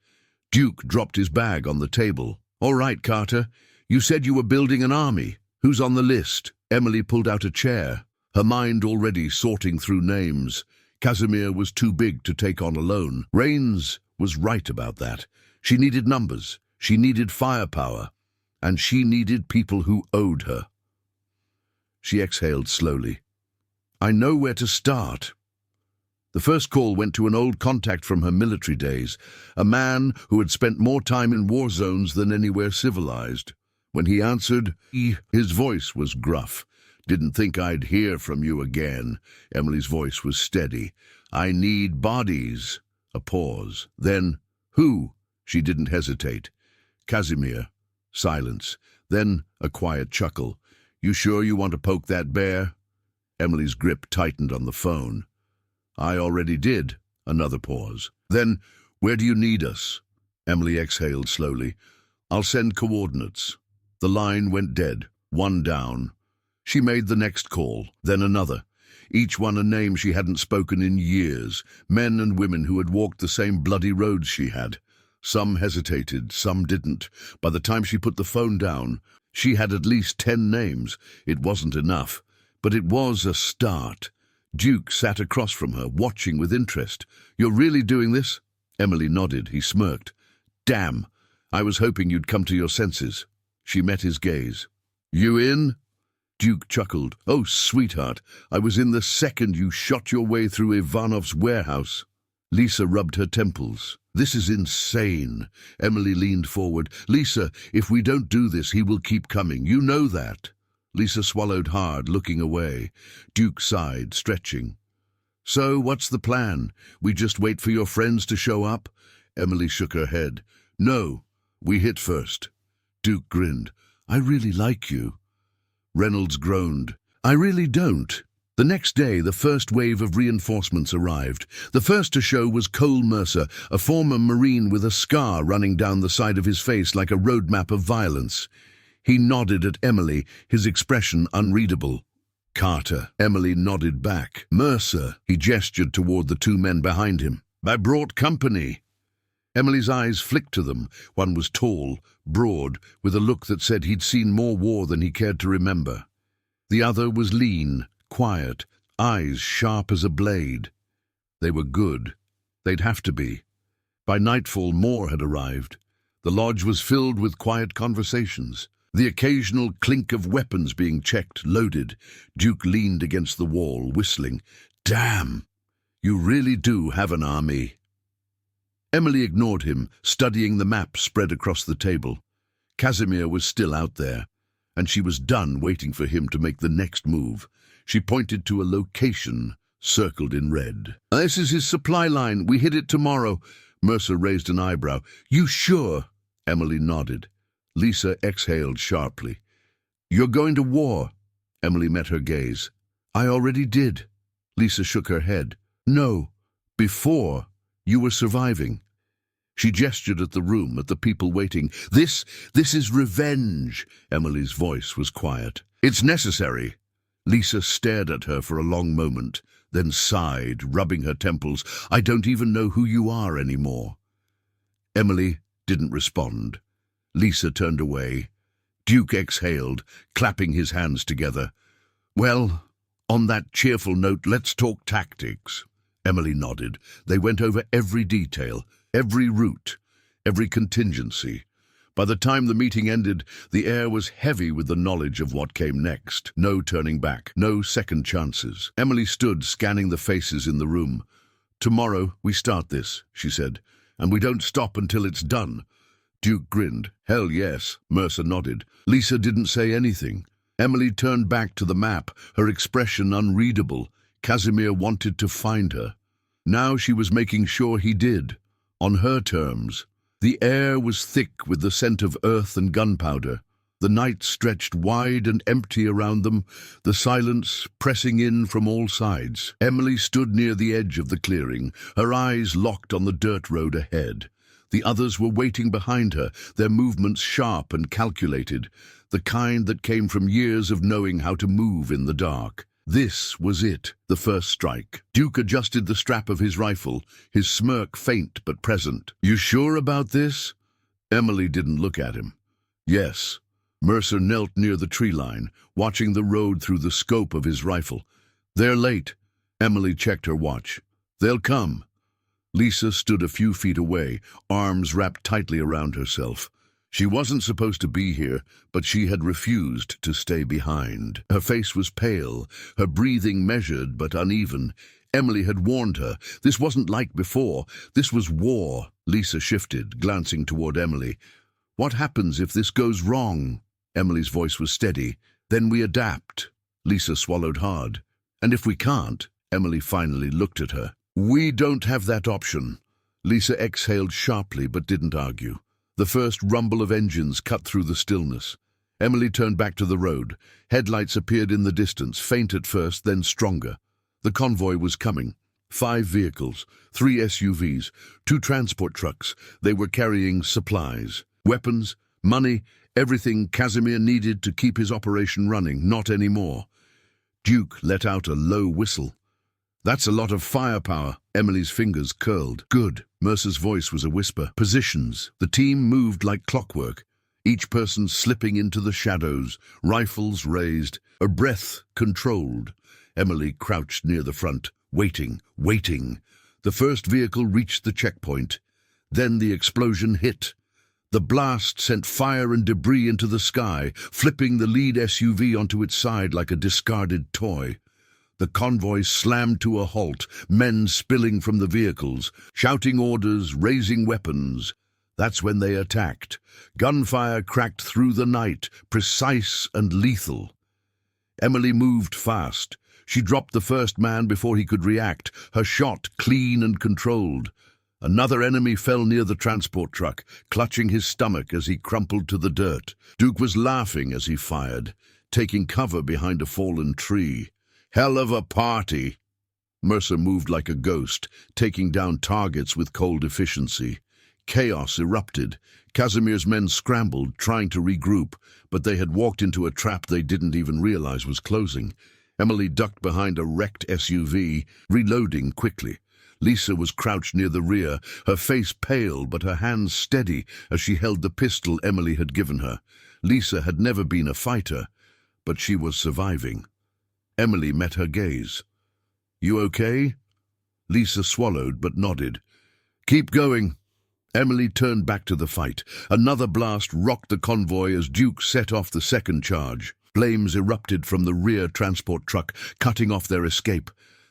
Duke dropped his bag on the table. All right, Carter, you said you were building an army. Who's on the list? Emily pulled out a chair, her mind already sorting through names. Kazimir was too big to take on alone. Rains was right about that. She needed numbers, she needed firepower, and she needed people who owed her. She exhaled slowly. I know where to start. The first call went to an old contact from her military days, a man who had spent more time in war zones than anywhere civilized. When he answered, his voice was gruff. Didn't think I'd hear from you again. Emily's voice was steady. I need bodies. A pause. Then, who? She didn't hesitate. Kazimir. Silence. Then a quiet chuckle. You sure you want to poke that bear? Emily's grip tightened on the phone. I already did. Another pause. Then, where do you need us? Emily exhaled slowly. I'll send coordinates. The line went dead, one down. She made the next call, then another. Each one a name she hadn't spoken in years, men and women who had walked the same bloody roads she had. Some hesitated, some didn't. By the time she put the phone down, she had at least 10 names. It wasn't enough. But it was a start. Duke sat across from her, watching with interest. "You're really doing this?" Emily nodded. He smirked. "Damn, I was hoping you'd come to your senses." She met his gaze. "You in?" Duke chuckled. "Oh, sweetheart, I was in the second you shot your way through Ivanov's warehouse." Lisa rubbed her temples. "This is insane." Emily leaned forward. "Lisa, if we don't do this, he will keep coming. You know that." Lisa swallowed hard, looking away. Duke sighed, stretching. "So, what's the plan? We just wait for your friends to show up?" Emily shook her head. "No, we hit first." Duke grinned. "I really like you." Reynolds groaned. "I really don't." The next day, the first wave of reinforcements arrived. The first to show was Cole Mercer, a former Marine with a scar running down the side of his face like a roadmap of violence. He nodded at Emily, his expression unreadable. "Carter." Emily nodded back. "Mercer." He gestured toward the two men behind him. "I brought company." Emily's eyes flicked to them. One was tall, broad, with a look that said he'd seen more war than he cared to remember. The other was lean, quiet, eyes sharp as a blade. They were good. They'd have to be. By nightfall, more had arrived. The lodge was filled with quiet conversations. The occasional clink of weapons being checked, loaded. Duke leaned against the wall, whistling. "Damn! You really do have an army." Emily ignored him, studying the map spread across the table. Kazimir was still out there, and she was done waiting for him to make the next move. She pointed to a location circled in red. "This is his supply line. We hit it tomorrow." Mercer raised an eyebrow. "You sure?" Emily nodded. Lisa exhaled sharply. "You're going to war." Emily met her gaze. "I already did." Lisa shook her head. "No, before you were surviving." She gestured at the room, at the people waiting. This is revenge." Emily's voice was quiet. "It's necessary." Lisa stared at her for a long moment, then sighed, rubbing her temples. "I don't even know who you are anymore." Emily didn't respond. Lisa turned away. Duke exhaled, clapping his hands together. "Well, on that cheerful note, let's talk tactics." Emily nodded. They went over every detail, every route, every contingency. By the time the meeting ended, the air was heavy with the knowledge of what came next. No turning back, no second chances. Emily stood, scanning the faces in the room. "Tomorrow we start this," she said, "and we don't stop until it's done." Duke grinned. "Hell yes." Mercer nodded. Lisa didn't say anything. Emily turned back to the map, her expression unreadable. Kazimir wanted to find her. Now she was making sure he did, on her terms. The air was thick with the scent of earth and gunpowder. The night stretched wide and empty around them, the silence pressing in from all sides. Emily stood near the edge of the clearing, her eyes locked on the dirt road ahead. The others were waiting behind her, their movements sharp and calculated, the kind that came from years of knowing how to move in the dark. This was it, the first strike. Duke adjusted the strap of his rifle, his smirk faint but present. "You sure about this?" Emily didn't look at him. "Yes." Mercer knelt near the tree line, watching the road through the scope of his rifle. "They're late." Emily checked her watch. "They'll come." Lisa stood a few feet away, arms wrapped tightly around herself. She wasn't supposed to be here, but she had refused to stay behind. Her face was pale, her breathing measured but uneven. Emily had warned her. This wasn't like before. This was war. Lisa shifted, glancing toward Emily. "What happens if this goes wrong?" Emily's voice was steady. "Then we adapt." Lisa swallowed hard. "And if we can't?" Emily finally looked at her. "We don't have that option." Lisa exhaled sharply but didn't argue. The first rumble of engines cut through the stillness. Emily turned back to the road. Headlights appeared in the distance, faint at first, then stronger. The convoy was coming. 5 vehicles, 3 SUVs, 2 transport trucks. They were carrying supplies, weapons, money, everything Kazimir needed to keep his operation running. Not anymore. Duke let out a low whistle. "That's a lot of firepower." Emily's fingers curled. "Good." Mercer's voice was a whisper. "Positions." The team moved like clockwork. each person slipping into the shadows, rifles raised, her breath controlled. Emily crouched near the front, waiting. The first vehicle reached the checkpoint. Then the explosion hit. The blast sent fire and debris into the sky, flipping the lead SUV onto its side like a discarded toy. The convoy slammed to a halt, men spilling from the vehicles, shouting orders, raising weapons. That's when they attacked. Gunfire cracked through the night, precise and lethal. Emily moved fast. She dropped the first man before he could react, her shot clean and controlled. Another enemy fell near the transport truck, clutching his stomach as he crumpled to the dirt. Duke was laughing as he fired, taking cover behind a fallen tree. Hell of a party! Mercer moved like a ghost, taking down targets with cold efficiency. Chaos erupted. Kazimir's men scrambled, trying to regroup, but they had walked into a trap they didn't even realize was closing. Emily ducked behind a wrecked SUV, reloading quickly. Lisa was crouched near the rear, her face pale but her hands steady as she held the pistol Emily had given her. Lisa had never been a fighter, but she was surviving. Emily met her gaze. "You okay?" Lisa swallowed but nodded. "Keep going." Emily turned back to the fight. Another blast rocked the convoy as Duke set off the second charge. Flames erupted from the rear transport truck, cutting off their escape.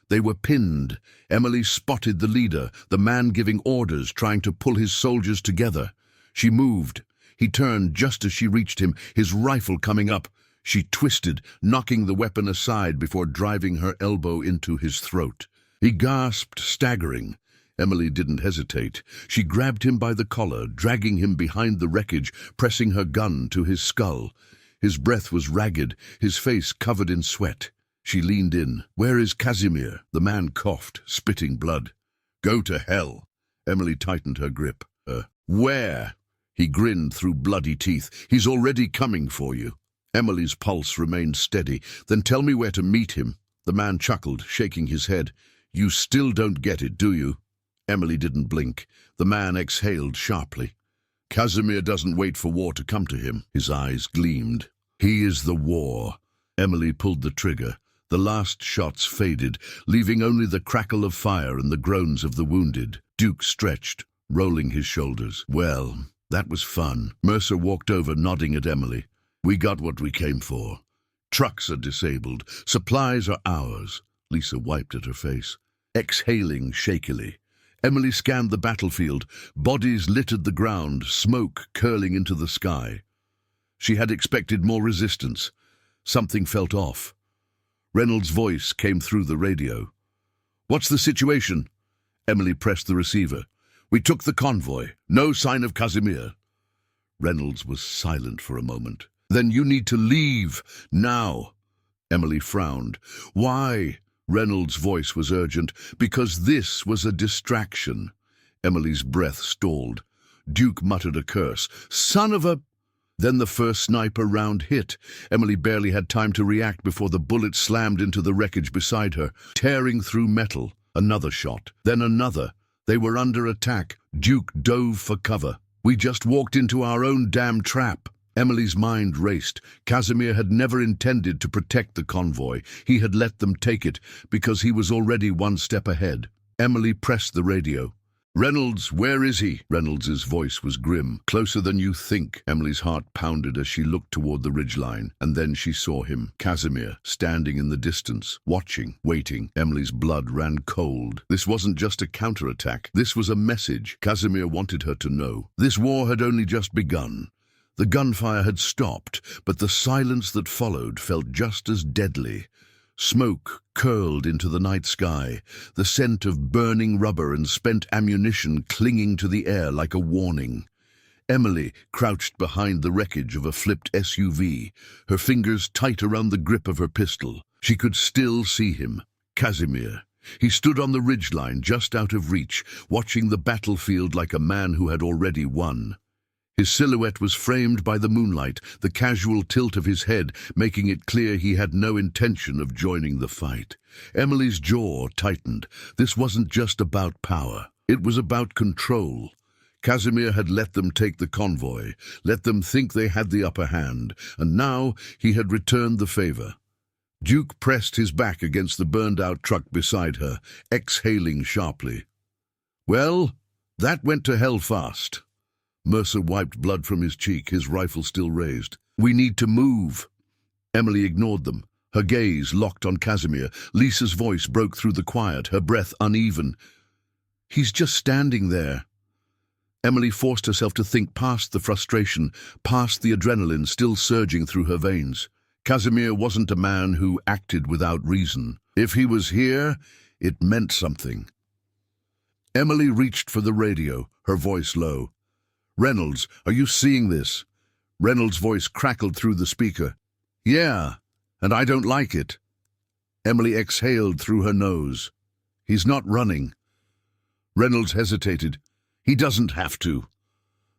They were pinned. Emily spotted the leader, the man giving orders, trying to pull his soldiers together. She moved. He turned just as she reached him, his rifle coming up. She twisted, knocking the weapon aside before driving her elbow into his throat. He gasped, staggering. Emily didn't hesitate. She grabbed him by the collar, dragging him behind the wreckage, pressing her gun to his skull. His breath was ragged, his face covered in sweat. She leaned in. "Where is Kazimir?" The man coughed, spitting blood. "Go to hell." Emily tightened her grip. Where?" He grinned through bloody teeth. "He's already coming for you." Emily's pulse remained steady. "Then tell me where to meet him." The man chuckled, shaking his head. "You still don't get it, do you?" Emily didn't blink. The man exhaled sharply. "Kazimir doesn't wait for war to come to him." His eyes gleamed. "He is the war." Emily pulled the trigger. The last shots faded, leaving only the crackle of fire and the groans of the wounded. Duke stretched, rolling his shoulders. "Well, that was fun." Mercer walked over, nodding at Emily. "We got what we came for. Trucks are disabled. Supplies are ours." Lisa wiped at her face, exhaling shakily. Emily scanned the battlefield. Bodies littered the ground, smoke curling into the sky. She had expected more resistance. Something felt off. Reynolds' voice came through the radio. "What's the situation?" Emily pressed the receiver. "We took the convoy. No sign of Kazimir." Reynolds was silent for a moment. "Then you need to leave, now." Emily frowned. "Why?" Reynolds' voice was urgent. "Because this was a distraction." Emily's breath stalled. Duke muttered a curse. "Son of a—" Then the first sniper round hit. Emily barely had time to react before the bullet slammed into the wreckage beside her, tearing through metal. Another shot, then another. They were under attack. Duke dove for cover. "We just walked into our own damn trap." Emily's mind raced. Kazimir had never intended to protect the convoy. He had let them take it because he was already one step ahead. Emily pressed the radio. "Reynolds, where is he?" Reynolds's voice was grim. "Closer than you think." Emily's heart pounded as she looked toward the ridgeline, and then she saw him, Kazimir, standing in the distance, watching, waiting. Emily's blood ran cold. This wasn't just a counterattack. This was a message Kazimir wanted her to know. This war had only just begun. The gunfire had stopped, but the silence that followed felt just as deadly. Smoke curled into the night sky, the scent of burning rubber and spent ammunition clinging to the air like a warning. Emily crouched behind the wreckage of a flipped SUV, her fingers tight around the grip of her pistol. She could still see him, Kazimir. He stood on the ridgeline just out of reach, watching the battlefield like a man who had already won. His silhouette was framed by the moonlight, the casual tilt of his head making it clear he had no intention of joining the fight. Emily's jaw tightened. This wasn't just about power. It was about control. Kazimir had let them take the convoy, let them think they had the upper hand, and now he had returned the favor. Duke pressed his back against the burned-out truck beside her, exhaling sharply. Well, that went to hell fast. Mercer wiped blood from his cheek, his rifle still raised. We need to move. Emily ignored them, her gaze locked on Kazimir. Lisa's voice broke through the quiet, her breath uneven. He's just standing there. Emily forced herself to think past the frustration, past the adrenaline still surging through her veins. Kazimir wasn't a man who acted without reason. If he was here, it meant something. Emily reached for the radio, her voice low. Reynolds, are you seeing this? Reynolds' voice crackled through the speaker. Yeah, and I don't like it. Emily exhaled through her nose. He's not running. Reynolds hesitated. He doesn't have to.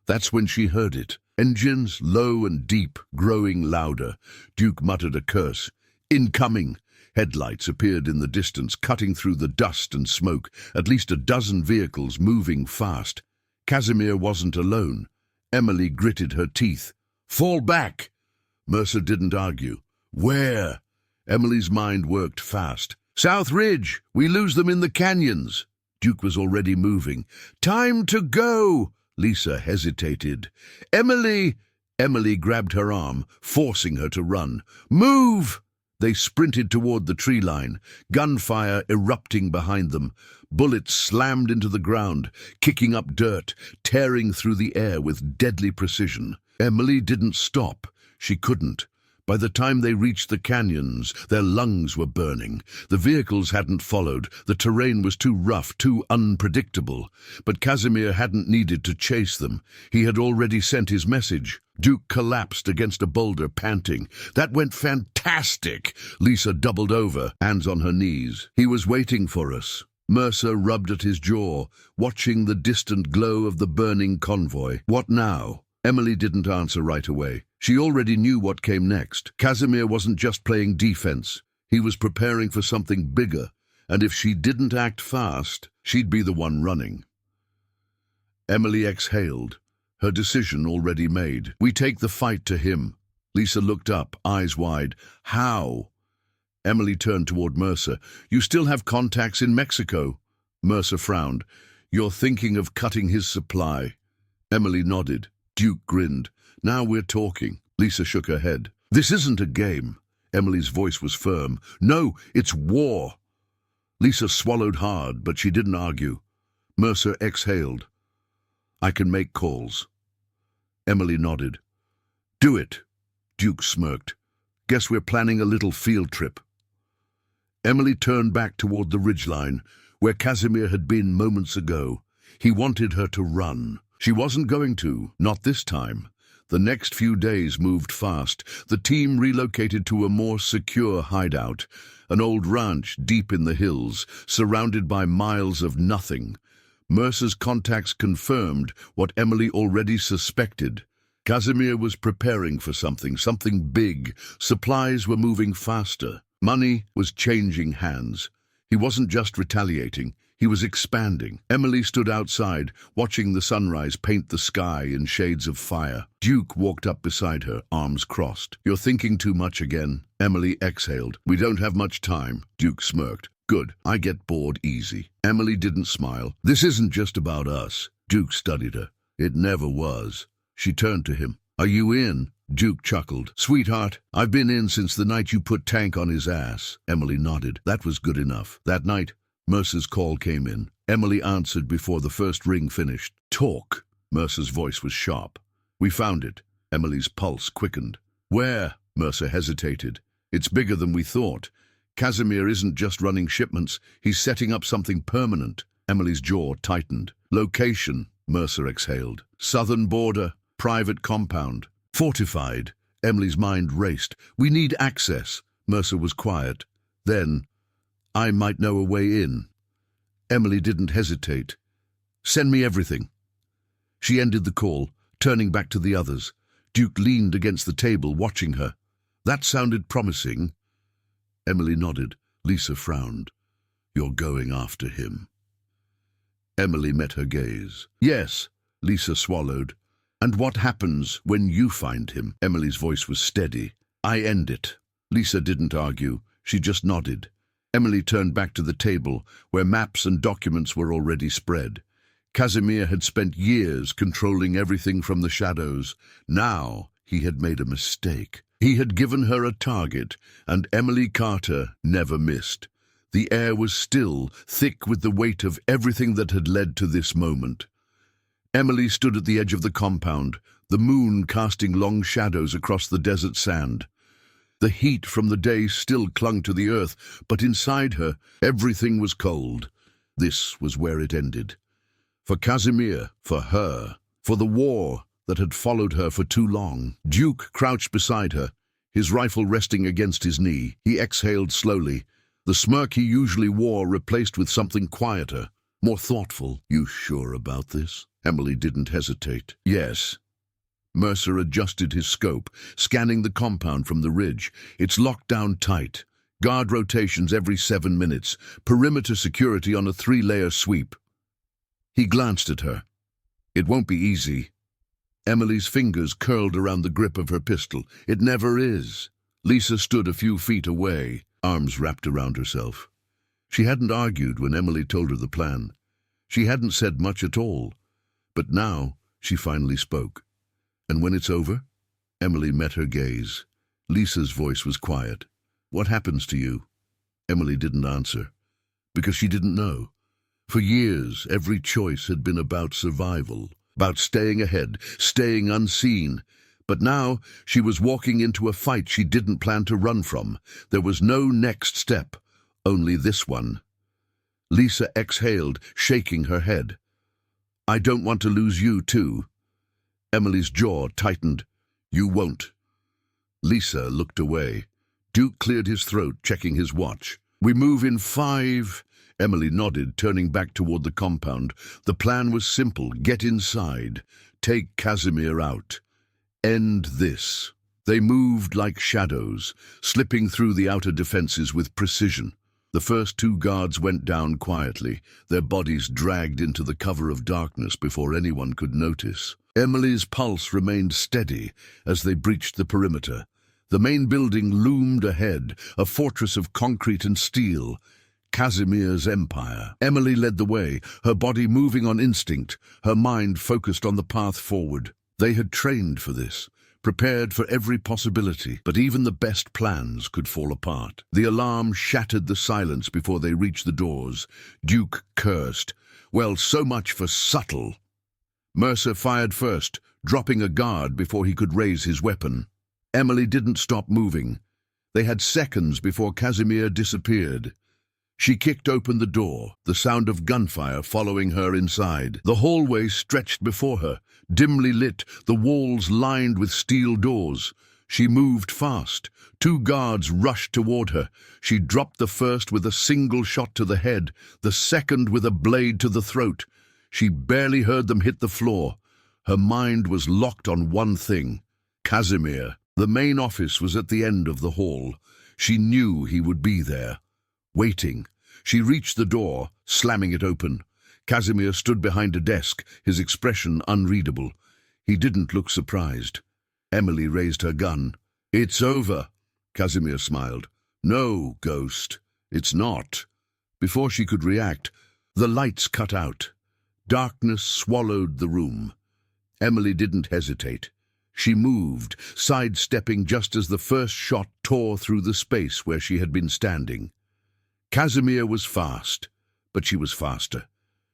That's when she heard it. Engines, low and deep, growing louder. Duke muttered a curse. Incoming! Headlights appeared in the distance, cutting through the dust and smoke, at least a dozen vehicles moving fast. Kazimir wasn't alone. Emily gritted her teeth. Fall back! Mercer didn't argue. Where? Emily's mind worked fast. South Ridge! We lose them in the canyons! Duke was already moving. Time to go! Lisa hesitated. Emily! Emily grabbed her arm, forcing her to run. Move! They sprinted toward the tree line, gunfire erupting behind them. Bullets slammed into the ground, kicking up dirt, tearing through the air with deadly precision. Emily didn't stop. She couldn't. By the time they reached the canyons, their lungs were burning. The vehicles hadn't followed. The terrain was too rough, too unpredictable. But Kazimir hadn't needed to chase them. He had already sent his message. Duke collapsed against a boulder, panting. That went fantastic! Lisa doubled over, hands on her knees. He was waiting for us. Mercer rubbed at his jaw, watching the distant glow of the burning convoy. What now? Emily didn't answer right away. She already knew what came next. Kazimir wasn't just playing defense. He was preparing for something bigger, and if she didn't act fast, she'd be the one running. Emily exhaled, her decision already made. We take the fight to him. Lisa looked up, eyes wide. How? Emily turned toward Mercer. You still have contacts in Mexico? Mercer frowned. You're thinking of cutting his supply. Emily nodded. Duke grinned. Now we're talking. Lisa shook her head. This isn't a game. Emily's voice was firm. No, it's war. Lisa swallowed hard, but she didn't argue. Mercer exhaled. I can make calls. Emily nodded. Do it. Duke smirked. Guess we're planning a little field trip. Emily turned back toward the ridgeline, where Kazimir had been moments ago. He wanted her to run. She wasn't going to, not this time. The next few days moved fast. The team relocated to a more secure hideout, an old ranch deep in the hills, surrounded by miles of nothing. Mercer's contacts confirmed what Emily already suspected. Kazimir was preparing for something big. Supplies were moving faster. Money was changing hands. He wasn't just retaliating. He was expanding. Emily stood outside, watching the sunrise paint the sky in shades of fire. Duke walked up beside her, arms crossed. You're thinking too much again. Emily exhaled. We don't have much time. Duke smirked. Good. I get bored easy. Emily didn't smile. This isn't just about us. Duke studied her. It never was. She turned to him. Are you in? Duke chuckled. Sweetheart, I've been in since the night you put Tank on his ass. Emily nodded. That was good enough. That night, Mercer's call came in. Emily answered before the first ring finished. Talk. Mercer's voice was sharp. We found it. Emily's pulse quickened. Where? Mercer hesitated. It's bigger than we thought. Kazimir isn't just running shipments. He's setting up something permanent. Emily's jaw tightened. Location. Mercer exhaled. Southern border. Private compound. Fortified. Emily's mind raced. We need access. Mercer was quiet. Then, I might know a way in. Emily didn't hesitate. Send me everything. She ended the call, turning back to the others. Duke leaned against the table, watching her. That sounded promising. Emily nodded. Lisa frowned. You're going after him. Emily met her gaze. Yes, Lisa swallowed. And what happens when you find him? Emily's voice was steady. I end it. Lisa didn't argue. She just nodded. Emily turned back to the table, where maps and documents were already spread. Kazimir had spent years controlling everything from the shadows. Now he had made a mistake. He had given her a target, and Emily Carter never missed. The air was still, thick with the weight of everything that had led to this moment. Emily stood at the edge of the compound, the moon casting long shadows across the desert sand. The heat from the day still clung to the earth, but inside her, everything was cold. This was where it ended. For Kazimir, for her, for the war that had followed her for too long. Duke crouched beside her, his rifle resting against his knee. He exhaled slowly, the smirk he usually wore replaced with something quieter, more thoughtful. You sure about this? Emily didn't hesitate. Yes. Mercer adjusted his scope, scanning the compound from the ridge. It's locked down tight. Guard rotations every 7 minutes. Perimeter security on a 3-layer sweep. He glanced at her. It won't be easy. Emily's fingers curled around the grip of her pistol. It never is. Lisa stood a few feet away, arms wrapped around herself. She hadn't argued when Emily told her the plan. She hadn't said much at all. But now she finally spoke. And when it's over? Emily met her gaze. Lisa's voice was quiet. What happens to you? Emily didn't answer, because she didn't know. For years, every choice had been about survival, about staying ahead, staying unseen. But now she was walking into a fight she didn't plan to run from. There was no next step, only this one. Lisa exhaled, shaking her head. I don't want to lose you, too. Emily's jaw tightened. You won't. Lisa looked away. Duke cleared his throat, checking his watch. We move in 5... Emily nodded, turning back toward the compound. The plan was simple. Get inside. Take Kazimir out. End this. They moved like shadows, slipping through the outer defenses with precision. The first 2 guards went down quietly, their bodies dragged into the cover of darkness before anyone could notice. Emily's pulse remained steady as they breached the perimeter. The main building loomed ahead, a fortress of concrete and steel. Kazimir's empire. Emily led the way, her body moving on instinct, her mind focused on the path forward. They had trained for this, prepared for every possibility, but even the best plans could fall apart. The alarm shattered the silence before they reached the doors. Duke cursed. Well, so much for subtle. Mercer fired first, dropping a guard before he could raise his weapon. Emily didn't stop moving. They had seconds before Kazimir disappeared. She kicked open the door, the sound of gunfire following her inside. The hallway stretched before her, dimly lit, the walls lined with steel doors. She moved fast. 2 guards rushed toward her. She dropped the first with a single shot to the head, the second with a blade to the throat. She barely heard them hit the floor. Her mind was locked on one thing: Kazimir. The main office was at the end of the hall. She knew he would be there, waiting. She reached the door, slamming it open. Kazimir stood behind a desk, his expression unreadable. He didn't look surprised. Emily raised her gun. It's over, Kazimir smiled. No, Ghost, it's not. Before she could react, the lights cut out. Darkness swallowed the room. Emily didn't hesitate. She moved, sidestepping just as the first shot tore through the space where she had been standing. Kazimir was fast, but she was faster.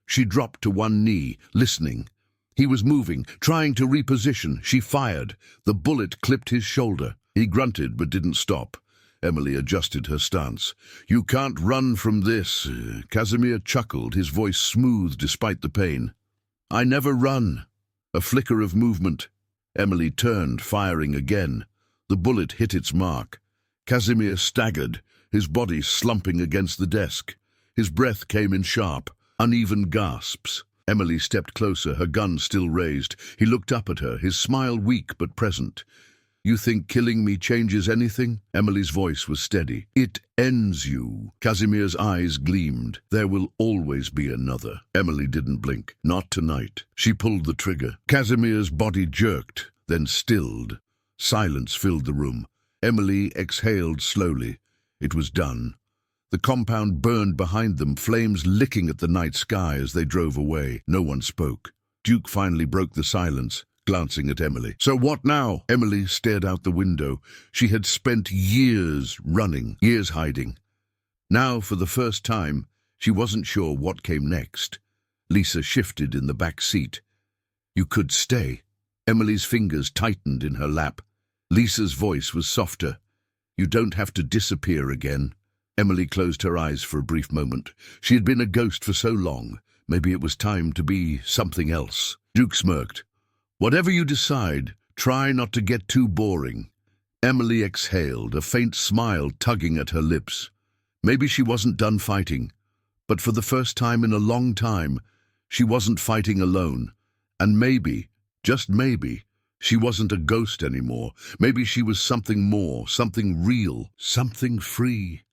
She dropped to one knee, listening. He was moving, trying to reposition. She fired. The bullet clipped his shoulder. He grunted but didn't stop. Emily adjusted her stance. You can't run from this. Kazimir chuckled, his voice smooth despite the pain. I never run. A flicker of movement. Emily turned, firing again. The bullet hit its mark. Kazimir staggered, his body slumping against the desk. His breath came in sharp, uneven gasps. Emily stepped closer, her gun still raised. He looked up at her, his smile weak but present. You think killing me changes anything? Emily's voice was steady. It ends you. Kazimir's eyes gleamed. There will always be another. Emily didn't blink. Not tonight. She pulled the trigger. Kazimir's body jerked, then stilled. Silence filled the room. Emily exhaled slowly. It was done. The compound burned behind them, flames licking at the night sky as they drove away. No one spoke. Duke finally broke the silence, glancing at Emily. So what now? Emily stared out the window. She had spent years running, years hiding. Now, for the first time, she wasn't sure what came next. Lisa shifted in the back seat. You could stay. Emily's fingers tightened in her lap. Lisa's voice was softer. You don't have to disappear again. Emily closed her eyes for a brief moment. She had been a ghost for so long. Maybe it was time to be something else. Duke smirked. Whatever you decide, try not to get too boring. Emily exhaled, a faint smile tugging at her lips. Maybe she wasn't done fighting, but for the first time in a long time, she wasn't fighting alone. And maybe, just maybe, she wasn't a ghost anymore. Maybe she was something more, something real, something free.